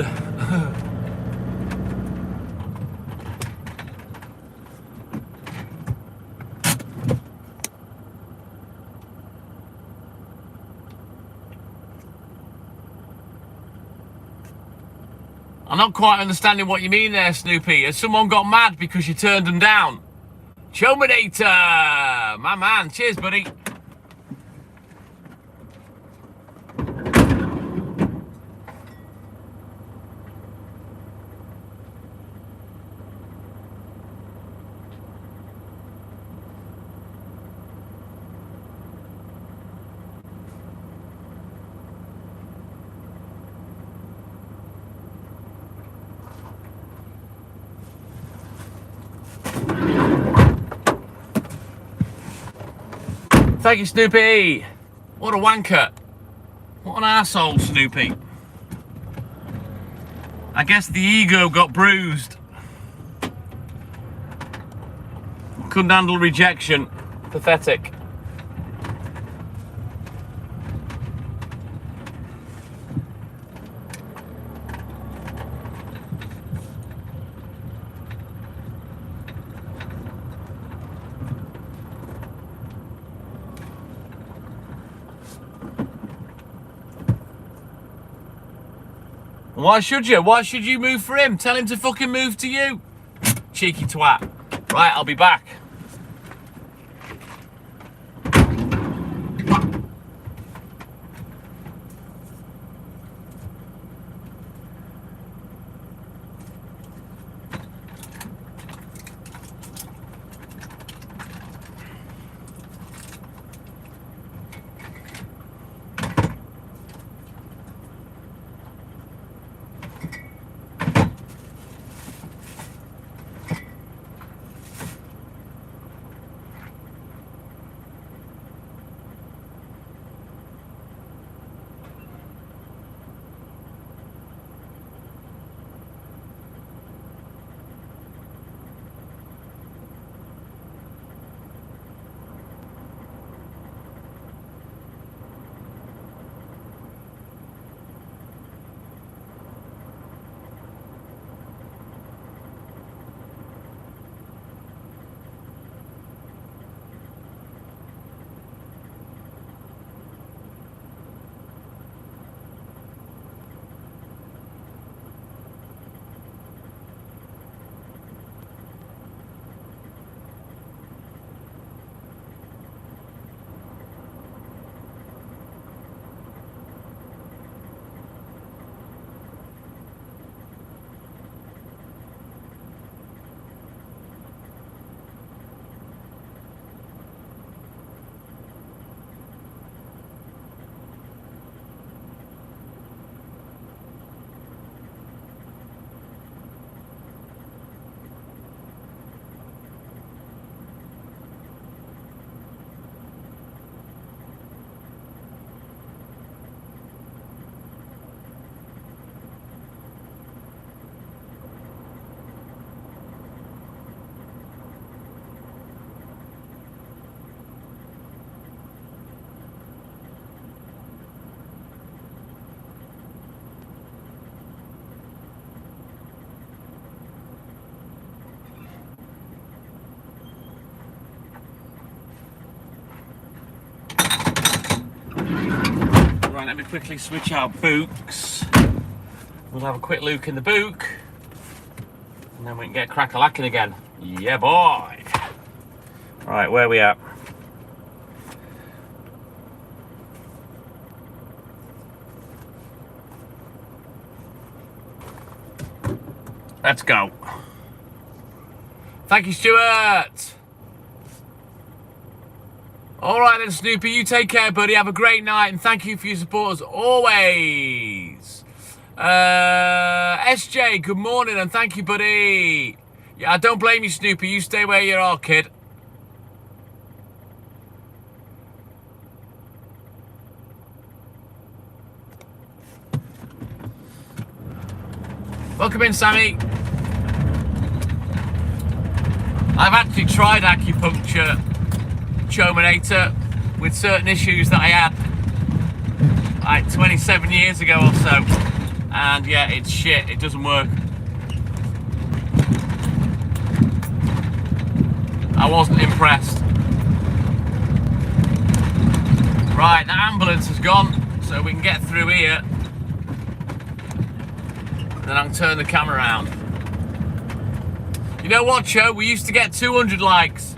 I'm not quite understanding what you mean there, Snoopy. Has someone got mad because you turned them down? Chominator! My man, cheers, buddy. Thank you, Snoopy. What a wanker. What an arsehole, Snoopy. I guess the ego got bruised. Couldn't handle rejection. Pathetic. Why should you? Why should you move for him? Tell him to fucking move to you. Cheeky twat. Right, I'll be back. Right, let me quickly switch out books. We'll have a quick look in the book. And then we can get crack-a-lacking again. Yeah, boy. Right, where are we at? Let's go. Thank you, Stuart. All right then, Snoopy, you take care, buddy. Have a great night, and thank you for your support as always. SJ, good morning, and thank you, buddy. Yeah, I don't blame you, Snoopy. You stay where you are, kid. Welcome in, Sammy. I've actually tried acupuncture, Chominator, with certain issues that I had like 27 years ago or so, and yeah, it's shit. It doesn't work. I wasn't impressed. Right, the ambulance has gone, so we can get through here. Then I can turn the camera around. You know what, Cho? We used to get 200 likes.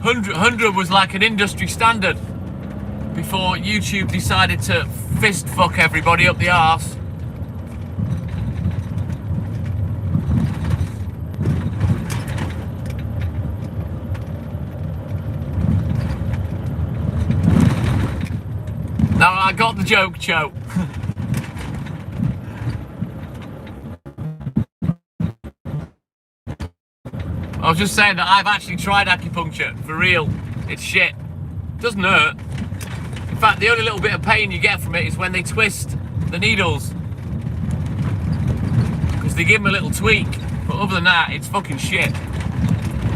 100 was like an industry standard before YouTube decided to fist fuck everybody up the arse. Now I got the joke, Cho. I was just saying that I've actually tried acupuncture, for real. It's shit. Doesn't hurt. In fact, the only little bit of pain you get from it is when they twist the needles. Because they give them a little tweak. But other than that, it's fucking shit.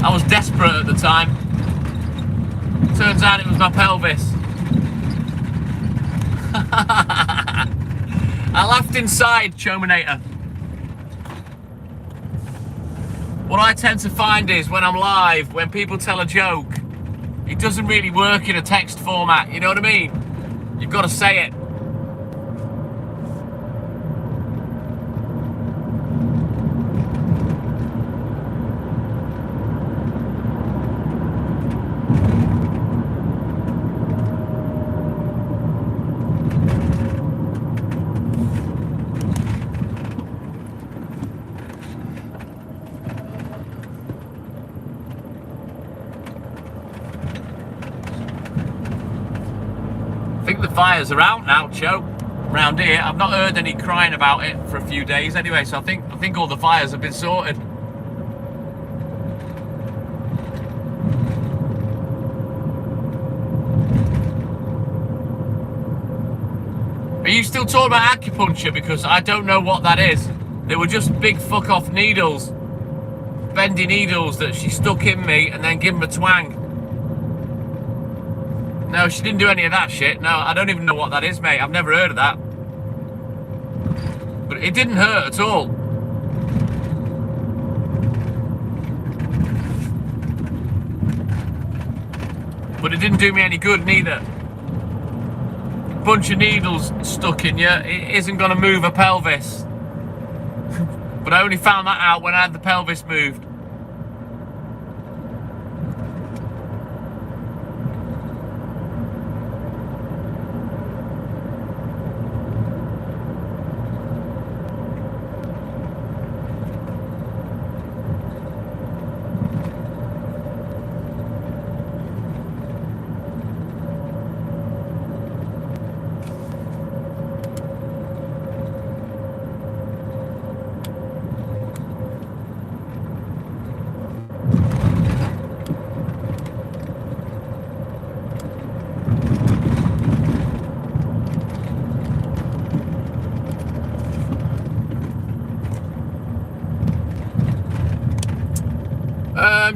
I was desperate at the time. Turns out it was my pelvis. I laughed inside, Chominator. What I tend to find is when I'm live, when people tell a joke, it doesn't really work in a text format, you know what I mean? You've got to say it. I think the fires are out now, Cho. Around here, I've not heard any crying about it for a few days anyway, so I think all the fires have been sorted. Are you still talking about acupuncture? Because I don't know what that is. They were just big fuck off needles, bendy needles that she stuck in me and then give them a twang. No, she didn't do any of that shit. No, I don't even know what that is, mate. I've never heard of that. But it didn't hurt at all. But it didn't do me any good neither. Bunch of needles stuck in you, it isn't going to move a pelvis. But I only found that out when I had the pelvis moved.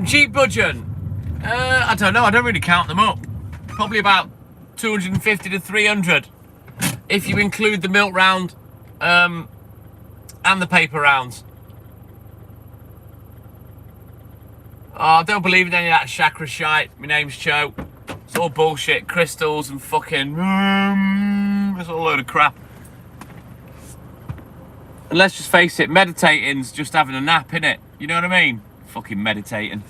Jeep budgeon. I don't know. I don't really count them up. Probably about 250 to 300, if you include the milk round and the paper rounds. Oh, I don't believe in any of that chakra shite. My name's Cho. It's all bullshit. Crystals and fucking It's all a load of crap. And let's just face it, meditating's just having a nap, innit? You know what I mean? Fucking meditating.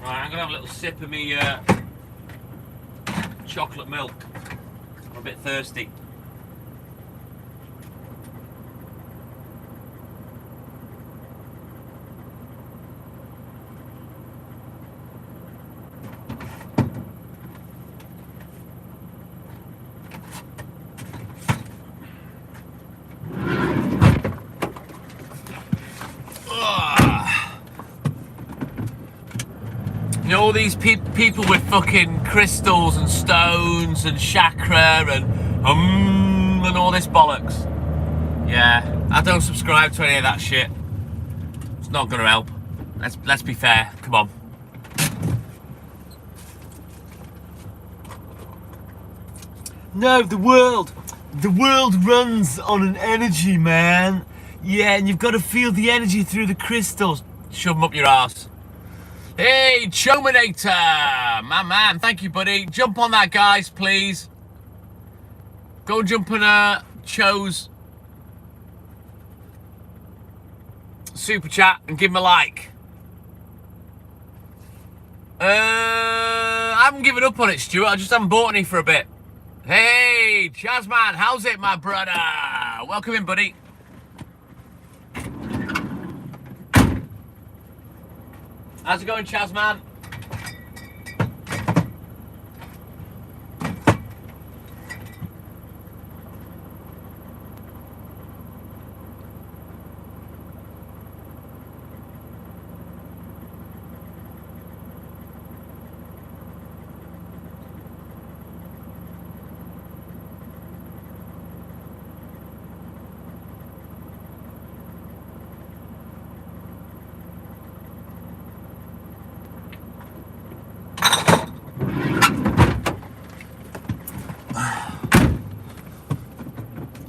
Right, I'm gonna have a little sip of me chocolate milk. I'm a bit thirsty. You know, all these people with fucking crystals and stones and chakra and all this bollocks. Yeah, I don't subscribe to any of that shit. It's not gonna help. Let's be fair. Come on. No, the world runs on an energy, man. Yeah, and you've got to feel the energy through the crystals. Shove them up your ass. Hey, Chominator! My man, thank you, buddy. Jump on that, guys, please. Go and jump on Cho's super chat and give him a like. I haven't given up on it, Stuart. I just haven't bought any for a bit. Hey, Chazman, how's it, my brother? Welcome in, buddy. How's it going, Chazman?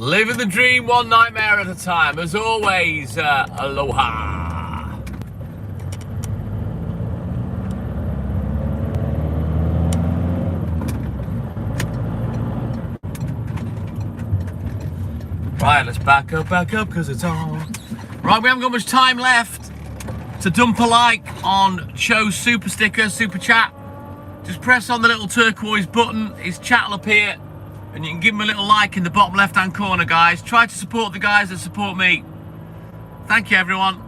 Living the dream one nightmare at a time. As always, aloha. Right, let's back up, because it's on. Right, we haven't got much time left to dump a like on Cho's super sticker, super chat. Just press on the little turquoise button. His chat will appear. And you can give him a little like in the bottom left-hand corner, guys. Try to support the guys that support me. Thank you, everyone.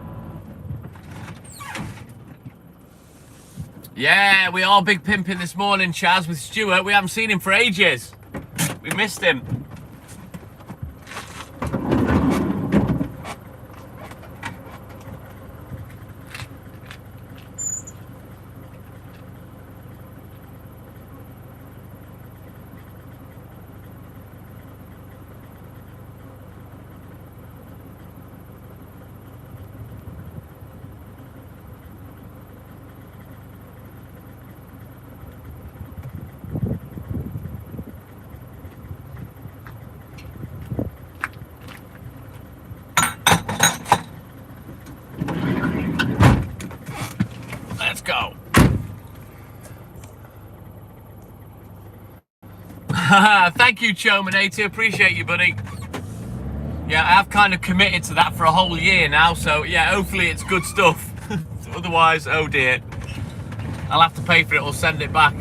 Yeah, we are big pimping this morning, Chaz, with Stuart. We haven't seen him for ages. We missed him. Go. Thank you, Chominator. Appreciate you, buddy. Yeah, I've kind of committed to that for a whole year now, so yeah, hopefully it's good stuff. Otherwise, oh dear, I'll have to pay for it or send it back.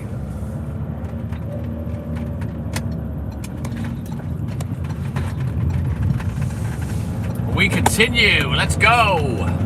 We continue. Let's go.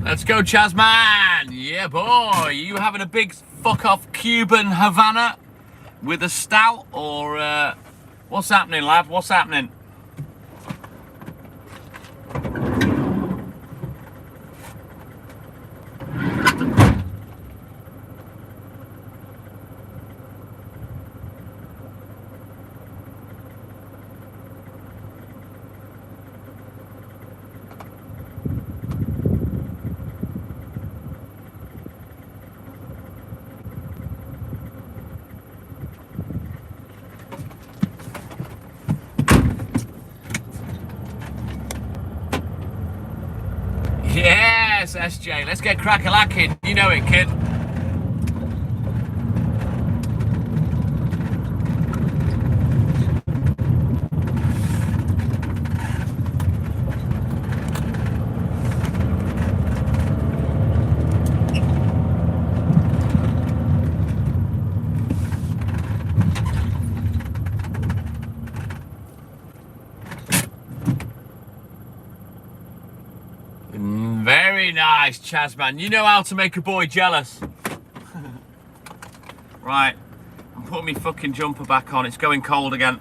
Let's go, Chazman! Yeah, boy! You having a big fuck-off Cuban Havana with a stout, or what's happening, lad? What's happening? Yes, SJ. Let's get crack-a-lacking. You know it, kid. Very nice, Chazman. You know how to make a boy jealous. Right, I'm putting my fucking jumper back on. It's going cold again.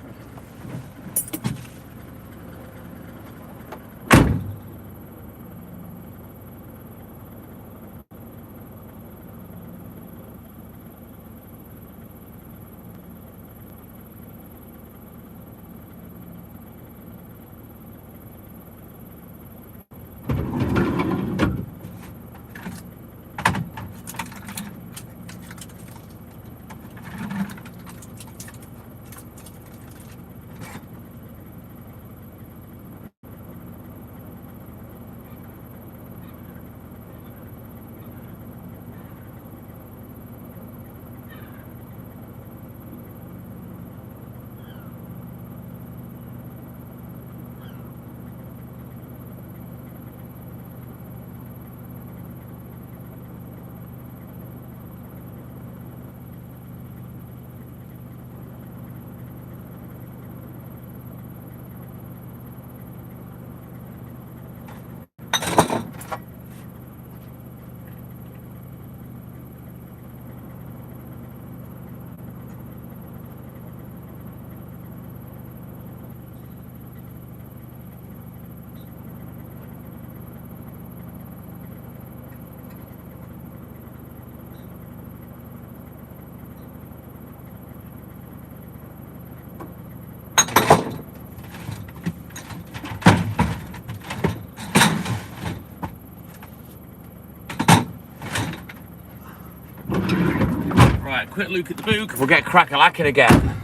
Right, quick look at the book. We'll get crack-a-lacking again.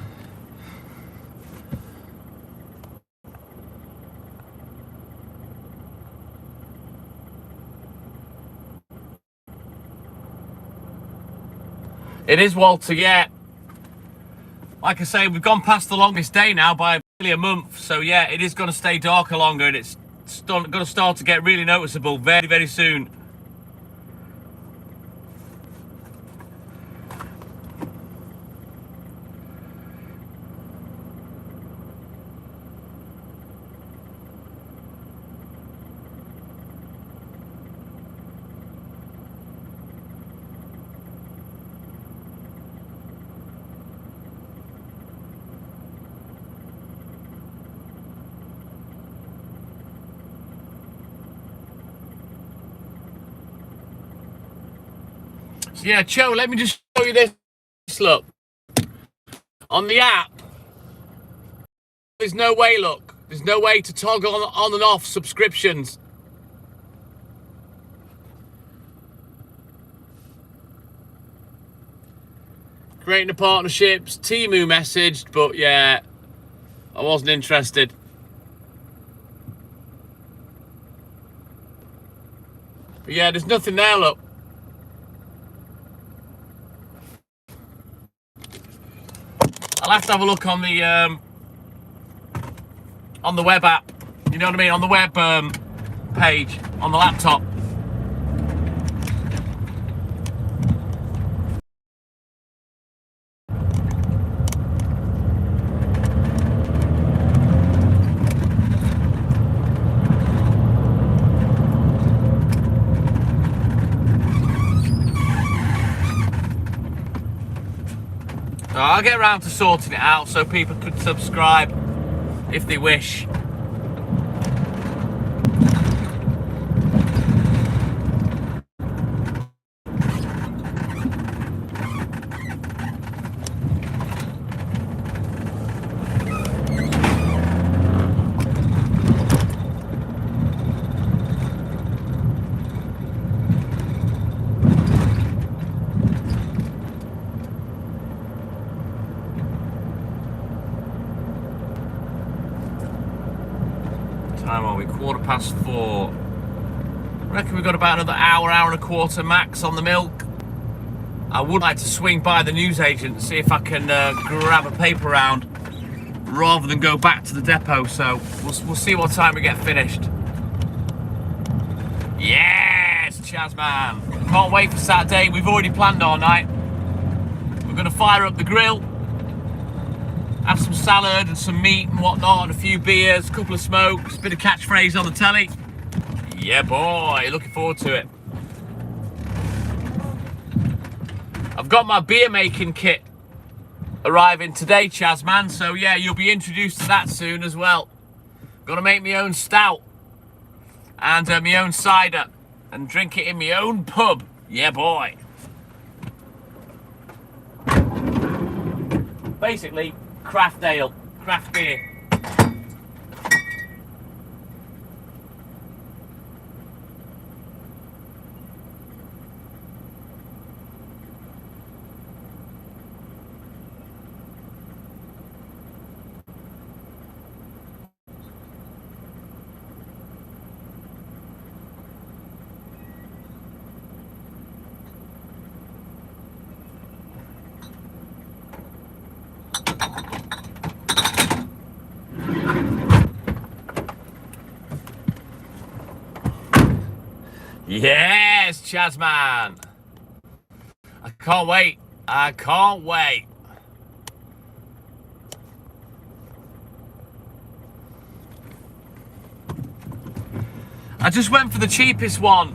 It is, Walter, yeah. Like I say, we've gone past the longest day now by nearly a month. So yeah, it is going to stay darker longer, and it's going to start to get really noticeable very, very soon. So yeah, Cho, let me just show you this. Look, on the app, there's no way, look, there's no way to toggle on and off subscriptions. Creating the partnerships, Timu messaged, but yeah, I wasn't interested. But yeah, there's nothing there, look. I'll have to have a look on the web app. You know what I mean? On the web page on the laptop. I'll get around to sorting it out so people could subscribe if they wish. Time are we? 4:15. I reckon we've got about another hour and a quarter max on the milk. I would like to swing by the newsagent and see if I can grab a paper round rather than go back to the depot. So we'll see what time we get finished. Yes, Chazman. Can't wait for Saturday. We've already planned our night. We're going to fire up the grill, have some salad and some meat and whatnot, and a few beers, a couple of smokes, a bit of catchphrase on the telly. Yeah, boy, looking forward to it. I've got my beer making kit arriving today, Chazman, so yeah, you'll be introduced to that soon as well. Got to make my own stout and my own cider and drink it in my own pub. Yeah, boy. Basically, craft ale, craft beer. Yes, Chazman. I can't wait. I can't wait. I just went for the cheapest one.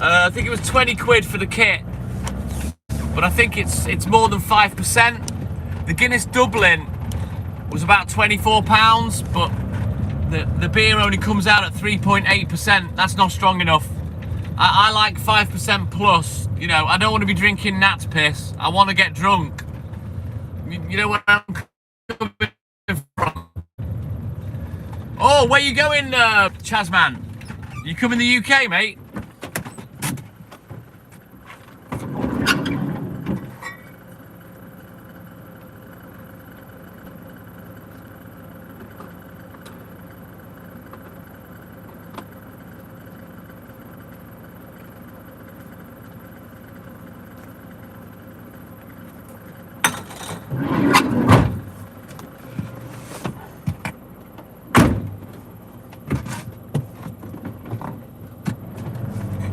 I think it was 20 quid for the kit. But I think it's more than 5%. The Guinness Dublin was about £24, but the beer only comes out at 3.8%. That's not strong enough. I like 5% plus. You know, I don't want to be drinking Nat's piss. I want to get drunk. You know where I'm coming from? Oh, where you going, Chazman? You come in the UK, mate?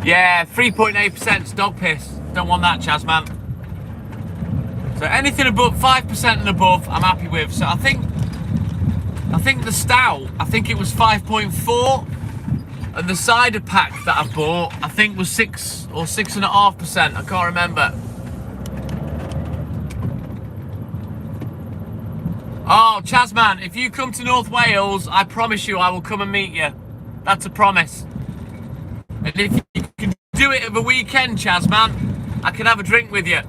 Yeah, 3.8% dog piss. Don't want that, Chazman. So anything above 5% and above, I'm happy with. So I think the stout, I think it was 5.4, and the cider pack that I bought, I think was 6 or 6.5%. I can't remember. Oh, Chazman, if you come to North Wales, I promise you I will come and meet you. That's a promise. And if you can do it of a weekend, Chazman, I can have a drink with you.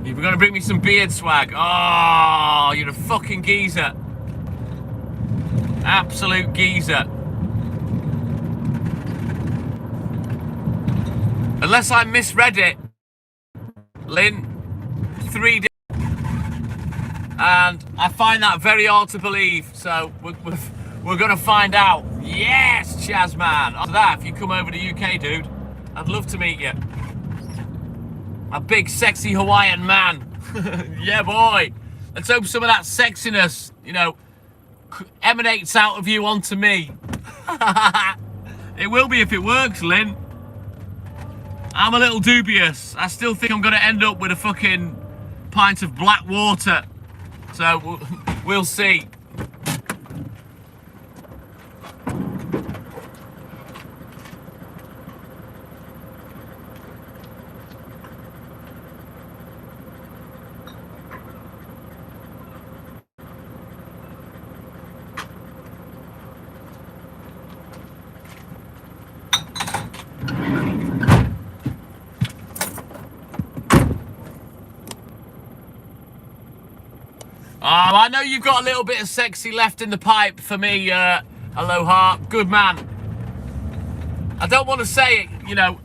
You're going to bring me some beard swag. Oh, you're a fucking geezer. Absolute geezer. Unless I misread it, Lynn, 3 days. And I find that very hard to believe. So we're going to find out. Yes, Chazman. After that, if you come over to UK, dude, I'd love to meet you. A big, sexy Hawaiian man. Yeah, boy. Let's hope some of that sexiness, you know, emanates out of you onto me. It will be if it works, Lynn. I'm a little dubious. I still think I'm going to end up with a fucking pint of black water. So we'll see. Oh, I know you've got a little bit of sexy left in the pipe for me, Aloha. Good man. I don't want to say it, you know,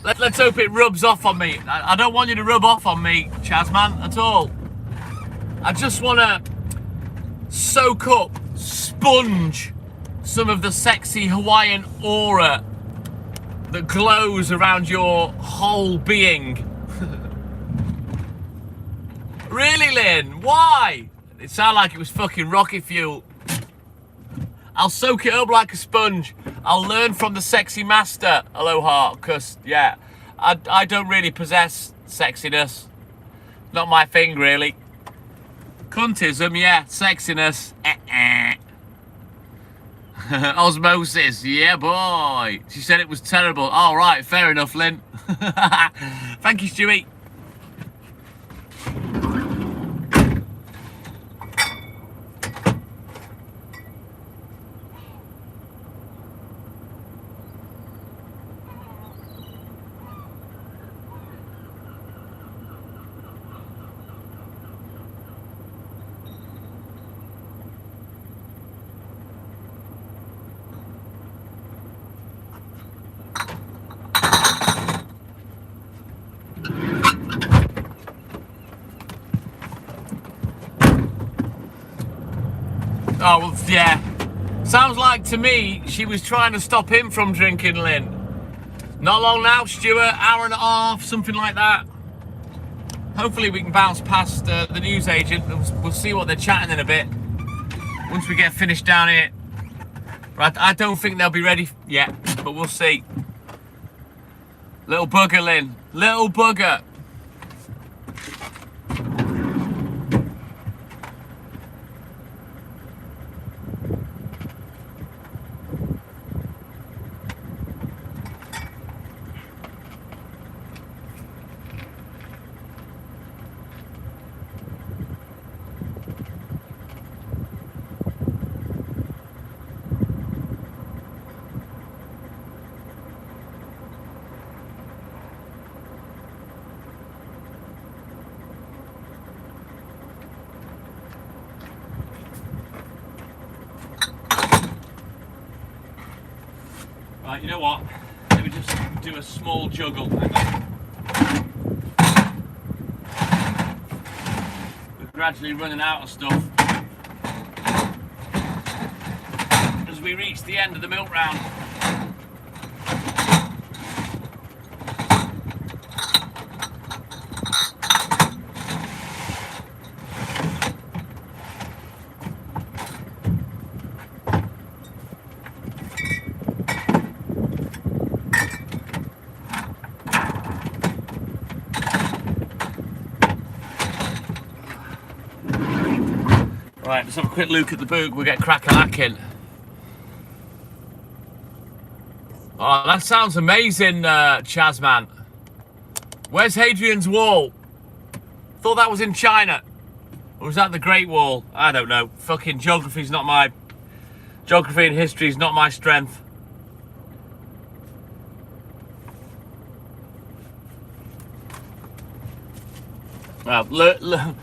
let's hope it rubs off on me. I don't want you to rub off on me, Chazman, at all. I just want to soak up, sponge some of the sexy Hawaiian aura that glows around your whole being. Really, Lynn? Why? It sounded like it was fucking rocket fuel. I'll soak it up like a sponge. I'll learn from the sexy master, Aloha, because, yeah, I don't really possess sexiness. Not my thing, really. Cuntism, yeah. Sexiness, Osmosis, yeah, boy. She said it was terrible. All right, fair enough, Lynn. Thank you, Stewie. Oh, well, yeah. Sounds like to me she was trying to stop him from drinking, Lynn. Not long now, Stuart. Hour and a half, something like that. Hopefully we can bounce past the newsagent. We'll see what they're chatting in a bit. Once we get finished down here. Right, I don't think they'll be ready yet, but we'll see. Little bugger, Lynn. Little bugger. Right, you know what? Let me just do a small juggle. We're gradually running out of stuff as we reach the end of the milk round. Right, let's have a quick look at the book. We'll get crack-a-lacking. Oh, that sounds amazing, Chaz, man. Where's Hadrian's Wall? Thought that was in China. Or was that the Great Wall? I don't know. Fucking geography's not my... Geography and history's not my strength. Well,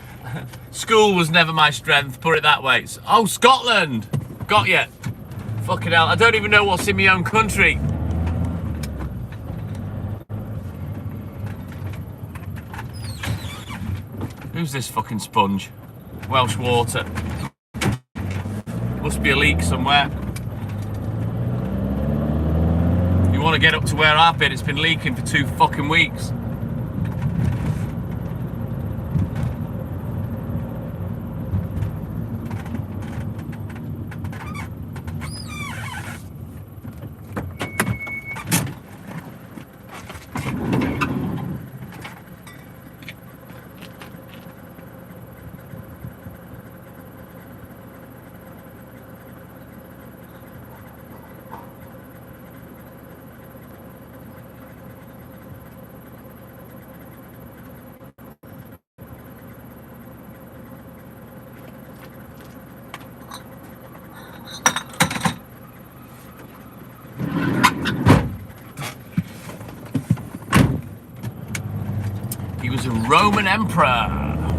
school was never my strength, put it that way. Oh, Scotland! Got ya. Fucking hell, I don't even know what's in my own country. Who's this fucking sponge? Welsh water. Must be a leak somewhere. You want to get up to where I've been, it's been leaking for 2 fucking weeks. He was a Roman emperor.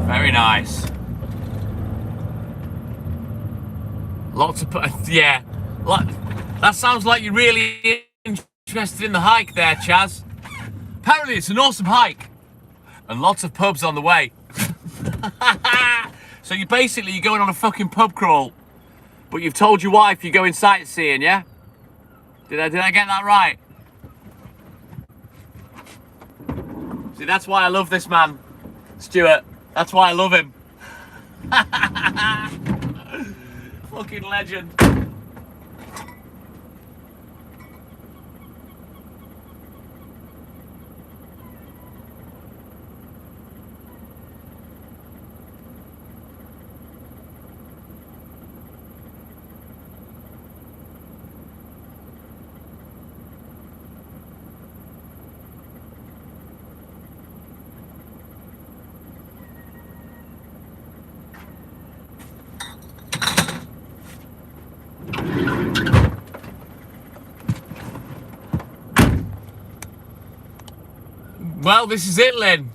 Very nice. Lots of... Yeah. That sounds like you're really interested in the hike there, Chaz. Apparently it's an awesome hike. And lots of pubs on the way. So you're going on a fucking pub crawl. But you've told your wife you're going sightseeing, yeah? Did I get that right? See, that's why I love this man, Stuart. That's why I love him. Fucking legend. Well, this is it, Lynn.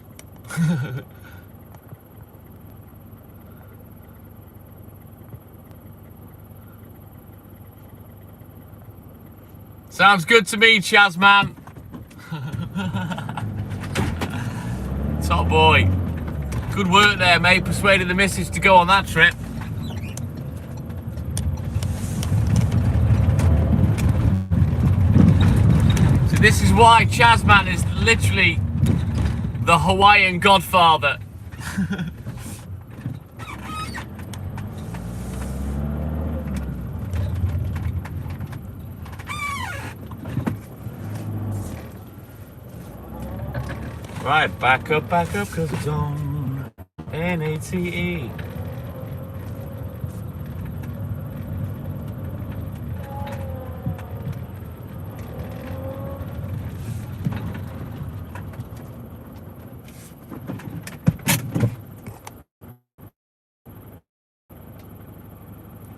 Sounds good to me, Chaz, man. Top boy. Good work there, mate. Persuaded the missus to go on that trip. So this is why Chaz, man, is literally the Hawaiian godfather. Right, back up, cause it's on NATE.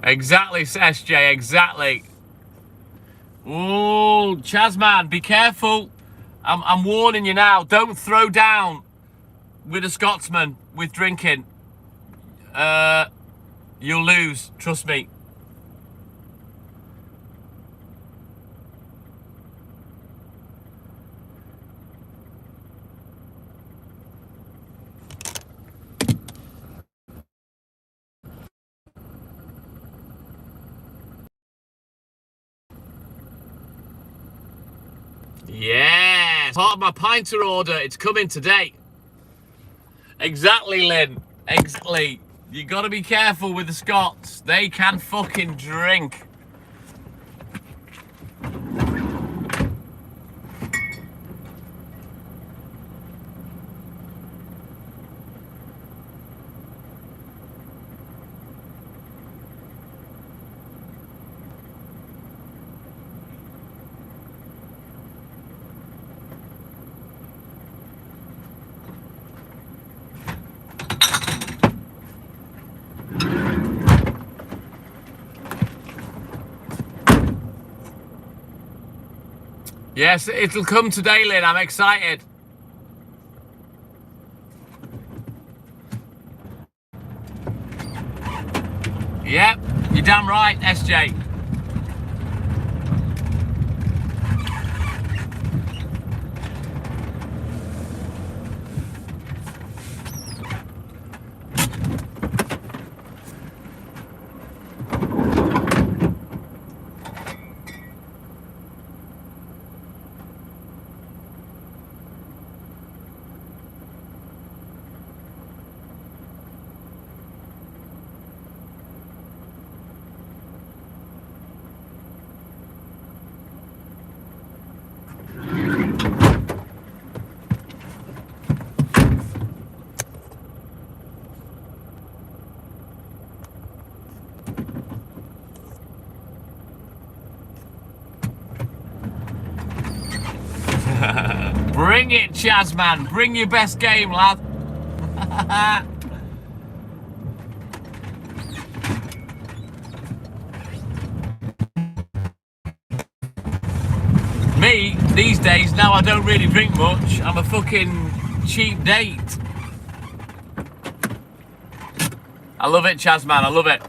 Exactly, SJ, exactly. Oh, Chazman, be careful. I'm warning you now. Don't throw down with a Scotsman with drinking. You'll lose, trust me. Yes, part of my pinter order. It's coming today. Exactly, Lynn. Exactly. You got to be careful with the Scots. They can fucking drink. Yes, it'll come today, Lynn. I'm excited. Yep, you're damn right, SJ. Bring it, Chazman. Bring your best game, lad. Me, these days, now I don't really drink much. I'm a fucking cheap date. I love it, Chazman. I love it.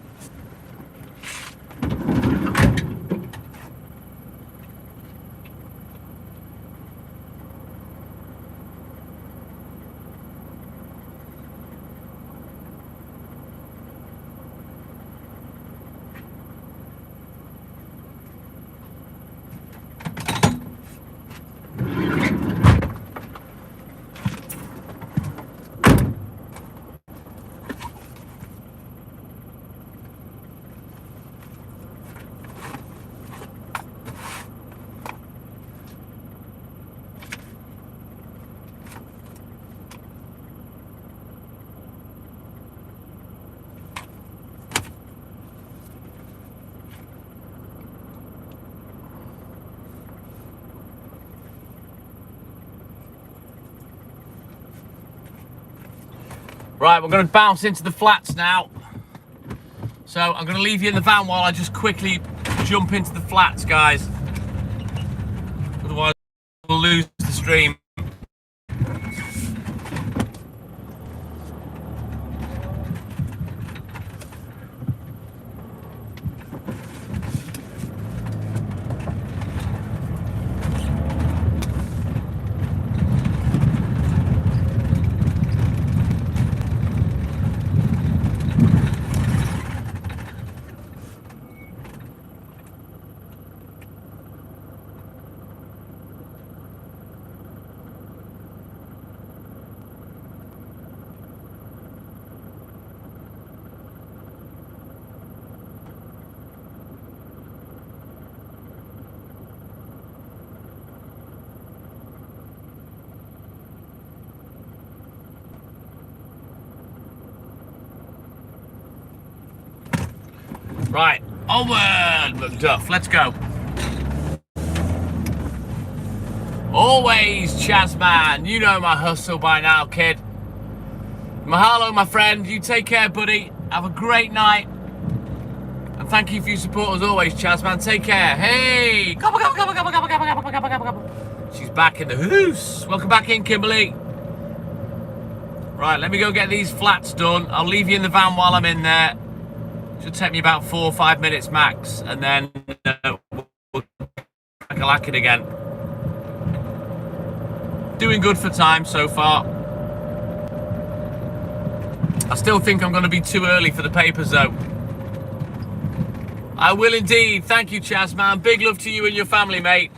Right, we're going to bounce into the flats now. So I'm going to leave you in the van while I just quickly jump into the flats, guys. Otherwise, we'll lose the stream. Right, onward, McDuff, let's go. Always, Chazman, you know my hustle by now, kid. Mahalo, my friend, you take care, buddy. Have a great night. And thank you for your support as always, Chazman. Take care. Hey! Gobble, gobble, gobble, gobble, gobble, gobble, gobble, gobble, gobble, gobble. She's back in the hoose. Welcome back in, Kimberly. Right, let me go get these flats done. I'll leave you in the van while I'm in there. Should take me about 4 or 5 minutes max, and then we'll crack it again. Doing good for time so far. I still think I'm going to be too early for the papers, though. I will indeed. Thank you, Chazman. Big love to you and your family, mate.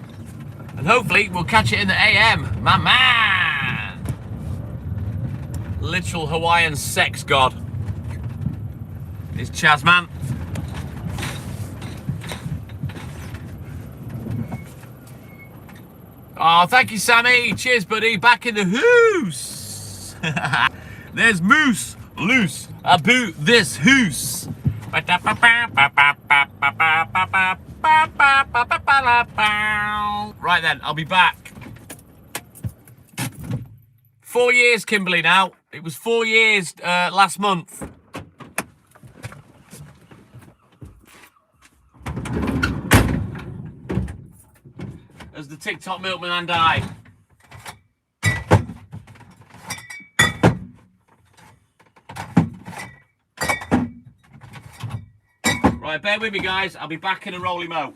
And hopefully we'll catch it in the AM. My man! Literal Hawaiian sex god. It's Chazman. Oh, thank you, Sammy. Cheers, buddy. Back in the hoose. There's moose loose about this hoose. Right then, I'll be back. 4 years, Kimberly, now. It was 4 years last month. As the TikTok milkman and I. Right, bear with me, guys. I'll be back in a rolly mo.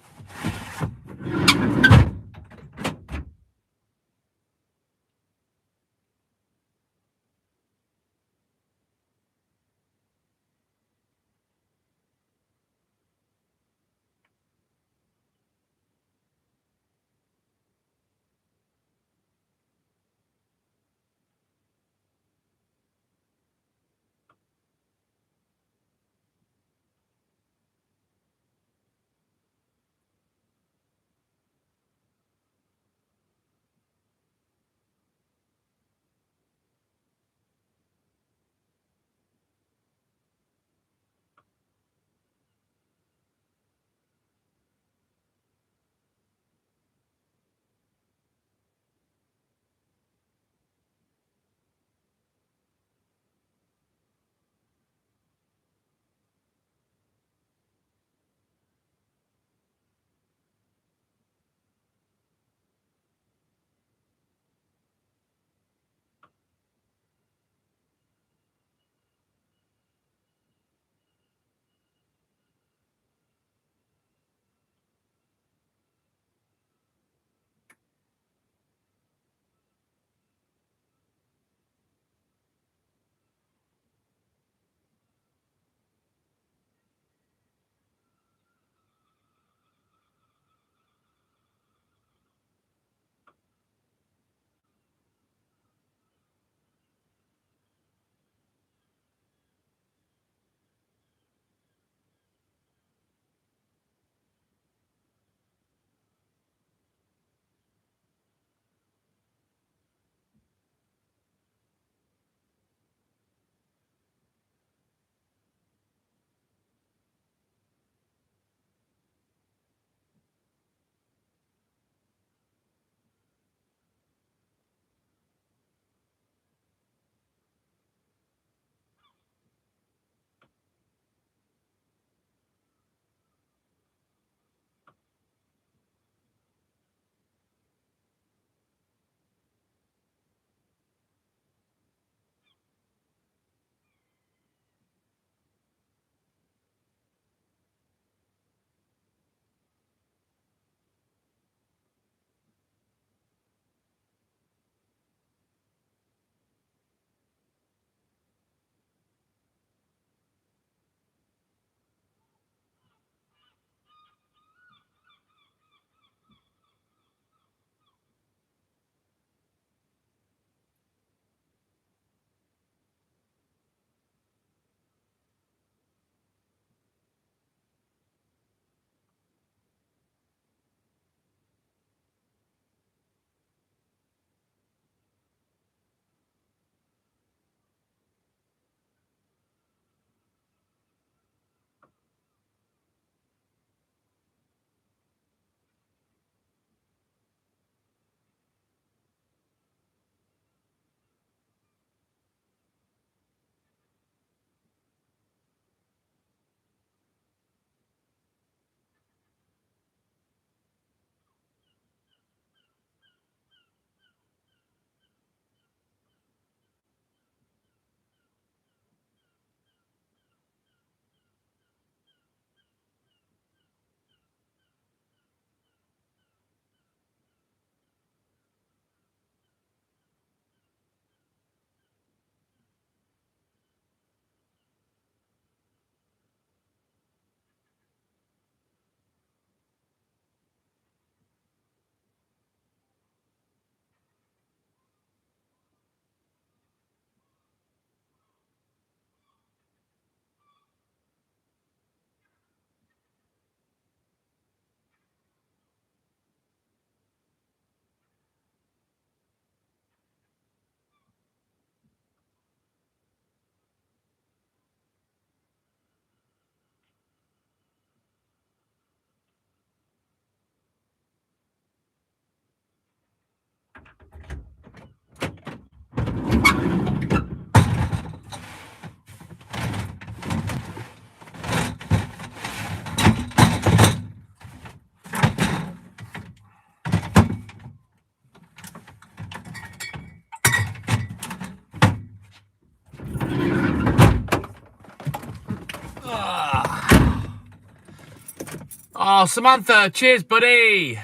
Oh, Samantha, cheers, buddy.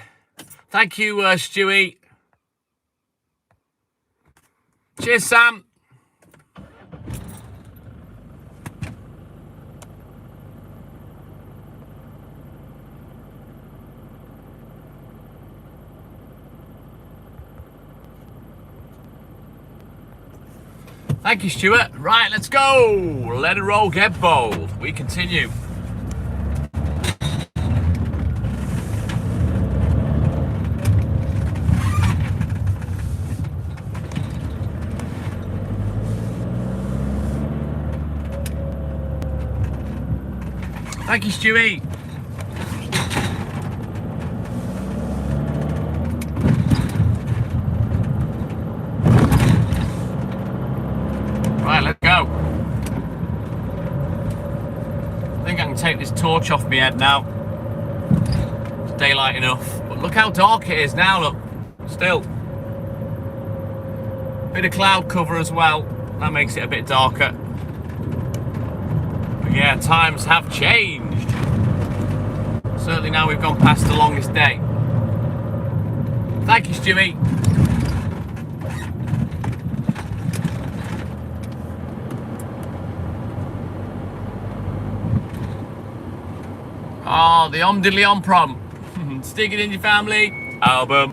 Thank you, Stewie. Cheers, Sam. Thank you, Stuart. Right, let's go. Let it roll, get bold. We continue. Thank you, Stewie. Right, let's go. I think I can take this torch off my head now. It's daylight enough. But look how dark it is now, look. Still. Bit of cloud cover as well. That makes it a bit darker. But yeah, times have changed. Certainly now we've gone past the longest day. Thank you, Stewie. Oh, the Om Diddly Om Prom. Stick it in your family album.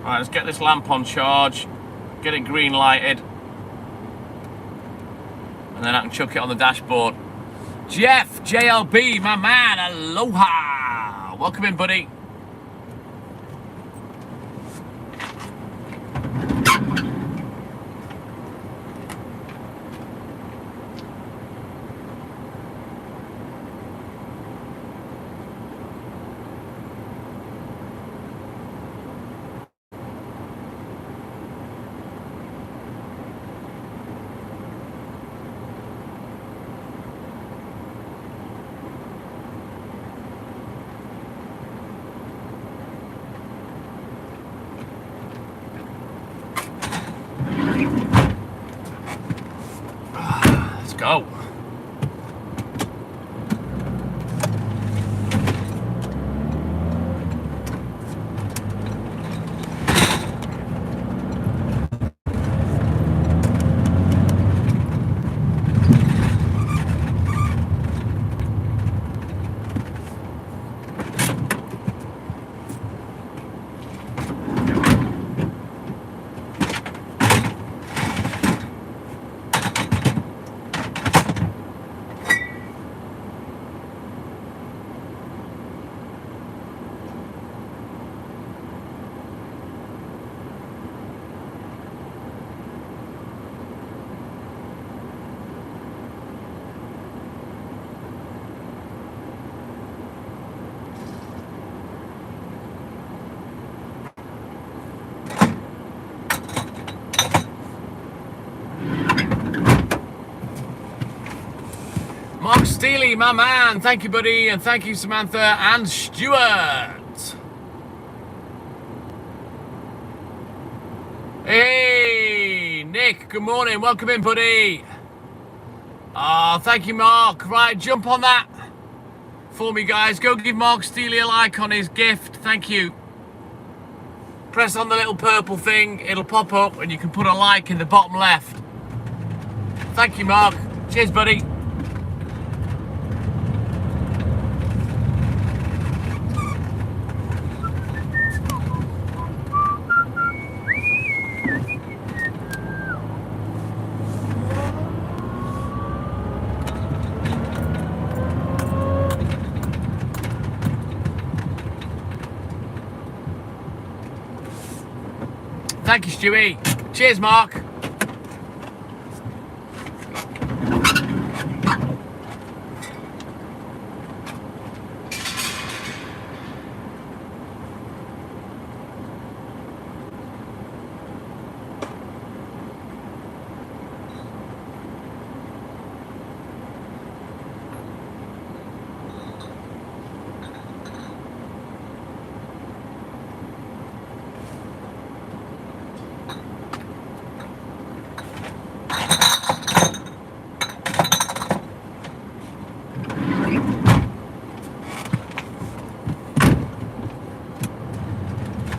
Right, let's get this lamp on charge, get it green lighted, and then I can chuck it on the dashboard. Jeff, JLB, my man, aloha. Welcome in, buddy. Let's go. Mark Steely, my man. Thank you, buddy. And thank you, Samantha and Stuart. Hey, Nick. Good morning. Welcome in, buddy. Oh, thank you, Mark. Right, jump on that for me, guys. Go give Mark Steely a like on his gift. Thank you. Press on the little purple thing. It'll pop up and you can put a like in the bottom left. Thank you, Mark. Cheers, buddy. Thank you, Stewie. Cheers, Mark.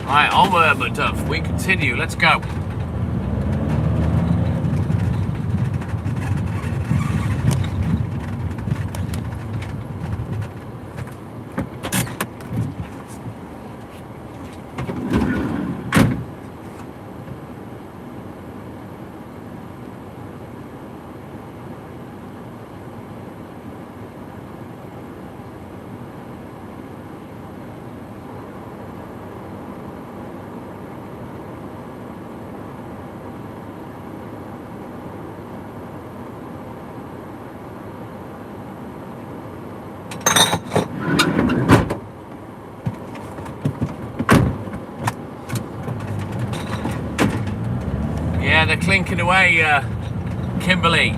Right, onward, my dove. We continue. Let's go. Yeah, they're clinking away, Kimberly.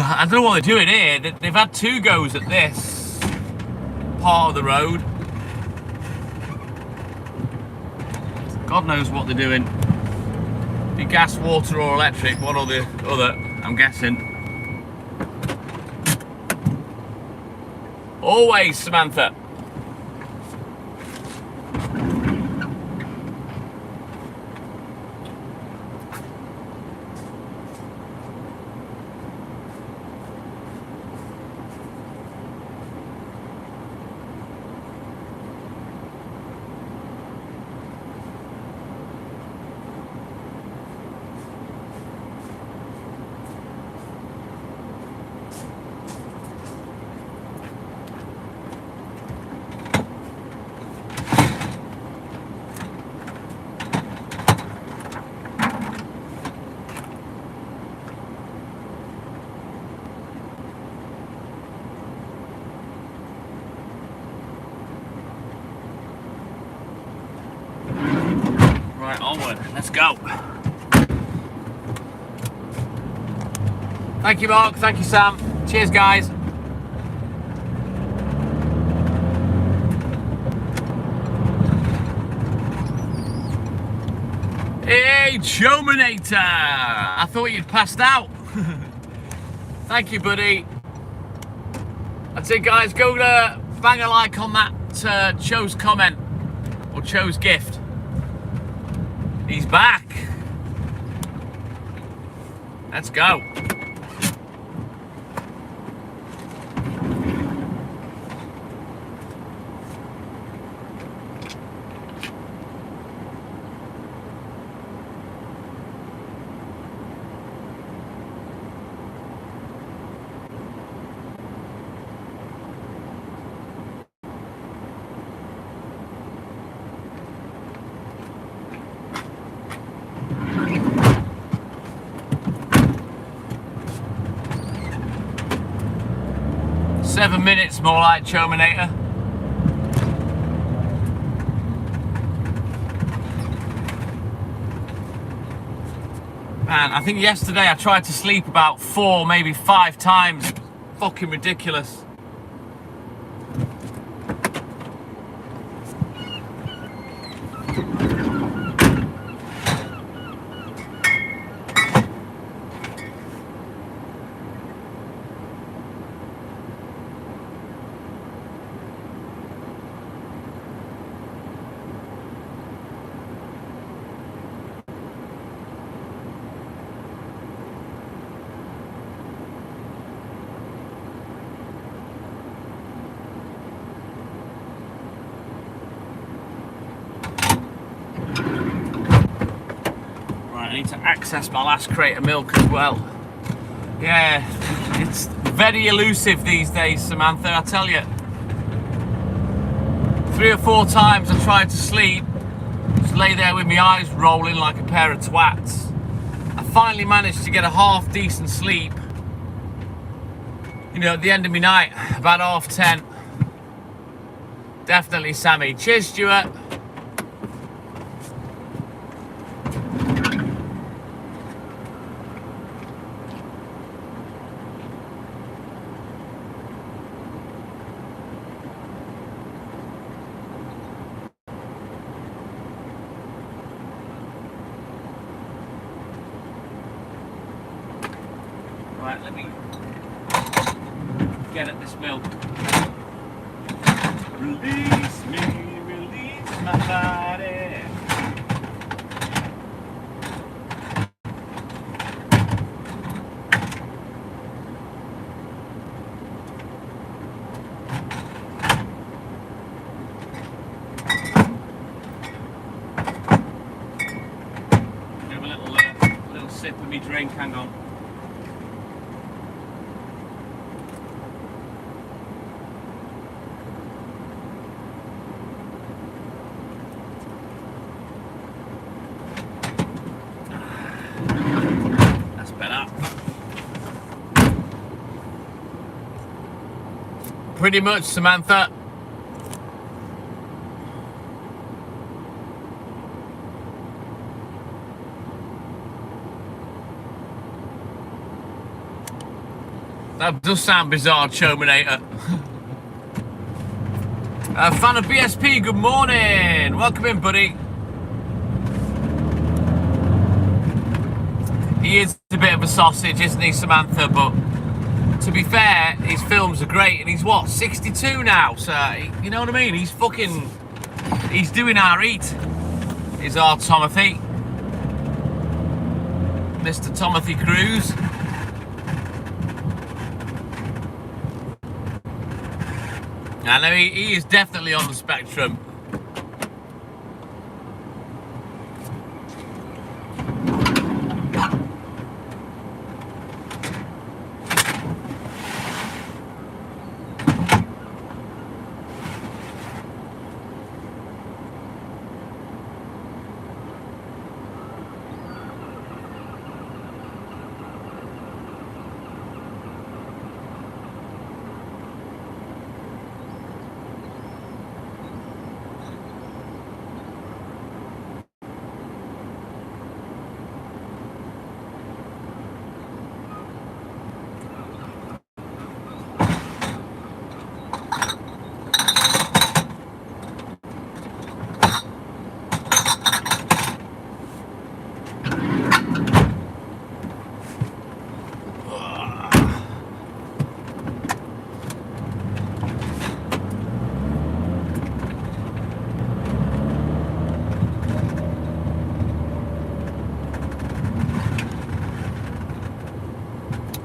I don't know what they're doing here. They've had 2 goes at this part of the road. God knows what they're doing. Be gas, water or electric, one or the other, I'm guessing. Always, Samantha. Right, onward. Let's go. Thank you, Mark. Thank you, Sam. Cheers, guys. Hey, Chominator! I thought you'd passed out. Thank you, buddy. That's it, guys. Go to bang a like on that Cho's comment or Cho's gift. He's back. Let's go. Seven minutes more like Chominator. Man, I think yesterday I tried to sleep about 4, maybe 5 times. Fucking ridiculous. I need to access my last crate of milk as well. Yeah, it's very elusive these days, Samantha, I tell you. 3 or 4 times I tried to sleep, just lay there with my eyes rolling like a pair of twats. I finally managed to get a half decent sleep, you know, at the end of my night, about 10:30. Definitely Sammy. Cheers, Stuart. Right, let me get at this milk. Release me, release my body. Have a little sip of me drink, hang on. That's better. Pretty much, Samantha. That does sound bizarre, Chominator. Fan of BSP, good morning. Welcome in, buddy. He is a bit of a sausage, isn't he, Samantha? But to be fair, his films are great, and he's what, 62 now? So you know what I mean? He's doing our eat. Is our Tomothy, Mr. Tomothy Cruise. I know he is definitely on the spectrum.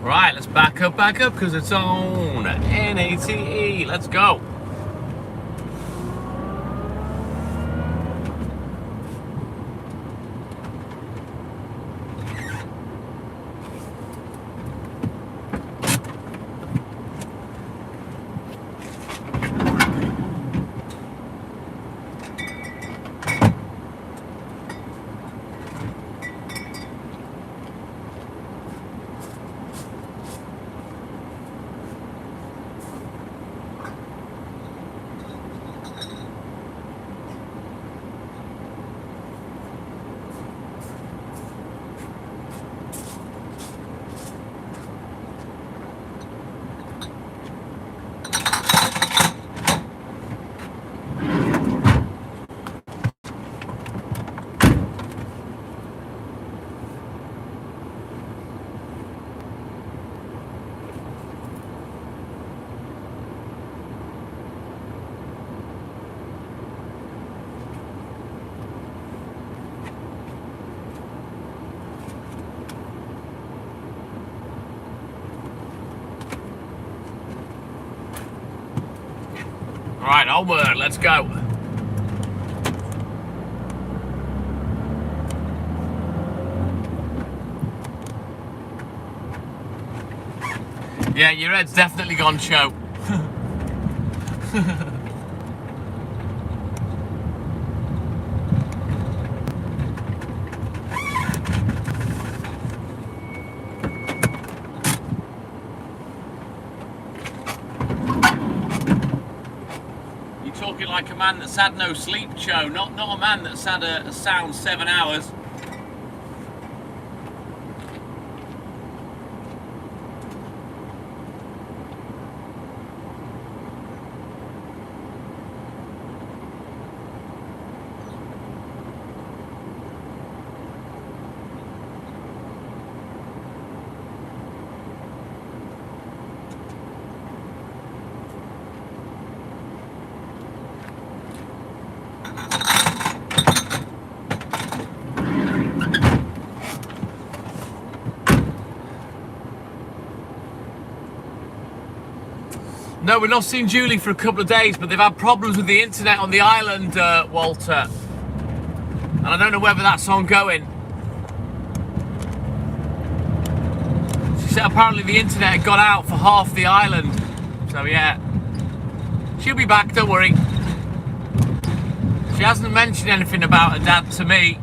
Right, let's back up, because it's on NATE. Let's go. Right, onward, let's go. Yeah, your head's definitely gone show. Talking like a man that's had no sleep, Joe, not a man that's had a sound 7 hours. No, we're not seeing Julie for a couple of days, but they've had problems with the internet on the island, Walter. And I don't know whether that's ongoing. She said apparently the internet had gone out for half the island. So yeah, she'll be back, don't worry. She hasn't mentioned anything about her dad to me.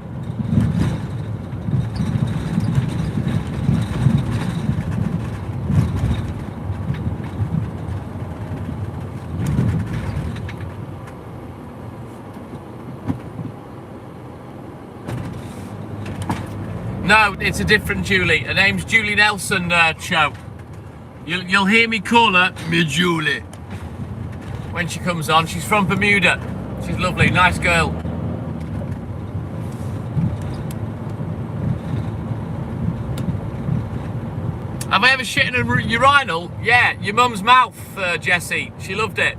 No, it's a different Julie. Her name's Julie Nelson, Cho. You'll hear me call her me Julie when she comes on. She's from Bermuda. She's lovely, nice girl. Have I ever shit in a urinal? Yeah, your mum's mouth, Jessie. She loved it.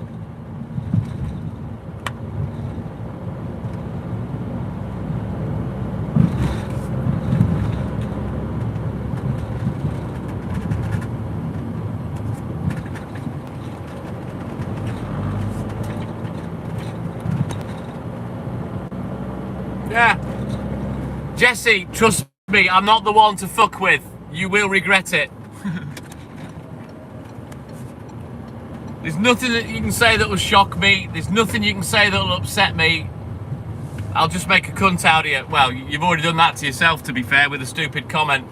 Yeah. Jessie, trust me, I'm not the one to fuck with. You will regret it. There's nothing that you can say that will shock me. There's nothing you can say that will upset me. I'll just make a cunt out of you. Well, you've already done that to yourself, to be fair, with a stupid comment.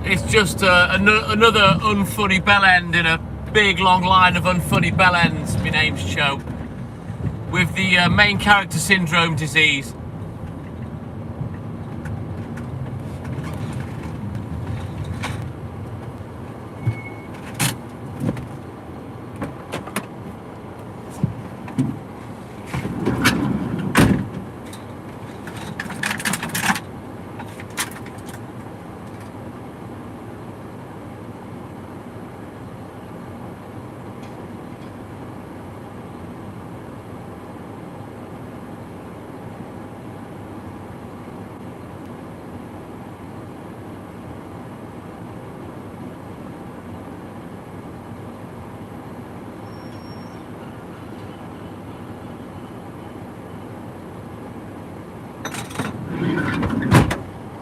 It's just another unfunny bell end in a big long line of unfunny bell ends. My name's Cho. With the main character syndrome disease.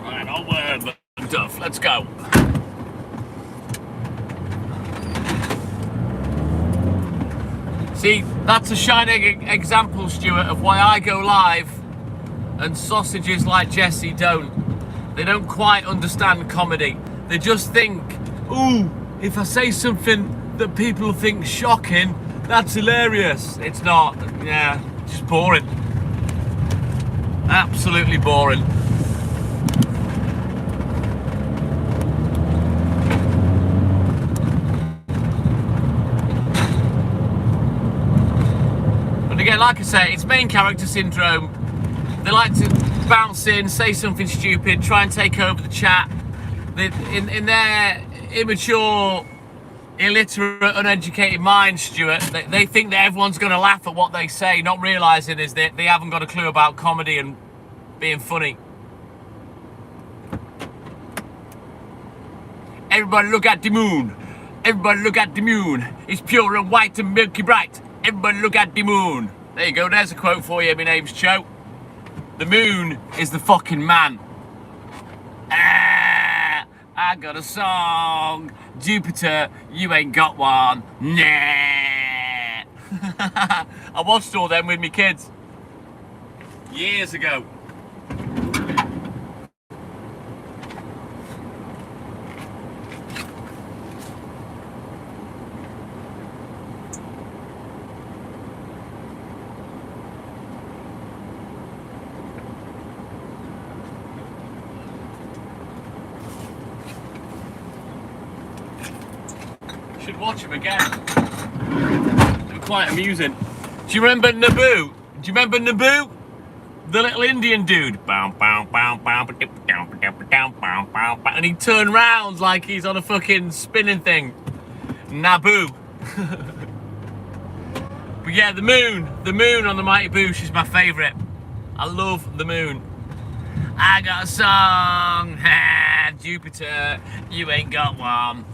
Right, onward, Duff, let's go. See, that's a shining example, Stuart, of why I go live and sausages like Jessie don't. They don't quite understand comedy. They just think, ooh, if I say something that people think shocking, that's hilarious. It's not. Yeah, just boring. Absolutely boring. But again, like I say, it's main character syndrome. They like to bounce in, say something stupid, try and take over the chat. In their immature, illiterate, uneducated mind, Stuart, they think that everyone's going to laugh at what they say, not realising is that they haven't got a clue about comedy and being funny. Everybody look at the moon. Everybody look at the moon. It's pure and white and milky bright. Everybody look at the moon. There you go, there's a quote for you. My name's Cho. The moon is the fucking man. I got a song. Jupiter, you ain't got one. Nah. I watched all them with me kids years ago. watch them again. They were quite amusing. Do you remember Naboo? Do you remember Naboo? The little Indian dude. And he'd turn round like he's on a fucking spinning thing. Naboo. But yeah, the moon on the Mighty Boosh is my favourite. I love the moon. I got a song, Jupiter, you ain't got one.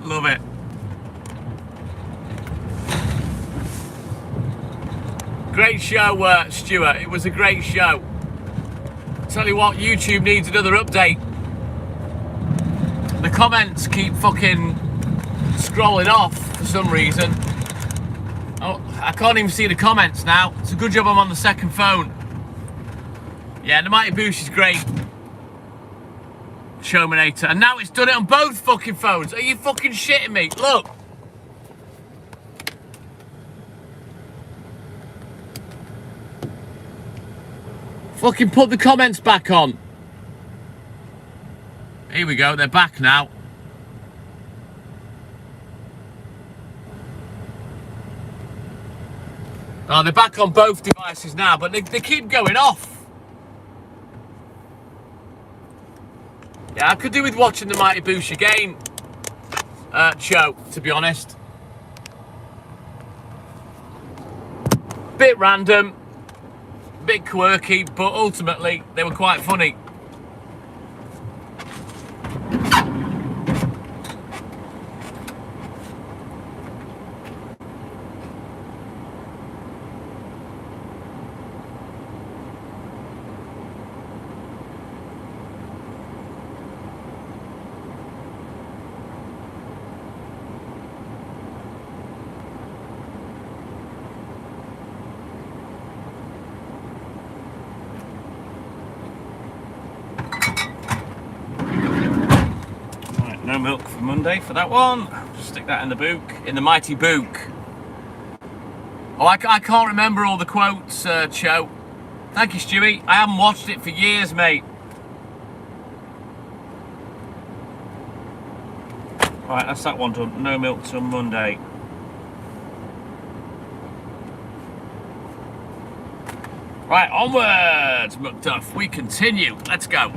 Love it. Great show, Stuart. It was a great show. Tell you what, YouTube needs another update. The comments keep fucking scrolling off for some reason. Oh, I can't even see the comments now. It's a good job I'm on the second phone. Yeah, the Mighty Boosh is great. Showmanator. And now it's done it on both fucking phones. Are you fucking shitting me? Look. Fucking put the comments back on. Here we go, they're back now. Oh, they're back on both devices now, but they keep going off. Yeah, I could do with watching the Mighty Boosh again show, to be honest. Bit random, bit quirky, but ultimately they were quite funny. No milk for Monday for that one. Stick that in the book, in the Mighty Book. Oh, I can't remember all the quotes, Cho. Thank you, Stewie. I haven't watched it for years, mate. Right, that's that one done. No milk till Monday. Right, onwards, McDuff. We continue. Let's go.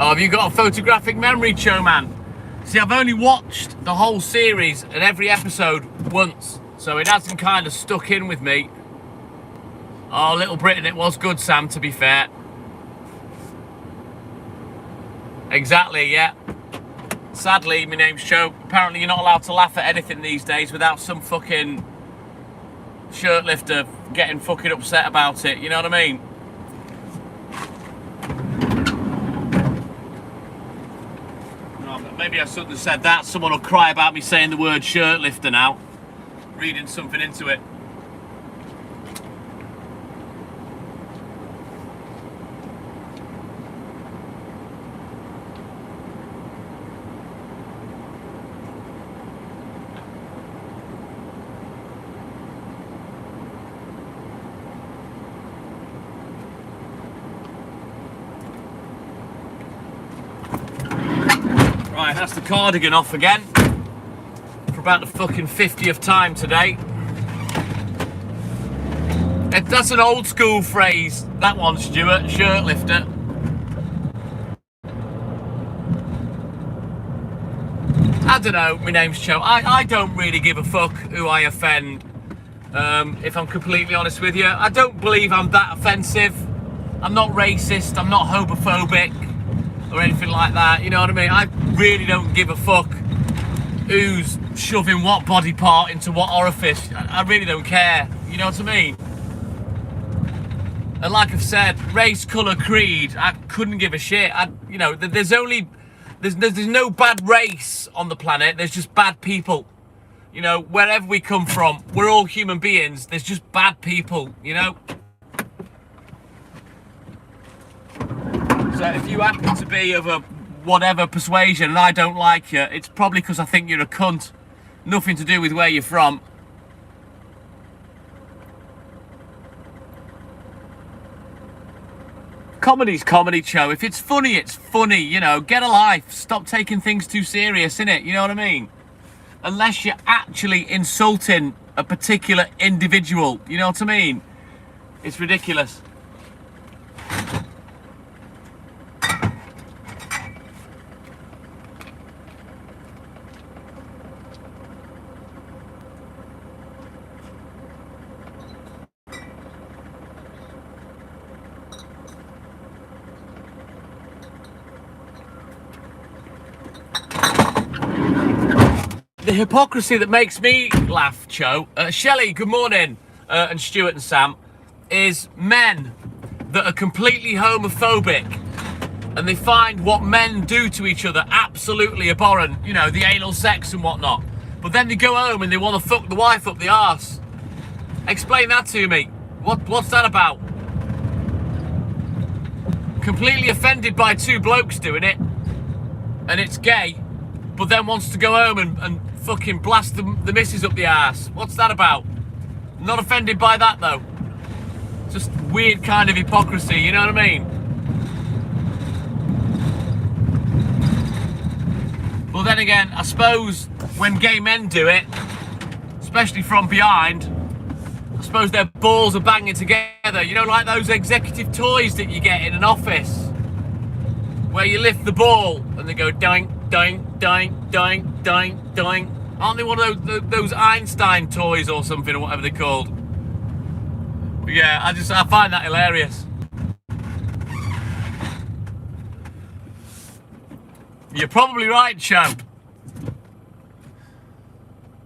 Oh, have you got a photographic memory, Cho man? See, I've only watched the whole series and every episode once, so it hasn't kind of stuck in with me. Oh, Little Britain, it was good, Sam, to be fair. Exactly, yeah. Sadly, my name's Cho. Apparently you're not allowed to laugh at anything these days without some fucking shirt lifter getting fucking upset about it, you know what I mean? Maybe I shouldn't have said that. Someone will cry about me saying the word shirt lifter now. Reading something into it. Right, that's the cardigan off again. For about the fucking 50th time today. That's an old school phrase, that one, Stuart, shirt lifter. I don't know, my name's Cho. I don't really give a fuck who I offend, if I'm completely honest with you. I don't believe I'm that offensive. I'm not racist, I'm not homophobic or anything like that, you know what I mean? I really don't give a fuck who's shoving what body part into what orifice. I really don't care. You know what I mean? And like I've said, race, colour, creed, I couldn't give a shit. You know, there's no bad race on the planet. There's just bad people. You know, wherever we come from, we're all human beings. There's just bad people, you know? So if you happen to be of a whatever persuasion and I don't like you, it's probably because I think you're a cunt. Nothing to do with where you're from. Comedy's comedy, Cho. If it's funny, it's funny, you know. Get a life. Stop taking things too serious, innit? You know what I mean? Unless you're actually insulting a particular individual. You know what I mean? It's ridiculous. The hypocrisy that makes me laugh, Cho, Shelley, good morning, and Stuart and Sam, is men that are completely homophobic and they find what men do to each other absolutely abhorrent, you know, the anal sex and whatnot. But then they go home and they want to fuck the wife up the arse. Explain that to me. What's that about? Completely offended by two blokes doing it, and it's gay, but then wants to go home and fucking blast the missus up the arse. What's that about? Not offended by that though. Just weird kind of hypocrisy, you know what I mean? But then again, I suppose when gay men do it, especially from behind, I suppose their balls are banging together. You know, like those executive toys that you get in an office, where you lift the ball and they go doink, doink, doink, doink, doink, doink. Aren't they one of those Einstein toys or something, or whatever they're called? But yeah, I find that hilarious. You're probably right, Cho.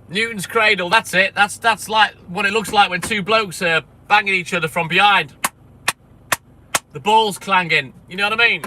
Newton's cradle, that's it. That's like what it looks like when two blokes are banging each other from behind. The ball's clanging, you know what I mean?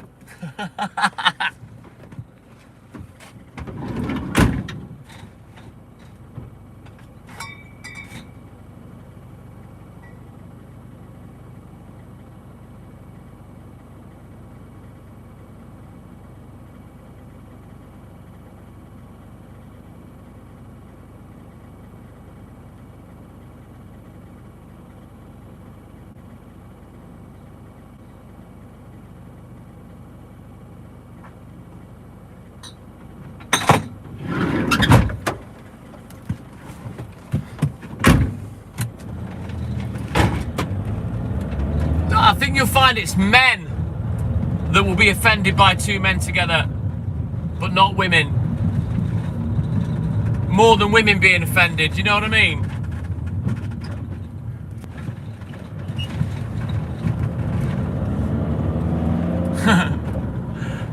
I think you'll find it's men that will be offended by two men together, but not women. More than women being offended, you know what I mean?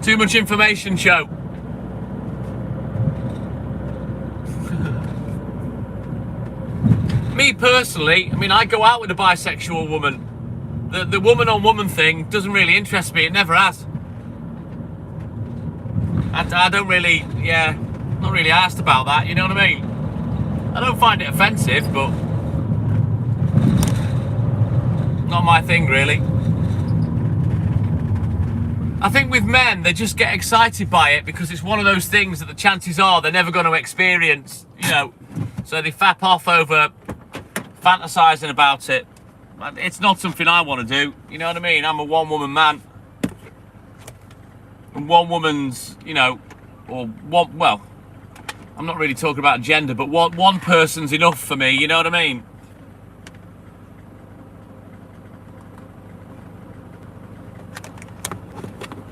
Too much information, Cho. Me personally, I mean, I go out with a bisexual woman. The woman-on-woman thing doesn't really interest me. It never has. I don't really, yeah, not really asked about that, you know what I mean? I don't find it offensive, but not my thing, really. I think with men, they just get excited by it because it's one of those things that the chances are they're never going to experience, you know. So they fap off over fantasizing about it. It's not something I want to do, you know what I mean? I'm a one-woman man. And one woman's, you know, or one, well, I'm not really talking about gender, but one person's enough for me, you know what I mean?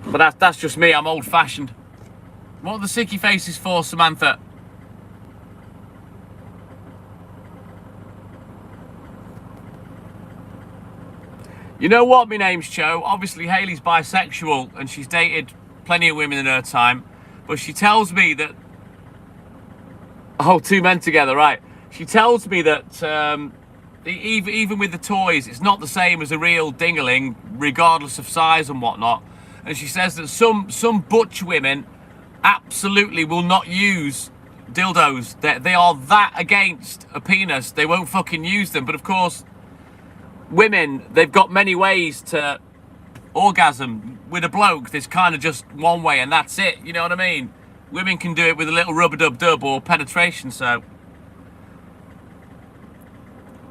But that's just me, I'm old-fashioned. What are the sicky faces for, Samantha? You know what, my name's Cho. Obviously, Hayley's bisexual and she's dated plenty of women in her time. But she tells me that Oh, two men together, right. She tells me that even with the toys, it's not the same as a real dingaling, regardless of size and whatnot. And she says that some butch women absolutely will not use dildos. They are that against a penis, they won't fucking use them. But of course, women, they've got many ways to orgasm. With a bloke, there's kind of just one way and that's it, you know what I mean? Women can do it with a little rub-a-dub-dub or penetration, so.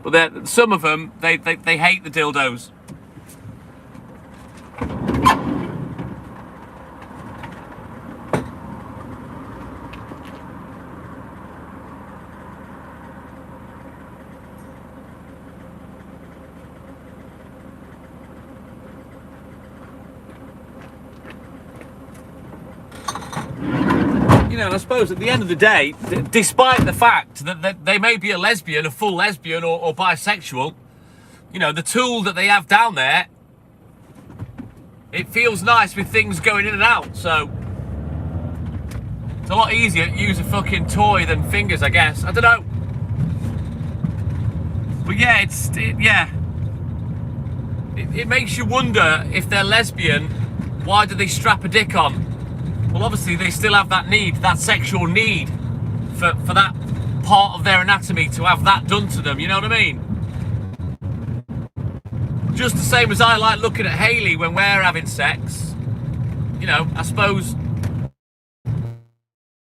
But some of them, they hate the dildos. You know, and I suppose at the end of the day, despite the fact that they may be a lesbian, a full lesbian or bisexual, you know, the tool that they have down there, it feels nice with things going in and out, so it's a lot easier to use a fucking toy than fingers, I guess. I don't know. But yeah, it makes you wonder if they're lesbian, why do they strap a dick on? Well, obviously they still have that need, that sexual need for that part of their anatomy to have that done to them, you know what I mean? Just the same as I like looking at Hayley when we're having sex. You know, I suppose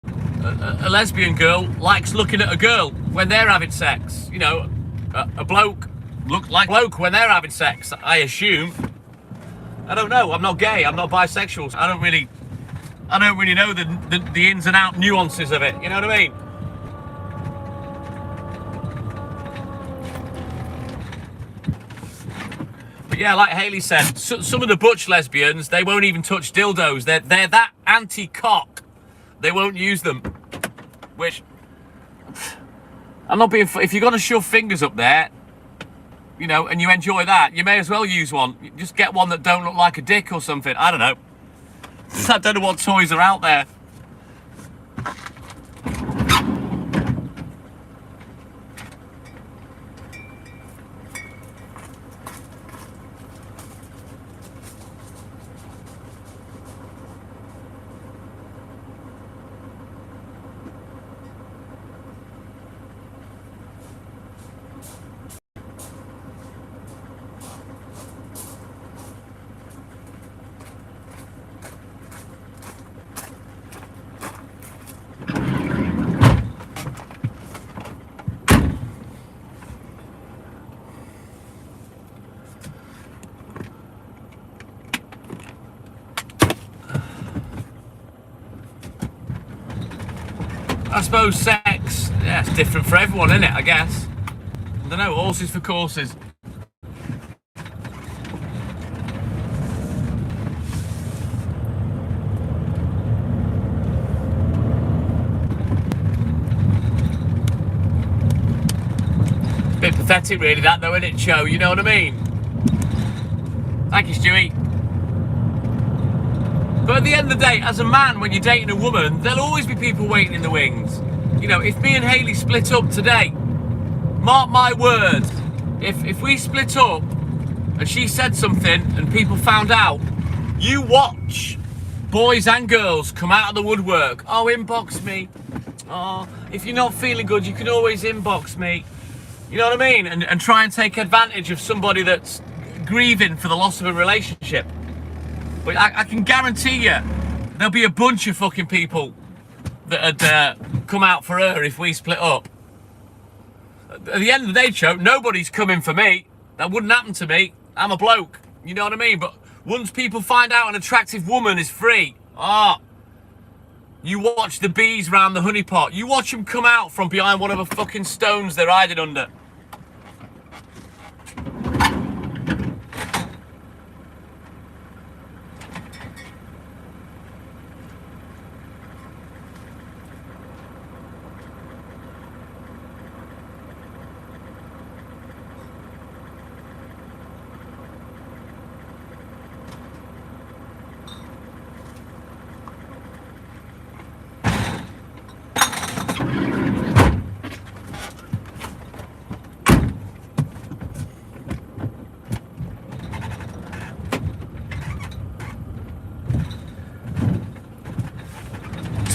a lesbian girl likes looking at a girl when they're having sex. You know, a bloke look like a bloke when they're having sex, I assume. I don't know, I'm not gay, I'm not bisexual, so I don't really know the ins and out nuances of it, you know what I mean? But yeah, like Hayley said, some of the butch lesbians, they won't even touch dildos. They're that anti-cock, they won't use them. Which, I'm not being, if you're going to shove fingers up there, you know, and you enjoy that, you may as well use one. Just get one that don't look like a dick or something, I don't know. I don't know what toys are out there. I suppose sex, yeah, it's different for everyone, isn't it, I guess? I don't know, horses for courses. Bit pathetic really that though, isn't it, Joe? You know what I mean? Thank you, Stewie. But at the end of the day, as a man, when you're dating a woman, there'll always be people waiting in the wings. You know, if me and Hayley split up today, mark my words, if we split up and she said something and people found out, you watch boys and girls come out of the woodwork. Oh, inbox me. Oh, if you're not feeling good, you can always inbox me. You know what I mean? And try and take advantage of somebody that's grieving for the loss of a relationship. But I can guarantee you, there'll be a bunch of fucking people that'd come out for her if we split up. At the end of the day, Joe, nobody's coming for me. That wouldn't happen to me. I'm a bloke. You know what I mean? But once people find out an attractive woman is free, you watch the bees round the honeypot. You watch them come out from behind one of the fucking stones they're hiding under.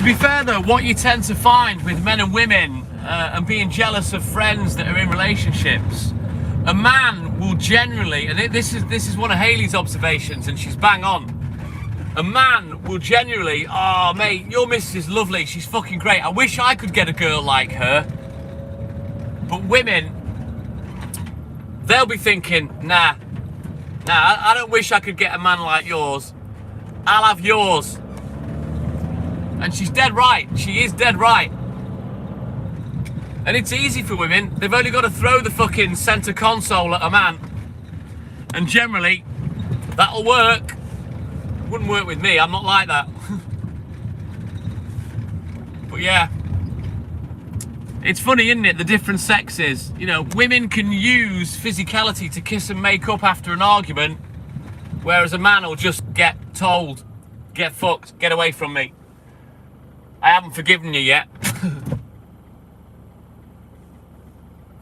be fair though, what you tend to find with men and women and being jealous of friends that are in relationships, a man will generally, and this is one of Hayley's observations, and she's bang on. A man will generally, oh mate, your missus is lovely, she's fucking great. I wish I could get a girl like her. But women, they'll be thinking, nah, I don't wish I could get a man like yours. I'll have yours. And she's dead right. She is dead right. And it's easy for women. They've only got to throw the fucking centre console at a man. And generally, that'll work. Wouldn't work with me. I'm not like that. But yeah. It's funny, isn't it? The different sexes. You know, women can use physicality to kiss and make up after an argument. Whereas a man will just get told, get fucked, get away from me. I haven't forgiven you yet.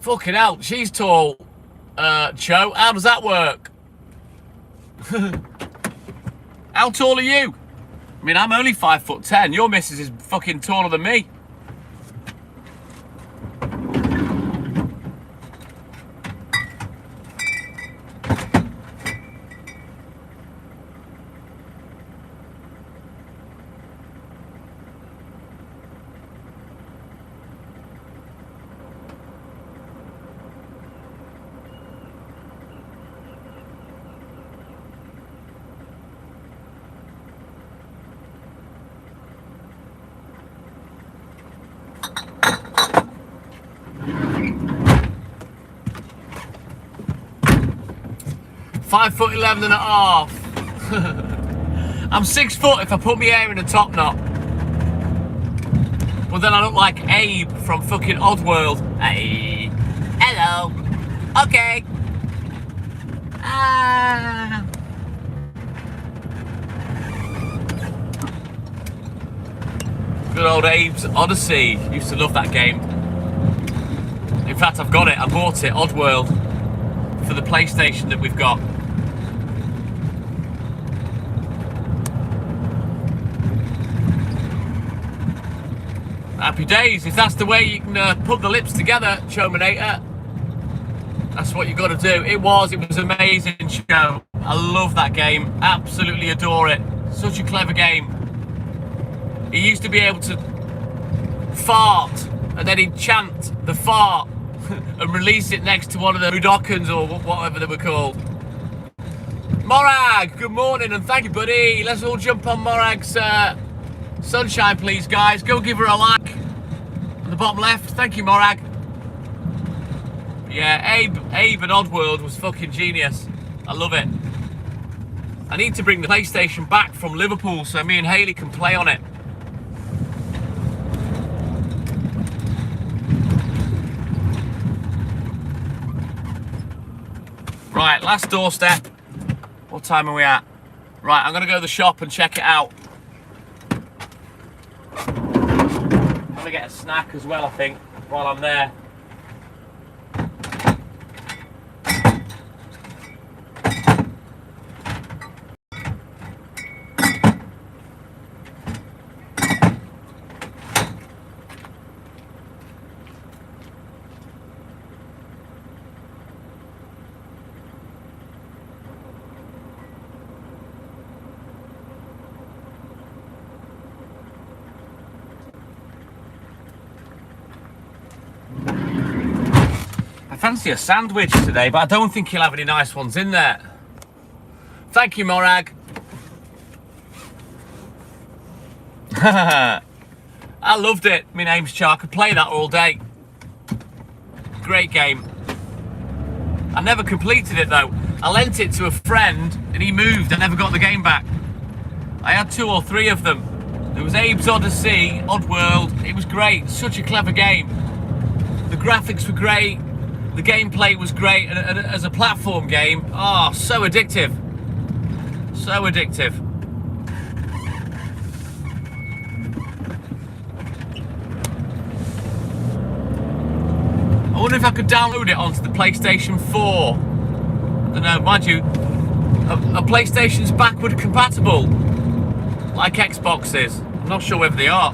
Fucking hell, she's tall. Joe, how does that work? How tall are you? I mean, I'm only 5'10". Your missus is fucking taller than me. $5'11" and a half. I'm 6 foot if I put my hair in a top knot. Well, then I look like Abe from fucking Oddworld. Hey, hello. Okay. Good old Abe's Odyssey. Used to love that game. In fact, I've got it. I bought it, Oddworld, for the PlayStation that we've got. Happy days. If that's the way you can put the lips together, Chominator, that's what you got to do. It was an amazing show. I love that game. Absolutely adore it. Such a clever game. He used to be able to fart and then he'd chant the fart and release it next to one of the Budokans or whatever they were called. Morag, good morning and thank you, buddy. Let's all jump on Morag's sunshine, please, guys. Go give her a like on the bottom left. Thank you, Morag. Yeah, Abe and Oddworld was fucking genius. I love it. I need to bring the PlayStation back from Liverpool so me and Hayley can play on it. Right, last doorstep. What time are we at? Right, I'm gonna go to the shop and check it out. I'm gonna get a snack as well, I think, while I'm there. I fancy a sandwich today, but I don't think he'll have any nice ones in there. Thank you, Morag. I loved it. My name's Char. I could play that all day. Great game. I never completed it though. I lent it to a friend and he moved. I never got the game back. I had 2 or 3 of them. There was Abe's Odyssey, Oddworld. It was great. Such a clever game. The graphics were great. The gameplay was great, and as a platform game, oh, so addictive. So addictive. I wonder if I could download it onto the PlayStation 4. I don't know, mind you, a PlayStation's backward compatible, like Xbox is. I'm not sure whether they are.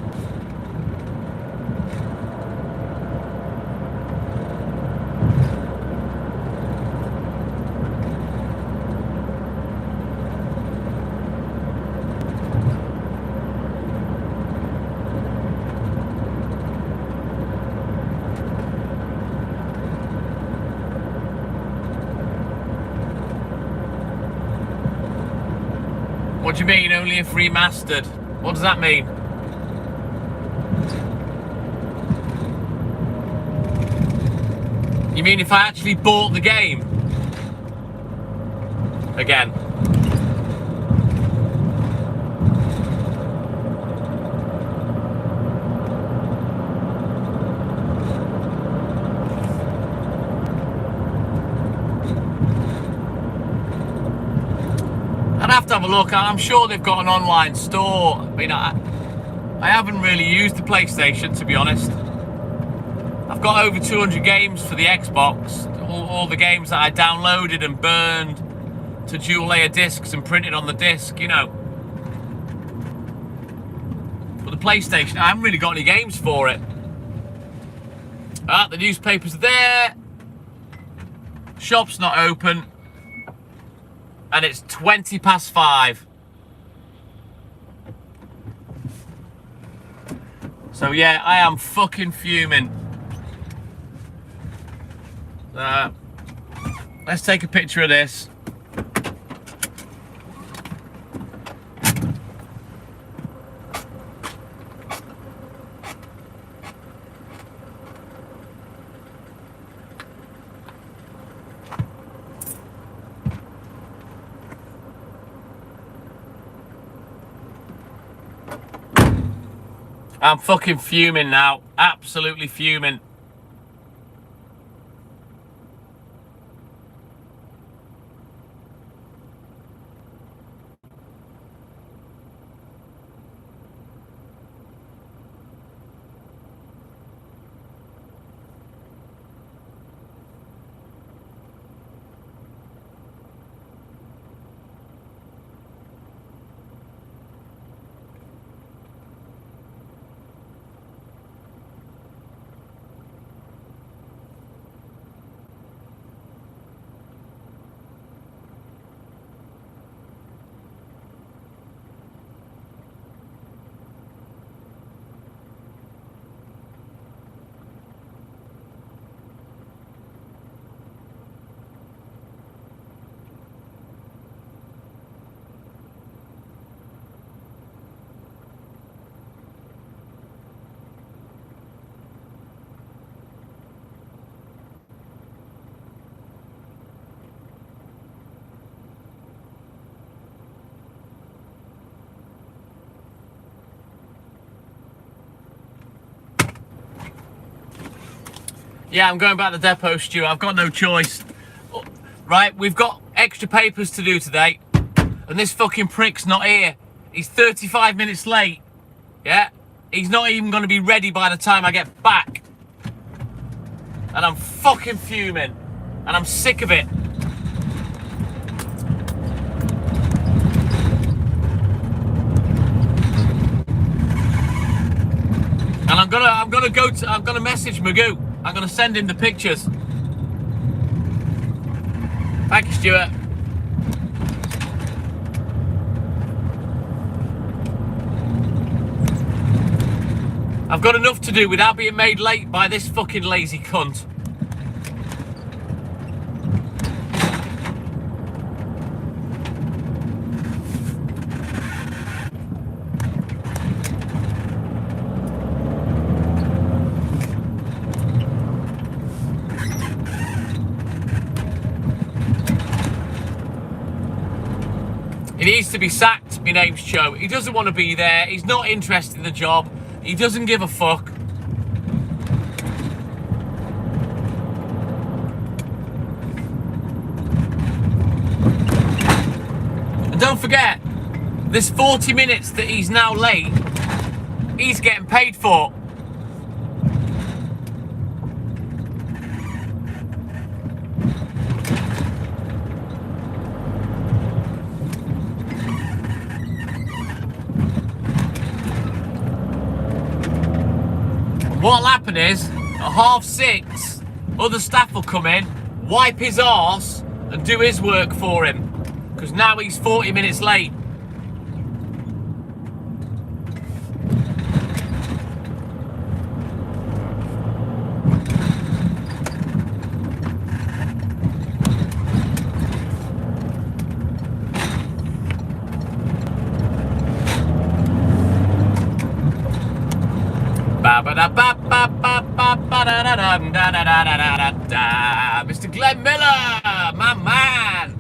What do you mean, only if remastered? What does that mean? You mean if I actually bought the game? Again. I'd have to have a look. I'm sure they've got an online store. I mean, I haven't really used the PlayStation, to be honest. I've got over 200 games for the Xbox. All the games that I downloaded and burned to dual layer discs and printed on the disc, you know. But the PlayStation, I haven't really got any games for it. The newspaper's there. Shop's not open. And it's 5:20. So yeah, I am fucking fuming. Let's take a picture of this. I'm fucking fuming now. Absolutely fuming. Yeah, I'm going back to the depot, Stu. I've got no choice. Right, we've got extra papers to do today. And this fucking prick's not here. He's 35 minutes late. Yeah? He's not even going to be ready by the time I get back. And I'm fucking fuming. And I'm sick of it. And I'm gonna message Magoo. I'm going to send him the pictures. Thank you, Stuart. I've got enough to do without being made late by this fucking lazy cunt. He needs to be sacked, my name's Joe. He doesn't want to be there. He's not interested in the job. He doesn't give a fuck. And don't forget, this 40 minutes that he's now late, he's getting paid for. What'll happen is, at 6:30, other staff will come in, wipe his arse, and do his work for him. Because now he's 40 minutes late. Mr. Glenn Miller, my man.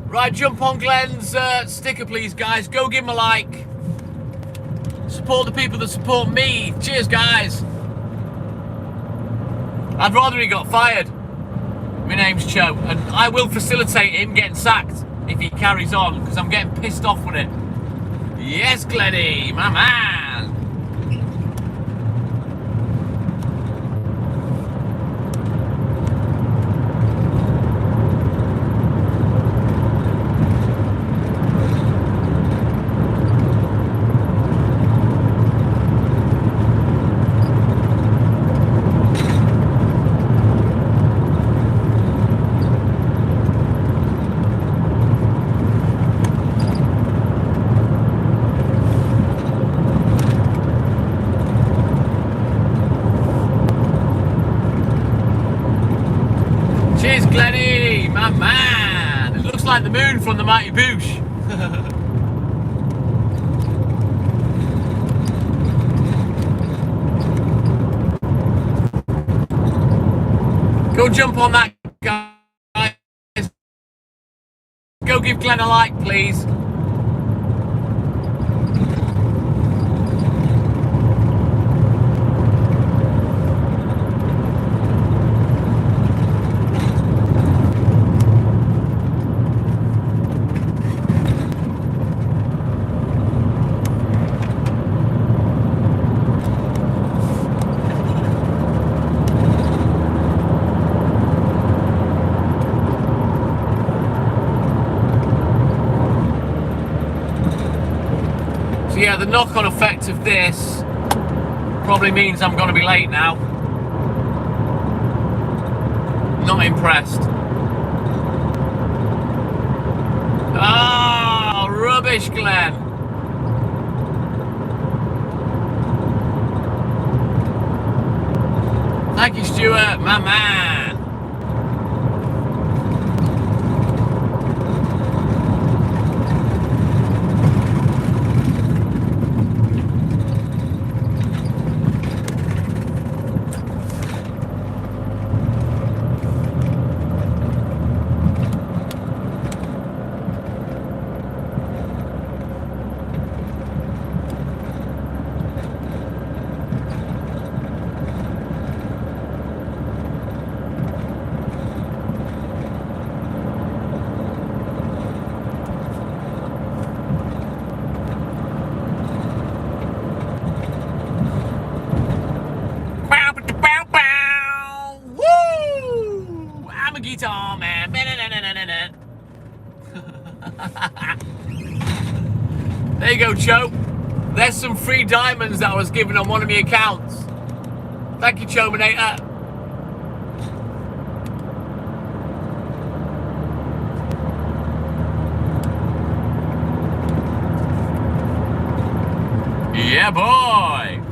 Right, jump on Glenn's sticker, please, guys. Go give him a like. Support the people that support me. Cheers, guys. I'd rather he got fired. My name's Cho, and I will facilitate him getting sacked if he carries on, because I'm getting pissed off with it. Yes, Glenny, my man. Cheers, Glenny, my man. It looks like the moon from the Mighty Boosh. Go jump on that, guys. Go give Glenn a like, please. So yeah, the knock-on effect of this probably means I'm going to be late now. Not impressed. Oh, rubbish, Glenn. Thank you, Stuart, my man. Guitar man. There you go, Cho. There's some free diamonds that I was given on one of my accounts. Thank you, Chominator. Yeah, boy.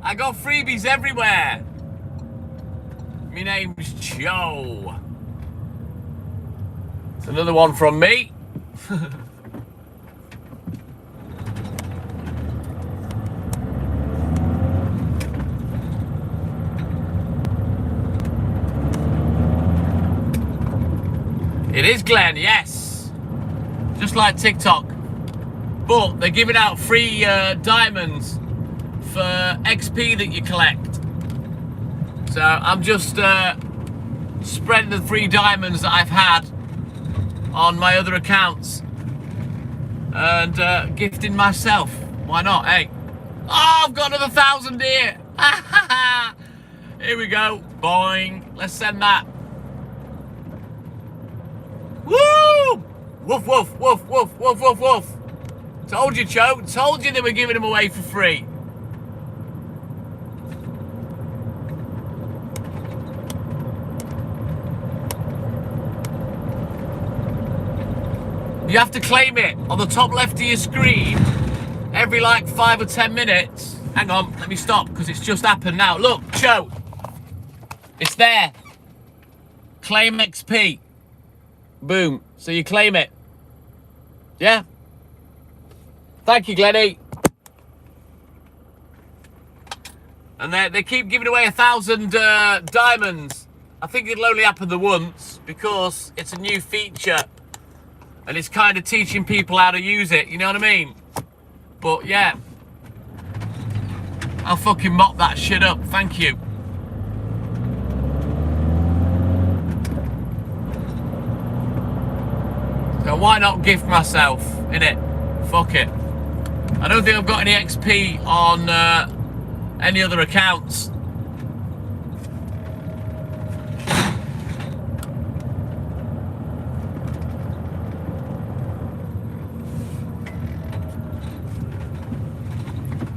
I got freebies everywhere. My name's Joe. It's another one from me. It is Glenn, yes. Just like TikTok. But they're giving out free diamonds for XP that you collect. So I'm just spreading the free diamonds that I've had on my other accounts and gifting myself. Why not, hey? Oh, I've got another 1,000 here. Here we go. Boing. Let's send that. Woo! Woof, woof, woof, woof, woof, woof, woof. Told you, Cho. Told you they were giving them away for free. You have to claim it on the top left of your screen every like 5 or 10 minutes. Hang on, let me stop because it's just happened now. Look, Cho. It's there. Claim XP. Boom. So you claim it. Yeah? Thank you, Glenny. And they keep giving away 1,000 diamonds. I think it'll only happen the once because it's a new feature. And it's kind of teaching people how to use it, you know what I mean? But yeah. I'll fucking mop that shit up, thank you. So why not gift myself, innit? Fuck it. I don't think I've got any XP on any other accounts.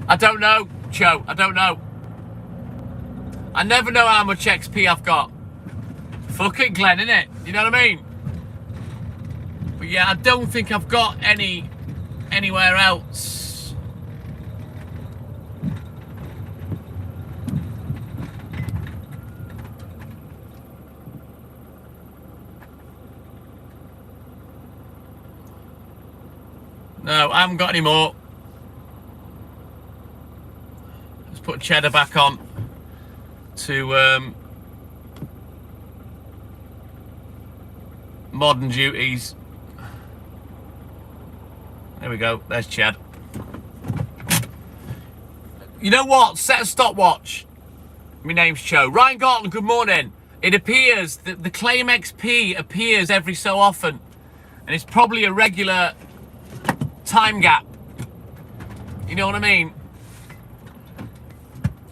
I don't know, Cho, I don't know. I never know how much XP I've got. Fuck it, Glenn, innit? You know what I mean? But yeah, I don't think I've got anywhere else. No, I haven't got any more. Let's put cheddar back on to modern duties. There we go, there's Chad. You know what? Set a stopwatch. My name's Cho. Ryan Gartland, good morning. It appears that the claim XP appears every so often. And it's probably a regular time gap. You know what I mean?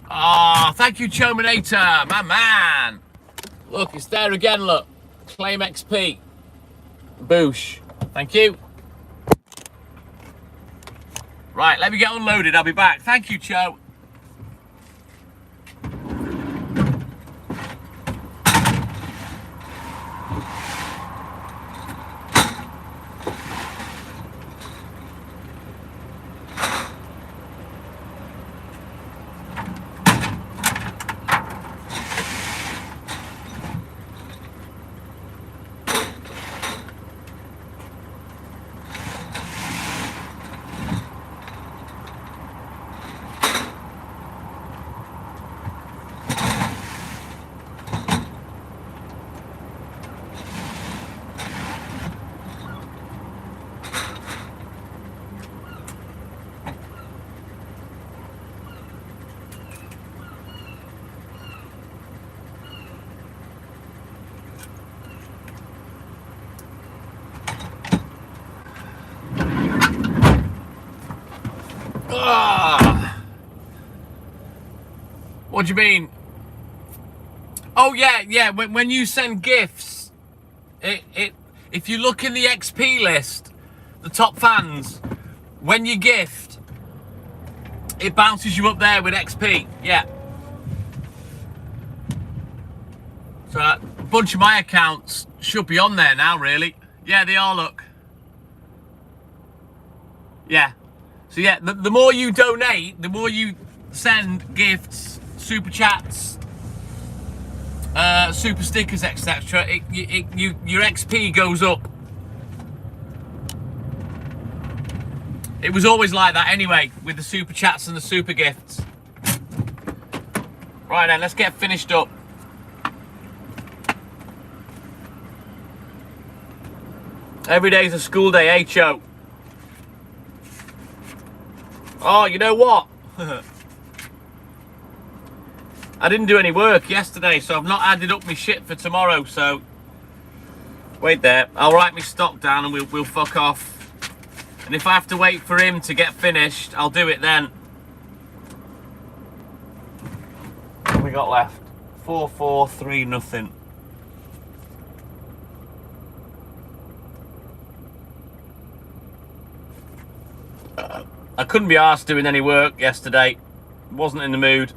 Ah, thank you, Chominator, my man. Look, it's there again, look. Claim XP. Boosh. Thank you. Right, let me get unloaded. I'll be back. Thank you, Cho. What do you mean? Oh yeah. When you send gifts, if you look in the XP list, the top fans, when you gift, it bounces you up there with XP. Yeah. So a bunch of my accounts should be on there now, really. Yeah, they are. Look. Yeah. So yeah, the more you donate, the more you send gifts, super chats, super stickers, etc. Your XP goes up. It was always like that anyway, with the super chats and the super gifts. Right then, let's get finished up. Every day's a school day, H.O. Oh, you know what? I didn't do any work yesterday, so I've not added up my shit for tomorrow, so... Wait there. I'll write my stock down and we'll fuck off. And if I have to wait for him to get finished, I'll do it then. What have we got left? 4, 3, nothing. I couldn't be arsed doing any work yesterday. Wasn't in the mood.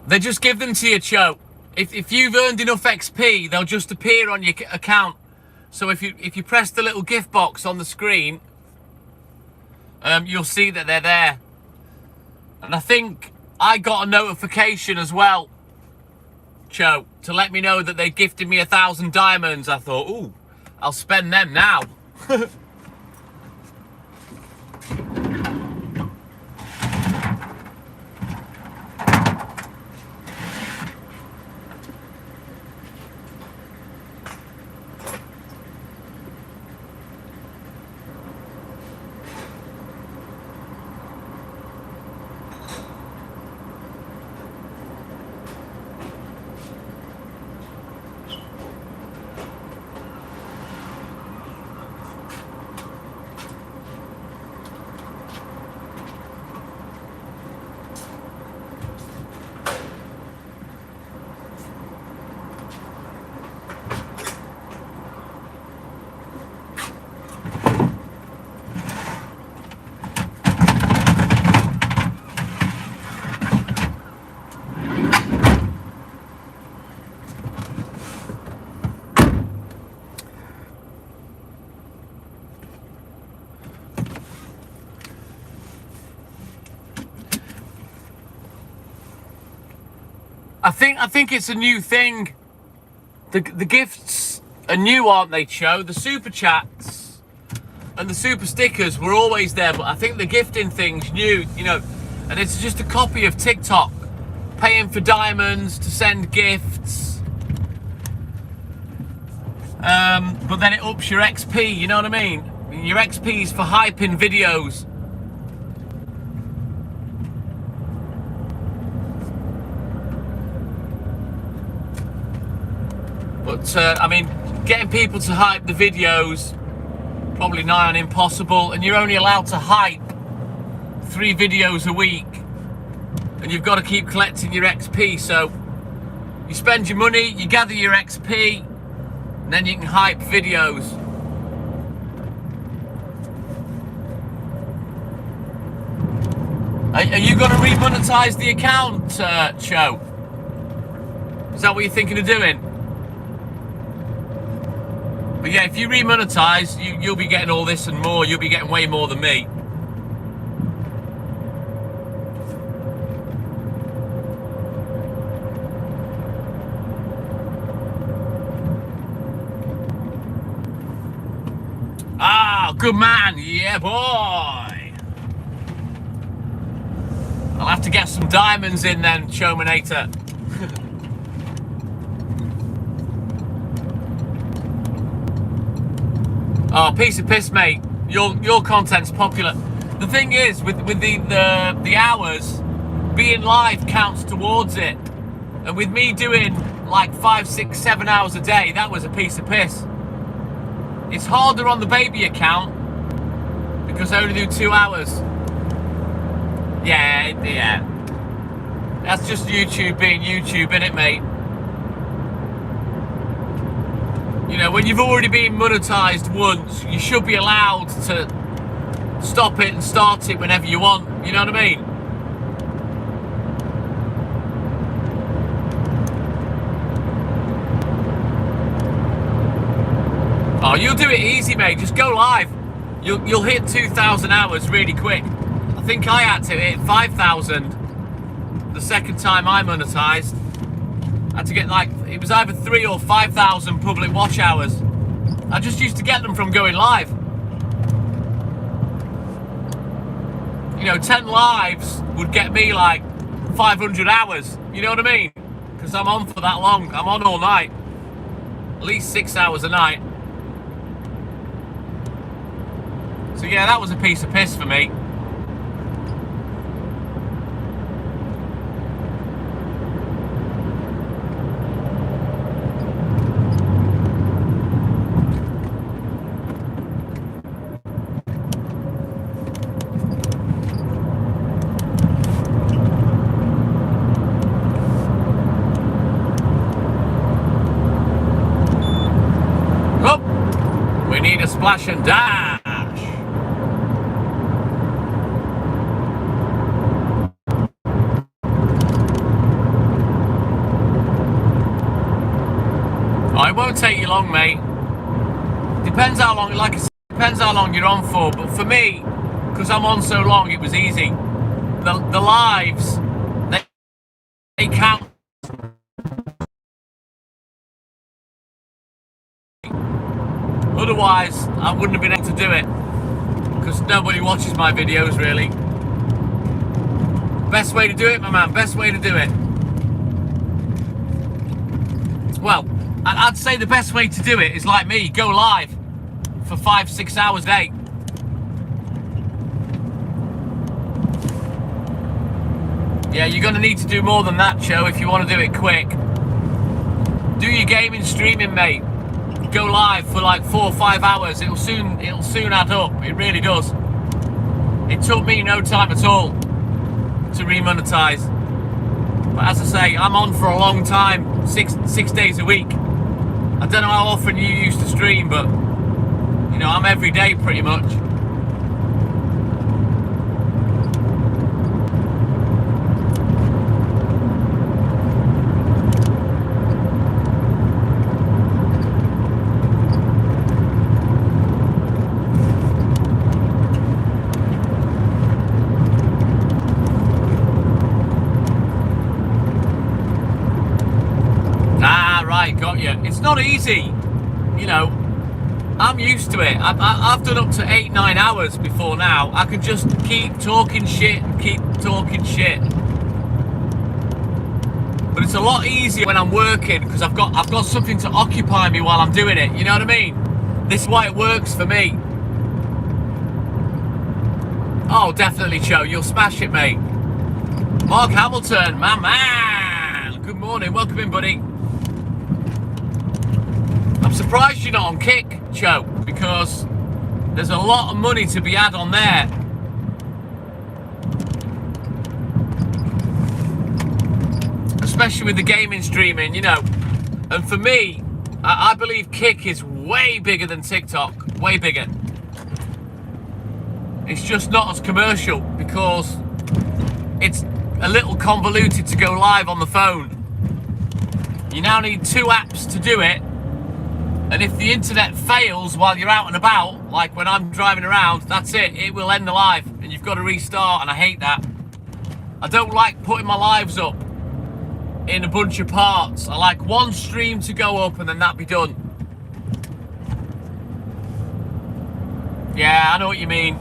They just give them to you, Cho. If you've earned enough XP, they'll just appear on your account. So if you press the little gift box on the screen, you'll see that they're there. And I think I got a notification as well, Cho, to let me know that they gifted me 1,000 diamonds. I thought, ooh, I'll spend them now. I think it's a new thing. The gifts are new, aren't they, Cho? The super chats and the super stickers were always there, but I think the gifting thing's new, you know, and it's just a copy of TikTok, paying for diamonds to send gifts. But then it ups your XP, you know what I mean? Your XP is for hyping videos. But, I mean, getting people to hype the videos, probably nigh on impossible, and you're only allowed to hype 3 videos a week, and you've got to keep collecting your XP, so you spend your money, you gather your XP, and then you can hype videos. Are you going to remonetize the account, Cho? Is that what you're thinking of doing? But yeah, if you remonetize, you'll be getting all this and more. You'll be getting way more than me. Ah, good man. Yeah, boy. I'll have to get some diamonds in then, Showmanator. Oh, piece of piss, mate. Your content's popular. The thing is, with the hours, being live counts towards it. And with me doing like 5, 6, 7 hours a day, that was a piece of piss. It's harder on the baby account because I only do 2 hours. Yeah. That's just YouTube being YouTube, innit, mate? You know, when you've already been monetized once, you should be allowed to stop it and start it whenever you want. You know what I mean? Oh, you'll do it easy, mate. Just go live. You'll hit 2,000 hours really quick. I think I had to hit 5,000 the second time I monetized. I had to get like, it was either 3,000 or 5,000 public watch hours. I just used to get them from going live. You know, 10 lives would get me like 500 hours. You know what I mean? because I'm on for that long. I'm on all night. At least 6 hours a night. So yeah, that was a piece of piss for me. Oh, we need a splash and dash. Oh, it won't take you long, mate. Depends how long, like I said, depends how long you're on for. But for me, because I'm on so long, it was easy. The lives, they count. Otherwise, I wouldn't have been able to do it. Because nobody watches my videos, really. Best way to do it, my man. Best way to do it. Well, I'd say the best way to do it is like me, go live for 5-6 hours a day. Yeah, you're going to need to do more than that, Joe, if you want to do it quick. Do your gaming streaming, mate. Go live for like 4 or 5 hours. It'll soon add up. It really does. It took me no time at all to remonetize. But as I say, I'm on for a long time, six days a week. I don't know how often you used to stream, but you know, I'm every day pretty much. Got you. It's not easy, you know. I'm used to it. I've done up to 8-9 hours before now. I can just keep talking shit and keep talking shit. But it's a lot easier when I'm working because I've got something to occupy me while I'm doing it. You know what I mean? This is why it works for me. Oh, definitely, Joe. You'll smash it, mate. Mark Hamilton, my man. Good morning. Welcome in, buddy. I'm surprised you're not on Kick, Joe, because there's a lot of money to be had on there. Especially with the gaming streaming, you know. And for me, I believe Kick is way bigger than TikTok. Way bigger. It's just not as commercial because it's a little convoluted to go live on the phone. You now need 2 apps to do it. And if the internet fails while you're out and about, like when I'm driving around, that's it. It will end the live and you've got to restart, and I hate that. I don't like putting my lives up in a bunch of parts. I like one stream to go up and then that be done. Yeah, I know what you mean.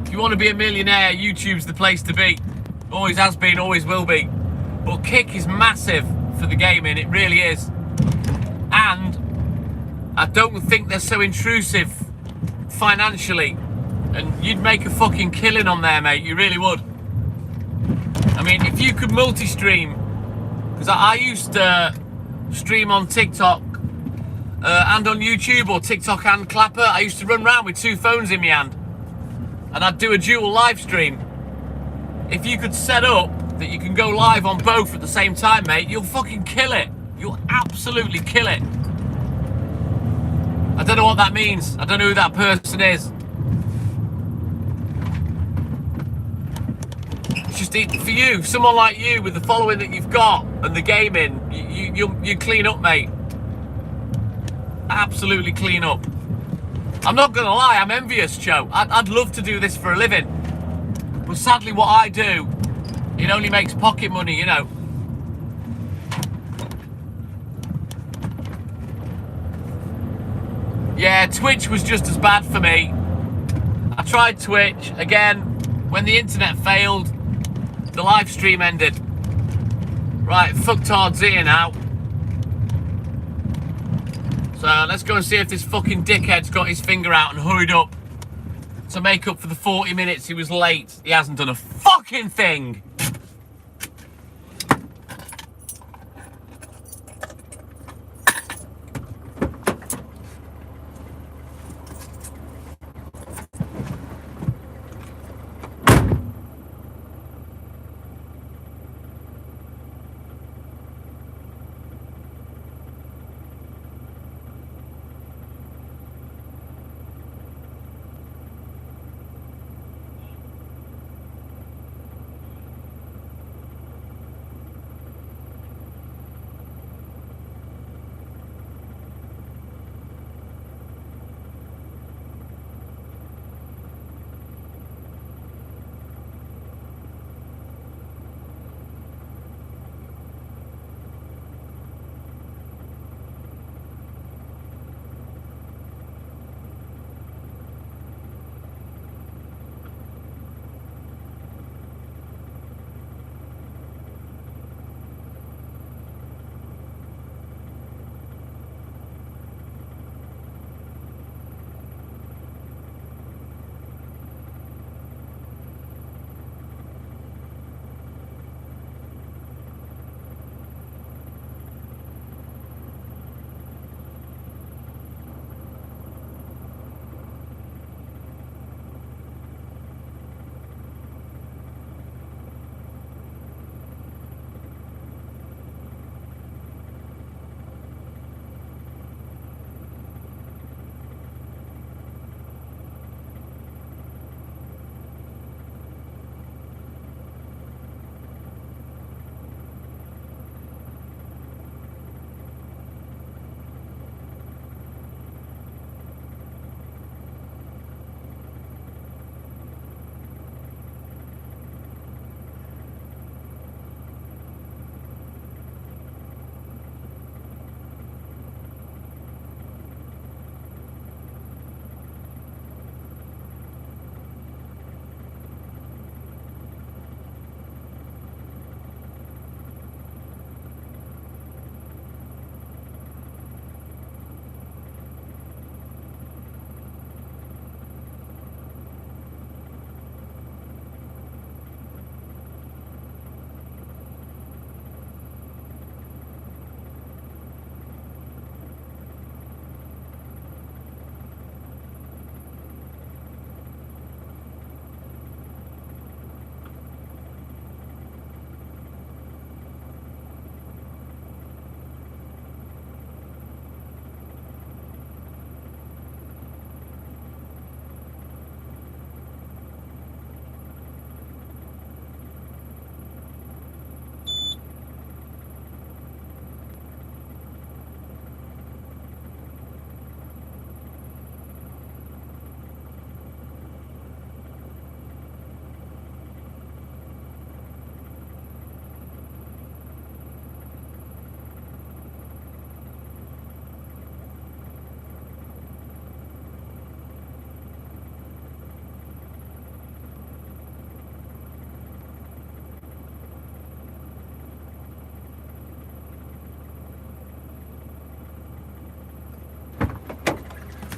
If you want to be a millionaire, YouTube's the place to be. Always has been, always will be. But Kick is massive for the gaming, it really is. And I don't think they're so intrusive financially. And you'd make a fucking killing on there, mate. You really would. I mean, if you could multi-stream, because I used to stream on TikTok and on YouTube, or TikTok and Clapper. I used to run around with 2 phones in my hand. And I'd do a dual live stream. If you could set up that you can go live on both at the same time, mate, you'll fucking kill it. You'll absolutely kill it. I don't know what that means. I don't know who that person is. It's just for you, someone like you with the following that you've got and the gaming, you clean up, mate. Absolutely clean up. I'm not gonna lie, I'm envious, Joe. I'd love to do this for a living, but sadly, what I do, it only makes pocket money, you know. Yeah, Twitch was just as bad for me. I tried Twitch again. When the internet failed, the live stream ended. Right, fucktard's here now. So let's go and see if this fucking dickhead's got his finger out and hurried up to make up for the 40 minutes he was late. He hasn't done a fucking thing.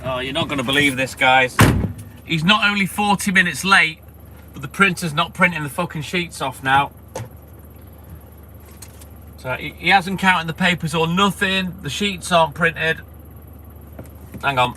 Oh, you're not going to believe this, guys. He's not only 40 minutes late, but the printer's not printing the fucking sheets off now. So he hasn't counted the papers or nothing. The sheets aren't printed. Hang on.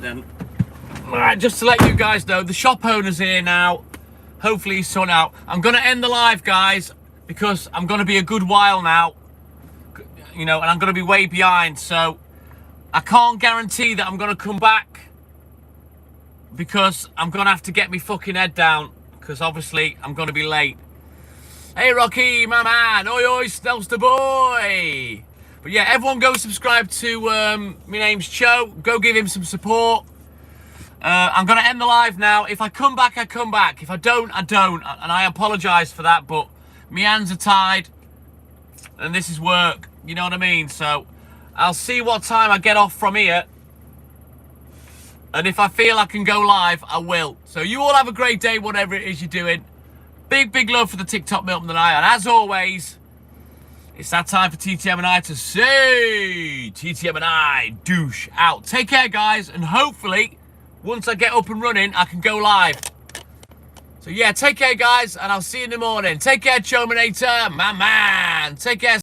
Right then. Right, just to let you guys know, the shop owner's here now. Hopefully he's sorted out. I'm going to end the live, guys, because I'm going to be a good while now. You know, and I'm going to be way behind. So I can't guarantee that I'm going to come back, because I'm going to have to get my fucking head down, because obviously I'm going to be late. Hey, Rocky, my man. Oi, oi, Stelster boy. But yeah, everyone go subscribe to my name's Cho. Go give him some support. I'm going to end the live now. If I come back, I come back. If I don't, I don't. And I apologise for that, but my hands are tied. And this is work. You know what I mean? So I'll see what time I get off from here. And if I feel I can go live, I will. So you all have a great day, whatever it is you're doing. Big, big love for the TikTok milkman tonight. And as always, it's that time for TTM and I to say, TTM and I, douche out. Take care, guys. And hopefully, once I get up and running, I can go live. So yeah, take care, guys. And I'll see you in the morning. Take care, Chominator, my man. Take care.